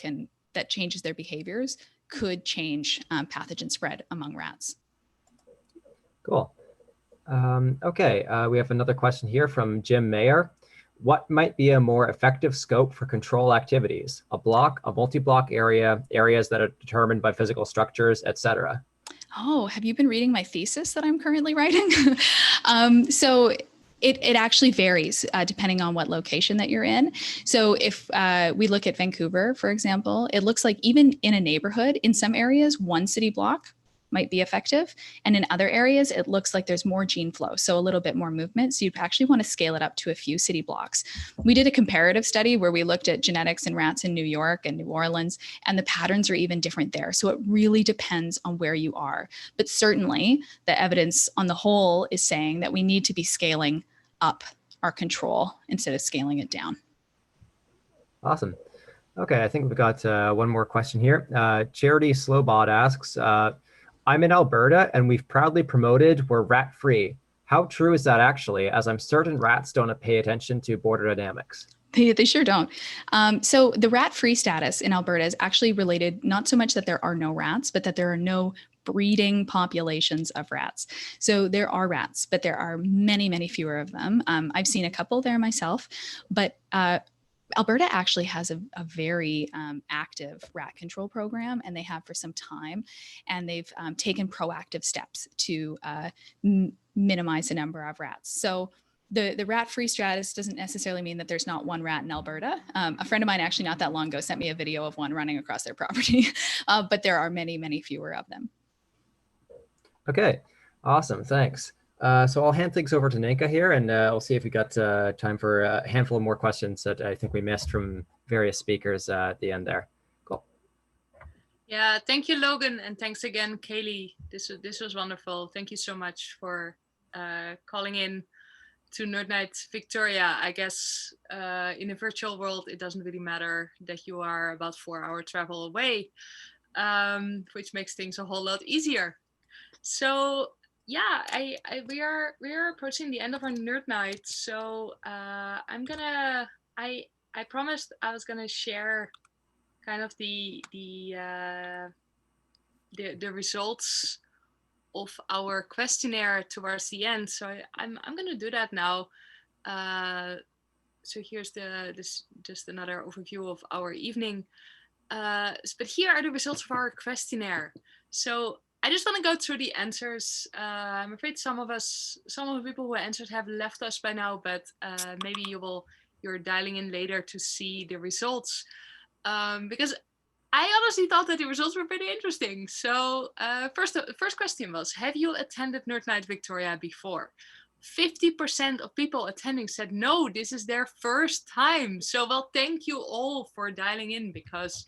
that changes their behaviors could change pathogen spread among rats. Cool. Okay, we have another question here from Jim Mayer. What might be a more effective scope for control activities? A block, a multi-block area, areas that are determined by physical structures, etc. Oh, have you been reading my thesis that I'm currently writing? So it actually varies depending on what location that you're in. So if we look at Vancouver, for example, it looks like even in a neighborhood, in some areas, one city block might be effective. And in other areas, it looks like there's more gene flow, so a little bit more movement. So you'd actually want to scale it up to a few city blocks. We did a comparative study where we looked at genetics in rats in New York and New Orleans, and the patterns are even different there. So it really depends on where you are. But certainly the evidence on the whole is saying that we need to be scaling up our control instead of scaling it down. Awesome. Okay, I think we've got one more question here. Charity Slowbot asks, I'm in Alberta and we've proudly promoted we're rat-free. How true is that actually, as I'm certain rats don't pay attention to border dynamics? They sure don't. So the rat-free status in Alberta is actually related not so much that there are no rats, but that there are no breeding populations of rats. So there are rats, but there are many, many fewer of them. I've seen a couple there myself, but Alberta actually has a very active rat control program, and they have for some time, and they've taken proactive steps to minimize the number of rats. So the rat-free status doesn't necessarily mean that there's not one rat in Alberta. A friend of mine actually not that long ago sent me a video of one running across their property, but there are many, many fewer of them. Okay, awesome, thanks. So I'll hand things over to Nanka here, and we'll see if we got time for a handful of more questions that I think we missed from various speakers at the end there. Cool. Yeah, thank you, Logan, and thanks again, Kaylee. This was wonderful. Thank you so much for calling in to Nerd Night Victoria. I guess in a virtual world, it doesn't really matter that you are about 4-hour travel away, which makes things a whole lot easier. So yeah, we are approaching the end of our Nerd Night. So I promised I was gonna share kind of the results of our questionnaire towards the end. So I'm gonna do that now. So here's just another overview of our evening. But here are the results of our questionnaire. So I just want to go through the answers. I'm afraid some of the people who answered have left us by now, but maybe you're dialing in later to see the results. Because I honestly thought that the results were pretty interesting. So first question was, have you attended Nerd Night Victoria before? 50% of people attending said no, this is their first time. So well, thank you all for dialing in, because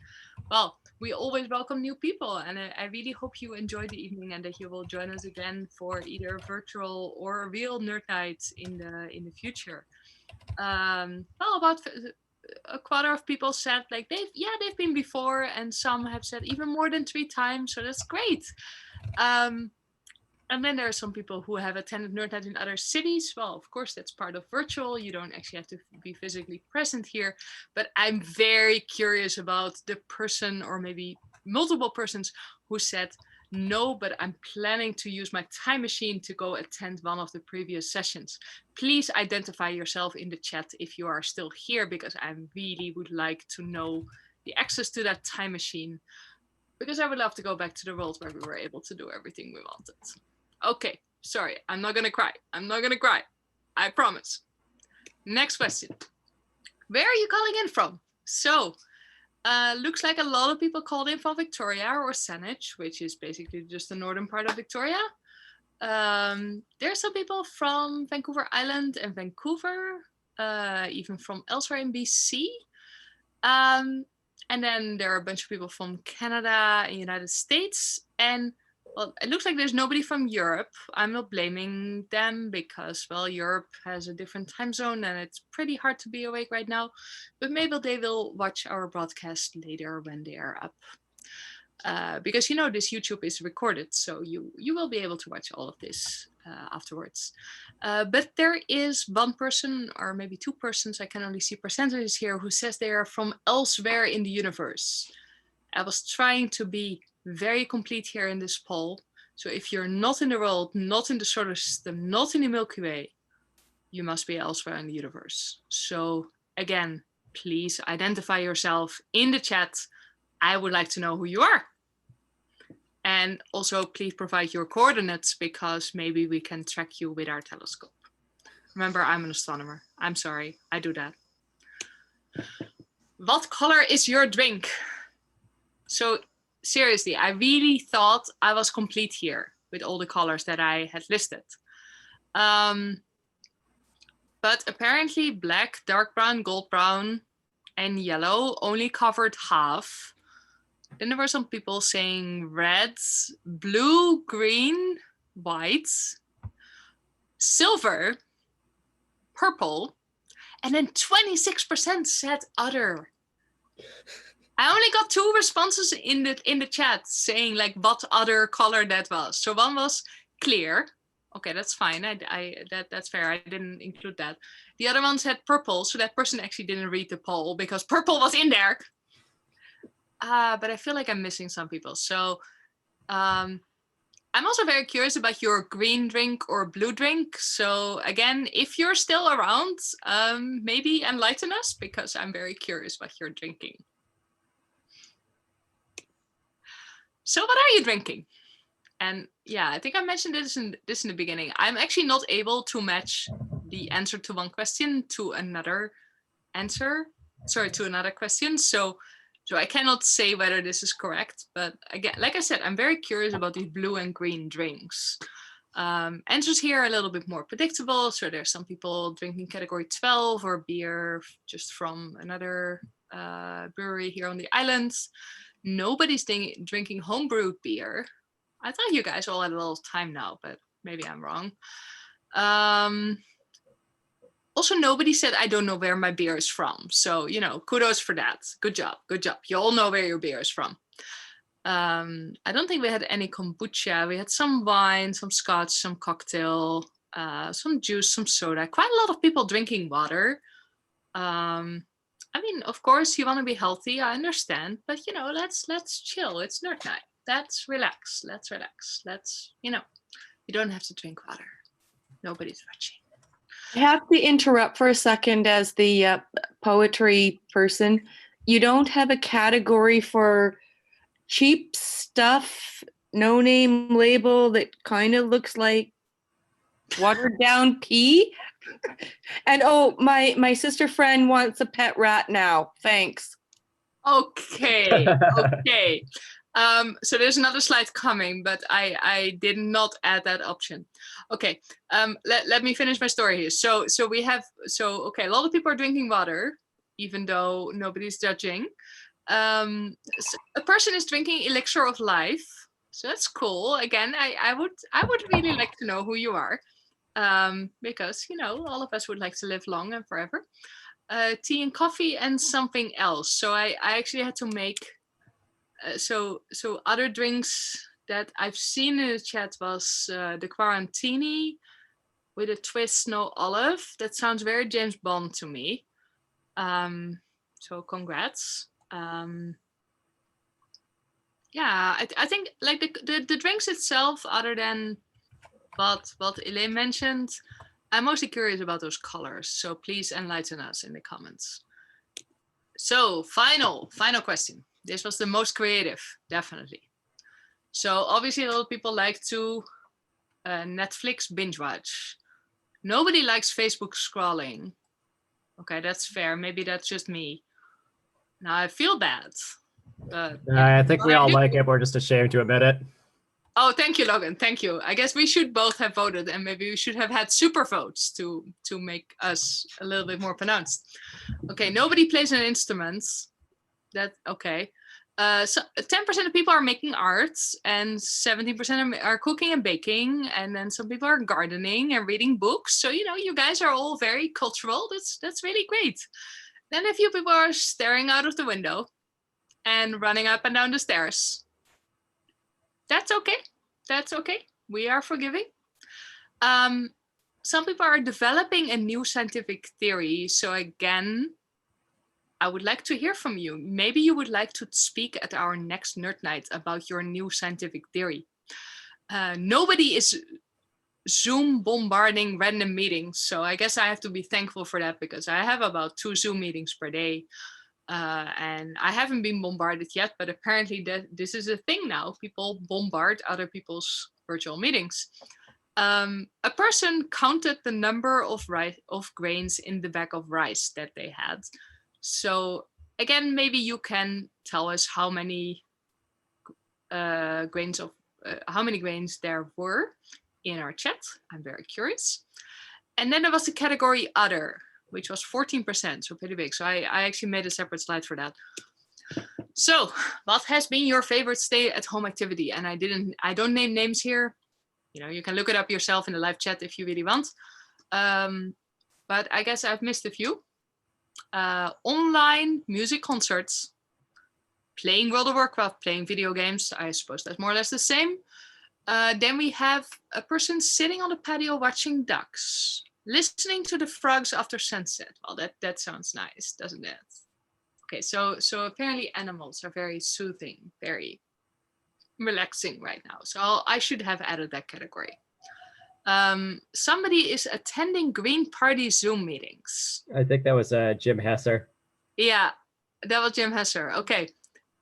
well, we always welcome new people, and I really hope you enjoyed the evening and that you will join us again for either virtual or real Nerd Nights in the future. Well, about a quarter of people said like they've been before, and some have said even more than 3 times, so that's great. And then there are some people who have attended Nerd Night in other cities. Well, of course, that's part of virtual. You don't actually have to be physically present here. But I'm very curious about the person, or maybe multiple persons, who said, no, but I'm planning to use my time machine to go attend one of the previous sessions. Please identify yourself in the chat if you are still here, because I really would like to know the access to that time machine, because I would love to go back to the world where we were able to do everything we wanted. Okay, sorry, I'm not gonna cry. I'm not gonna cry. I promise. Next question. Where are you calling in from? So, looks like a lot of people called in from Victoria or Saanich, which is basically just the northern part of Victoria. There's some people from Vancouver Island and Vancouver, even from elsewhere in BC. And then there are a bunch of people from Canada and United States. And well, it looks like there's nobody from Europe. I'm not blaming them because, well, Europe has a different time zone and it's pretty hard to be awake right now. But maybe they will watch our broadcast later when they are up. Because, you know, this YouTube is recorded, so you will be able to watch all of this afterwards. But there is one person, or maybe two persons, I can only see percentages here, who says they are from elsewhere in the universe. I was trying to be very complete here in this poll. So if you're not in the world, not in the solar system, not in the Milky Way, you must be elsewhere in the universe. So again, please identify yourself in the chat. I would like to know who you are. And also please provide your coordinates because maybe we can track you with our telescope. Remember, I'm an astronomer. I'm sorry, I do that. What color is your drink? So seriously, I really thought I was complete here with all the colors that I had listed. But apparently black, dark brown, gold brown, and yellow only covered half. Then there were some people saying red, blue, green, white, silver, purple, and then 26% said other. I only got 2 responses in the chat saying like what other color that was. So one was clear. Okay, that's fine. That's fair. I didn't include that. The other one said purple. So that person actually didn't read the poll because purple was in there. But I feel like I'm missing some people. So I'm also very curious about your green drink or blue drink. So again, if you're still around, maybe enlighten us because I'm very curious what you're drinking. So what are you drinking? And yeah, I think I mentioned this in the beginning. I'm actually not able to match the answer to one question to another answer. Sorry, to another question. So I cannot say whether this is correct. But again, like I said, I'm very curious about these blue and green drinks. Answers here are a little bit more predictable. So there's some people drinking category 12 or beer just from another brewery here on the islands. Nobody's drinking homebrewed beer. I thought you guys all had a little time now, but maybe I'm wrong. Also, nobody said, I don't know where my beer is from. So, you know, kudos for that. Good job. Good job. You all know where your beer is from. I don't think we had any kombucha. We had some wine, some scotch, some cocktail, some juice, some soda. Quite a lot of people drinking water. I mean, of course, you want to be healthy. I understand. But, you know, let's chill. It's nerd night. Let's relax. Let's relax. Let's, you know, you don't have to drink water. Nobody's watching. I have to interrupt for a second as the poetry person. You don't have a category for cheap stuff, no name label that kind of looks like watered down pee? And oh, my sister friend wants a pet rat now. Thanks. Okay. Okay. So there's another slide coming, but I did not add that option. Okay, let me finish my story here. So okay, a lot of people are drinking water, even though nobody's judging. So a person is drinking elixir of life, so that's cool. Again, I would really like to know who you are, because you know all of us would like to live long and forever. Tea and coffee and something else. So I actually had to make. So other drinks that I've seen in the chat was the Quarantini with a twist, no olive. That sounds very James Bond to me. So congrats. Yeah, I think like the drinks itself, other than what Elaine mentioned, I'm mostly curious about those colors. So please enlighten us in the comments. So final question. This was the most creative, definitely. So obviously a lot of people like to Netflix binge watch. Nobody likes Facebook scrolling. Okay, that's fair. Maybe that's just me. Now I feel bad. But I think we all like it. We're just ashamed to admit it. Oh, thank you, Logan. Thank you. I guess we should both have voted, and maybe we should have had super votes to make us a little bit more pronounced. Okay, nobody plays an instrument. That's okay. So 10% of people are making arts, and 17% are cooking and baking, and then some people are gardening and reading books. So you guys are all very cultural. That's really great. Then a few people are staring out of the window and running up and down the stairs. That's okay. That's okay. We are forgiving. Some people are developing a new scientific theory. So again, I would like to hear from you. Maybe you would like to speak at our next Nerd Night about your new scientific theory. Nobody is Zoom bombarding random meetings. So I guess I have to be thankful for that, because I have about 2 Zoom meetings per day. And I haven't been bombarded yet, but apparently this is a thing now. People bombard other people's virtual meetings. A person counted the number of grains in the bag of rice that they had. So again, maybe you can tell us how many grains there were in our chat. I'm very curious. And then there was the category other, which was 14%, so pretty big. So I actually made a separate slide for that. So what has been your favorite stay-at-home activity? And I don't name names here. You can look it up yourself in the live chat if you really want. But I guess I've missed a few. Online music concerts, playing World of Warcraft, playing video games. I suppose that's more or less the same. Then we have a person sitting on the patio watching ducks, listening to the frogs after sunset. Well, that sounds nice, doesn't it? Okay, so apparently animals are very soothing, very relaxing right now. So I should have added that category. Somebody is attending Green Party Zoom meetings. I think that was Jim Hesser. Yeah, that was Jim Hesser. Okay,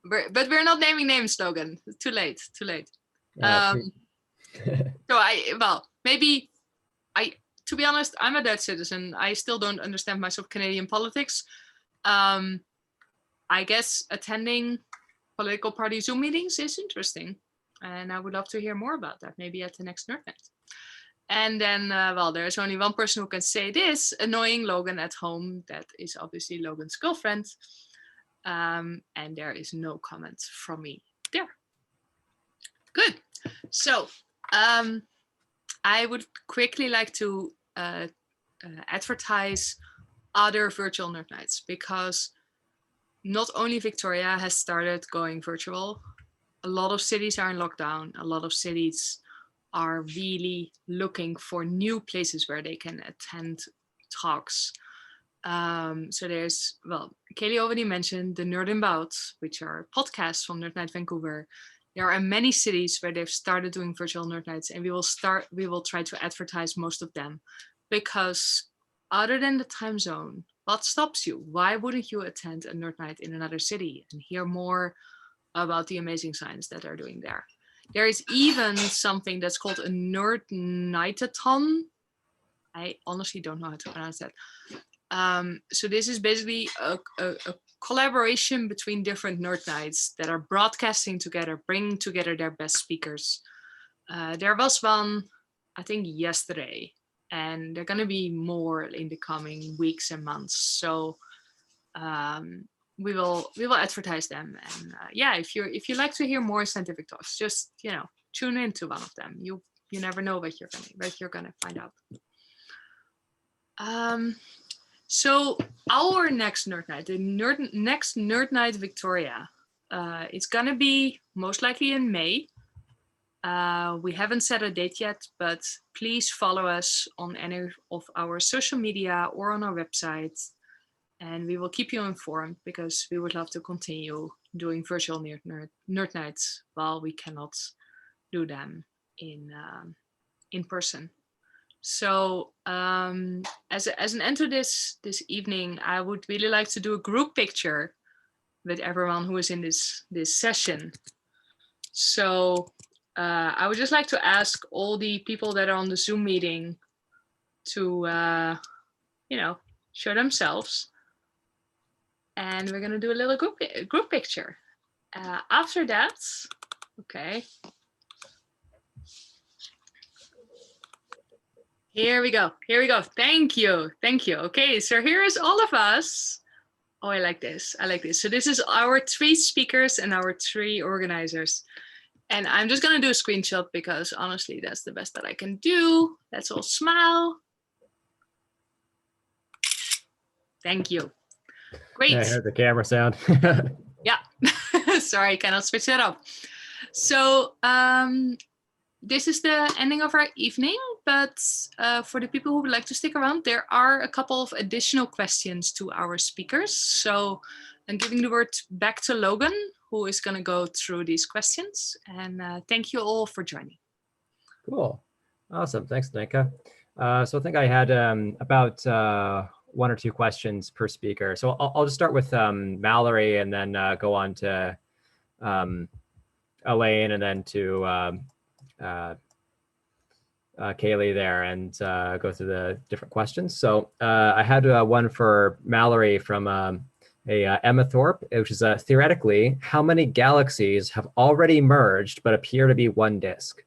but we're not naming names, Logan. Too late. So to be honest, I'm a Dutch citizen. I still don't understand much of Canadian politics. I guess attending political party Zoom meetings is interesting, and I would love to hear more about that, maybe at the next Nerd Night. And then, there's only one person who can say this, annoying Logan at home. That is obviously Logan's girlfriend. And there is no comment from me there. Good. So I would quickly like to advertise other virtual Nerd Nights, because not only Victoria has started going virtual, a lot of cities are in lockdown. A lot of cities are really looking for new places where they can attend talks. So there's, Kaylee already mentioned the Nerd About, which are podcasts from Nerd Night Vancouver. There are many cities where they've started doing virtual Nerd Nights, and we will try to advertise most of them, because other than the time zone, what stops you? Why wouldn't you attend a Nerd Night in another city and hear more about the amazing science that they're doing there? There is even something that's called a Nerd Nite-a-thon. I honestly don't know how to pronounce that. So this is basically a collaboration between different Nerd Nights that are broadcasting together, bringing together their best speakers. There was one, I think, yesterday, and there are going to be more in the coming weeks and months. So we will advertise them. And if you like to hear more scientific talks, just tune into one of them. You never know what you're gonna find out. So our next Nerd Night, next Nerd Night Victoria, it's gonna be most likely in May. We haven't set a date yet, but please follow us on any of our social media or on our website, and we will keep you informed, because we would love to continue doing virtual Nerd Nights while we cannot do them in person. So as an end to this evening, I would really like to do a group picture with everyone who is in this session. So I would just like to ask all the people that are on the Zoom meeting to show themselves, and we're gonna do a little group picture. After that, okay. Here we go. Thank you. Okay, so here is all of us Oh, I like this. I like this. So this is our 3 speakers and our 3 organizers. And I'm just going to do a screenshot because honestly, that's the best that I can do. Let's all smile. Thank you. Great. Yeah, I heard the camera sound. Yeah. Sorry, I cannot switch that up. So this is the ending of our evening, but for the people who would like to stick around, there are a couple of additional questions to our speakers. So I'm giving the word back to Logan, who is going to go through these questions. And thank you all for joining. Cool. Awesome. Thanks, Nika. So I think I had about 1 or 2 questions per speaker. So I'll just start with Mallory and then go on to Elaine and then to Kaylee there and go through the different questions. So I had one for Mallory from Emma Thorp, which is theoretically, how many galaxies have already merged but appear to be one disk?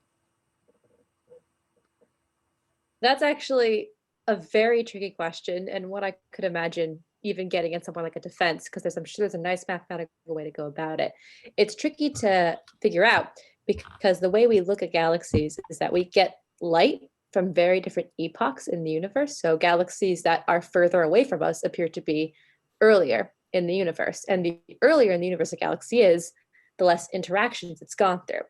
That's actually a very tricky question, and what I could imagine even getting in somewhere like a defense, because I'm sure there's a nice mathematical way to go about it. It's tricky to figure out because the way we look at galaxies is that we get light from very different epochs in the universe. So galaxies that are further away from us appear to be earlier in the universe. And the earlier in the universe a galaxy is, the less interactions it's gone through.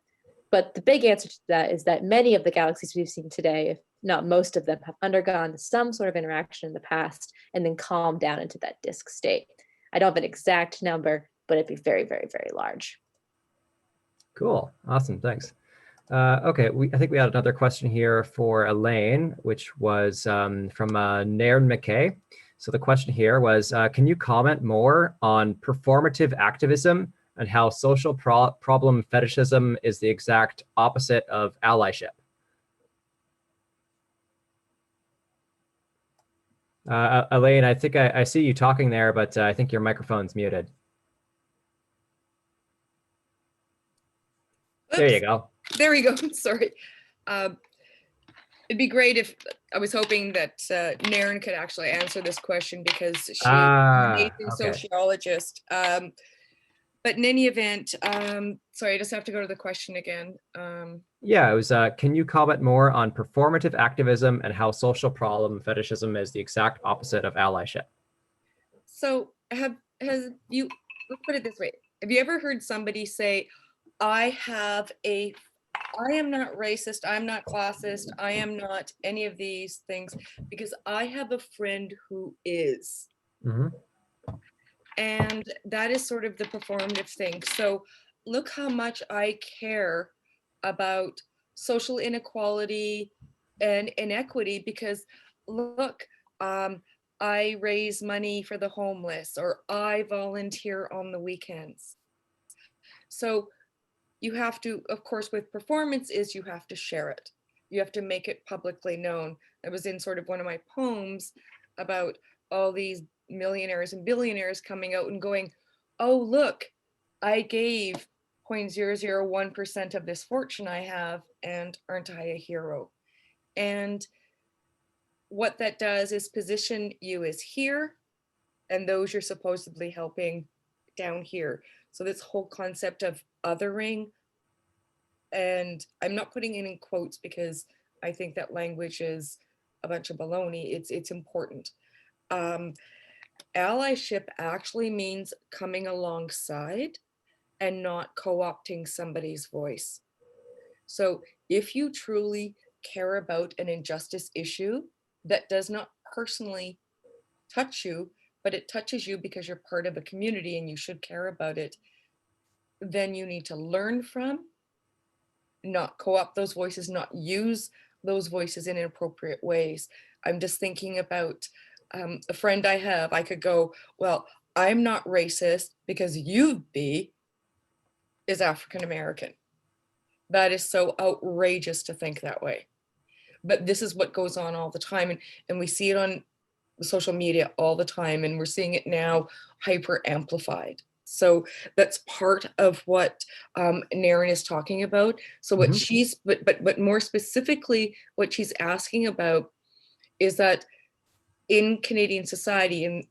But the big answer to that is that many of the galaxies we've seen today, if not most of them, have undergone some sort of interaction in the past and then calmed down into that disk state. I don't have an exact number, but it'd be very, very, very large. Cool. Awesome. Thanks. Okay, I think we had another question here for Elaine, which was from Nairn McKay. So the question here was, can you comment more on performative activism and how social problem fetishism is the exact opposite of allyship? Elaine, I think I see you talking there, but I think your microphone's muted. Oops. There you go. There we go. Sorry. It'd be great if I was hoping that Nairn could actually answer this question because she's an amazing sociologist. But in any event, sorry, I just have to go to the question again. Yeah, it was, can you comment more on performative activism and how social problem fetishism is the exact opposite of allyship? So let's put it this way. Have you ever heard somebody say, I am not racist, I'm not classist, I am not any of these things because I have a friend who is. Mm-hmm. And that is sort of the performative thing. So look how much I care about social inequality and inequity because look, I raise money for the homeless or I volunteer on the weekends. So you have to, of course, with performance is you have to share it. You have to make it publicly known. That was in sort of one of my poems about all these millionaires and billionaires coming out and going, oh, look, I gave 0.001% of this fortune I have, and aren't I a hero? And what that does is position you as here, and those you're supposedly helping down here. So this whole concept of othering, and I'm not putting it in quotes because I think that language is a bunch of baloney. It's important. Allyship actually means coming alongside and not co-opting somebody's voice. So if you truly care about an injustice issue that does not personally touch you, but it touches you because you're part of a community and you should care about it, then you need to learn from, not co-opt those voices, not use those voices in inappropriate ways. I'm just thinking about a friend I have. I could go, well, I'm not racist because you is African-American. That is so outrageous to think that way. But this is what goes on all the time. And we see it on social media all the time. And we're seeing it now hyper amplified. So that's part of what Nairn is talking about. So what she's, but more specifically, what she's asking about is that in Canadian society, and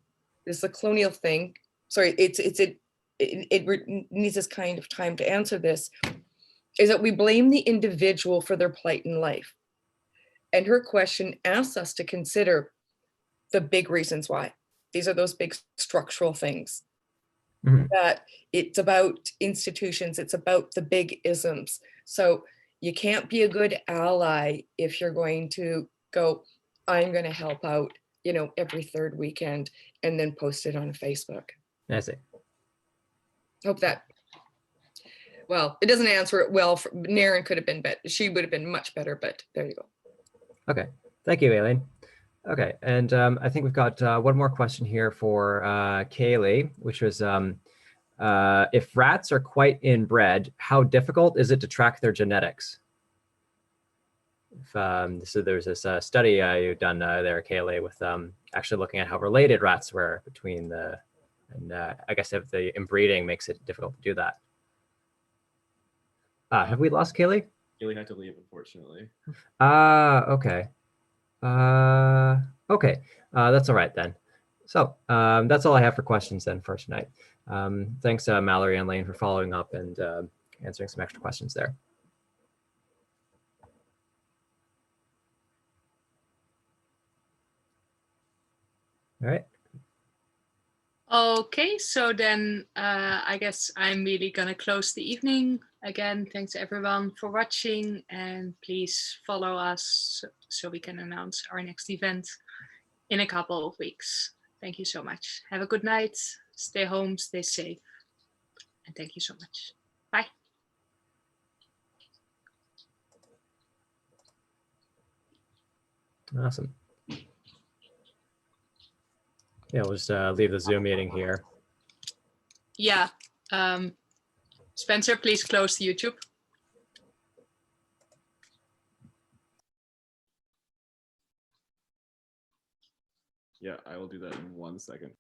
this is a colonial thing, sorry, it needs this kind of time to answer this, is that we blame the individual for their plight in life. And her question asks us to consider the big reasons why. These are those big structural things. Mhm. That it's about institutions, it's about the big isms. So you can't be a good ally if you're going to go, I'm going to help out, every third weekend and then post it on Facebook. I see. Hope that, well, it doesn't answer it well. Naren could have been better. She would have been much better, but there you go. Okay, thank you, Elaine. Okay, and I think we've got one more question here for Kaylee, which was, if rats are quite inbred, how difficult is it to track their genetics? So there's this study you've done there, Kaylee, with actually looking at how related rats were between and I guess if the inbreeding makes it difficult to do that. Have we lost Kaylee? Kaylee had to leave, unfortunately. Okay. Okay, that's all right then. So that's all I have for questions then for tonight. Thanks, Mallory and Elaine, for following up and answering some extra questions there. All right. Okay, so then I guess I'm really gonna close the evening. Again, thanks everyone for watching, and please follow us so we can announce our next event in a couple of weeks. Thank you so much. Have a good night. Stay home, stay safe, and thank you so much. Bye. Awesome. Yeah, we'll just leave the Zoom meeting here. Yeah. Spencer, please close the YouTube. Yeah, I will do that in 1 second.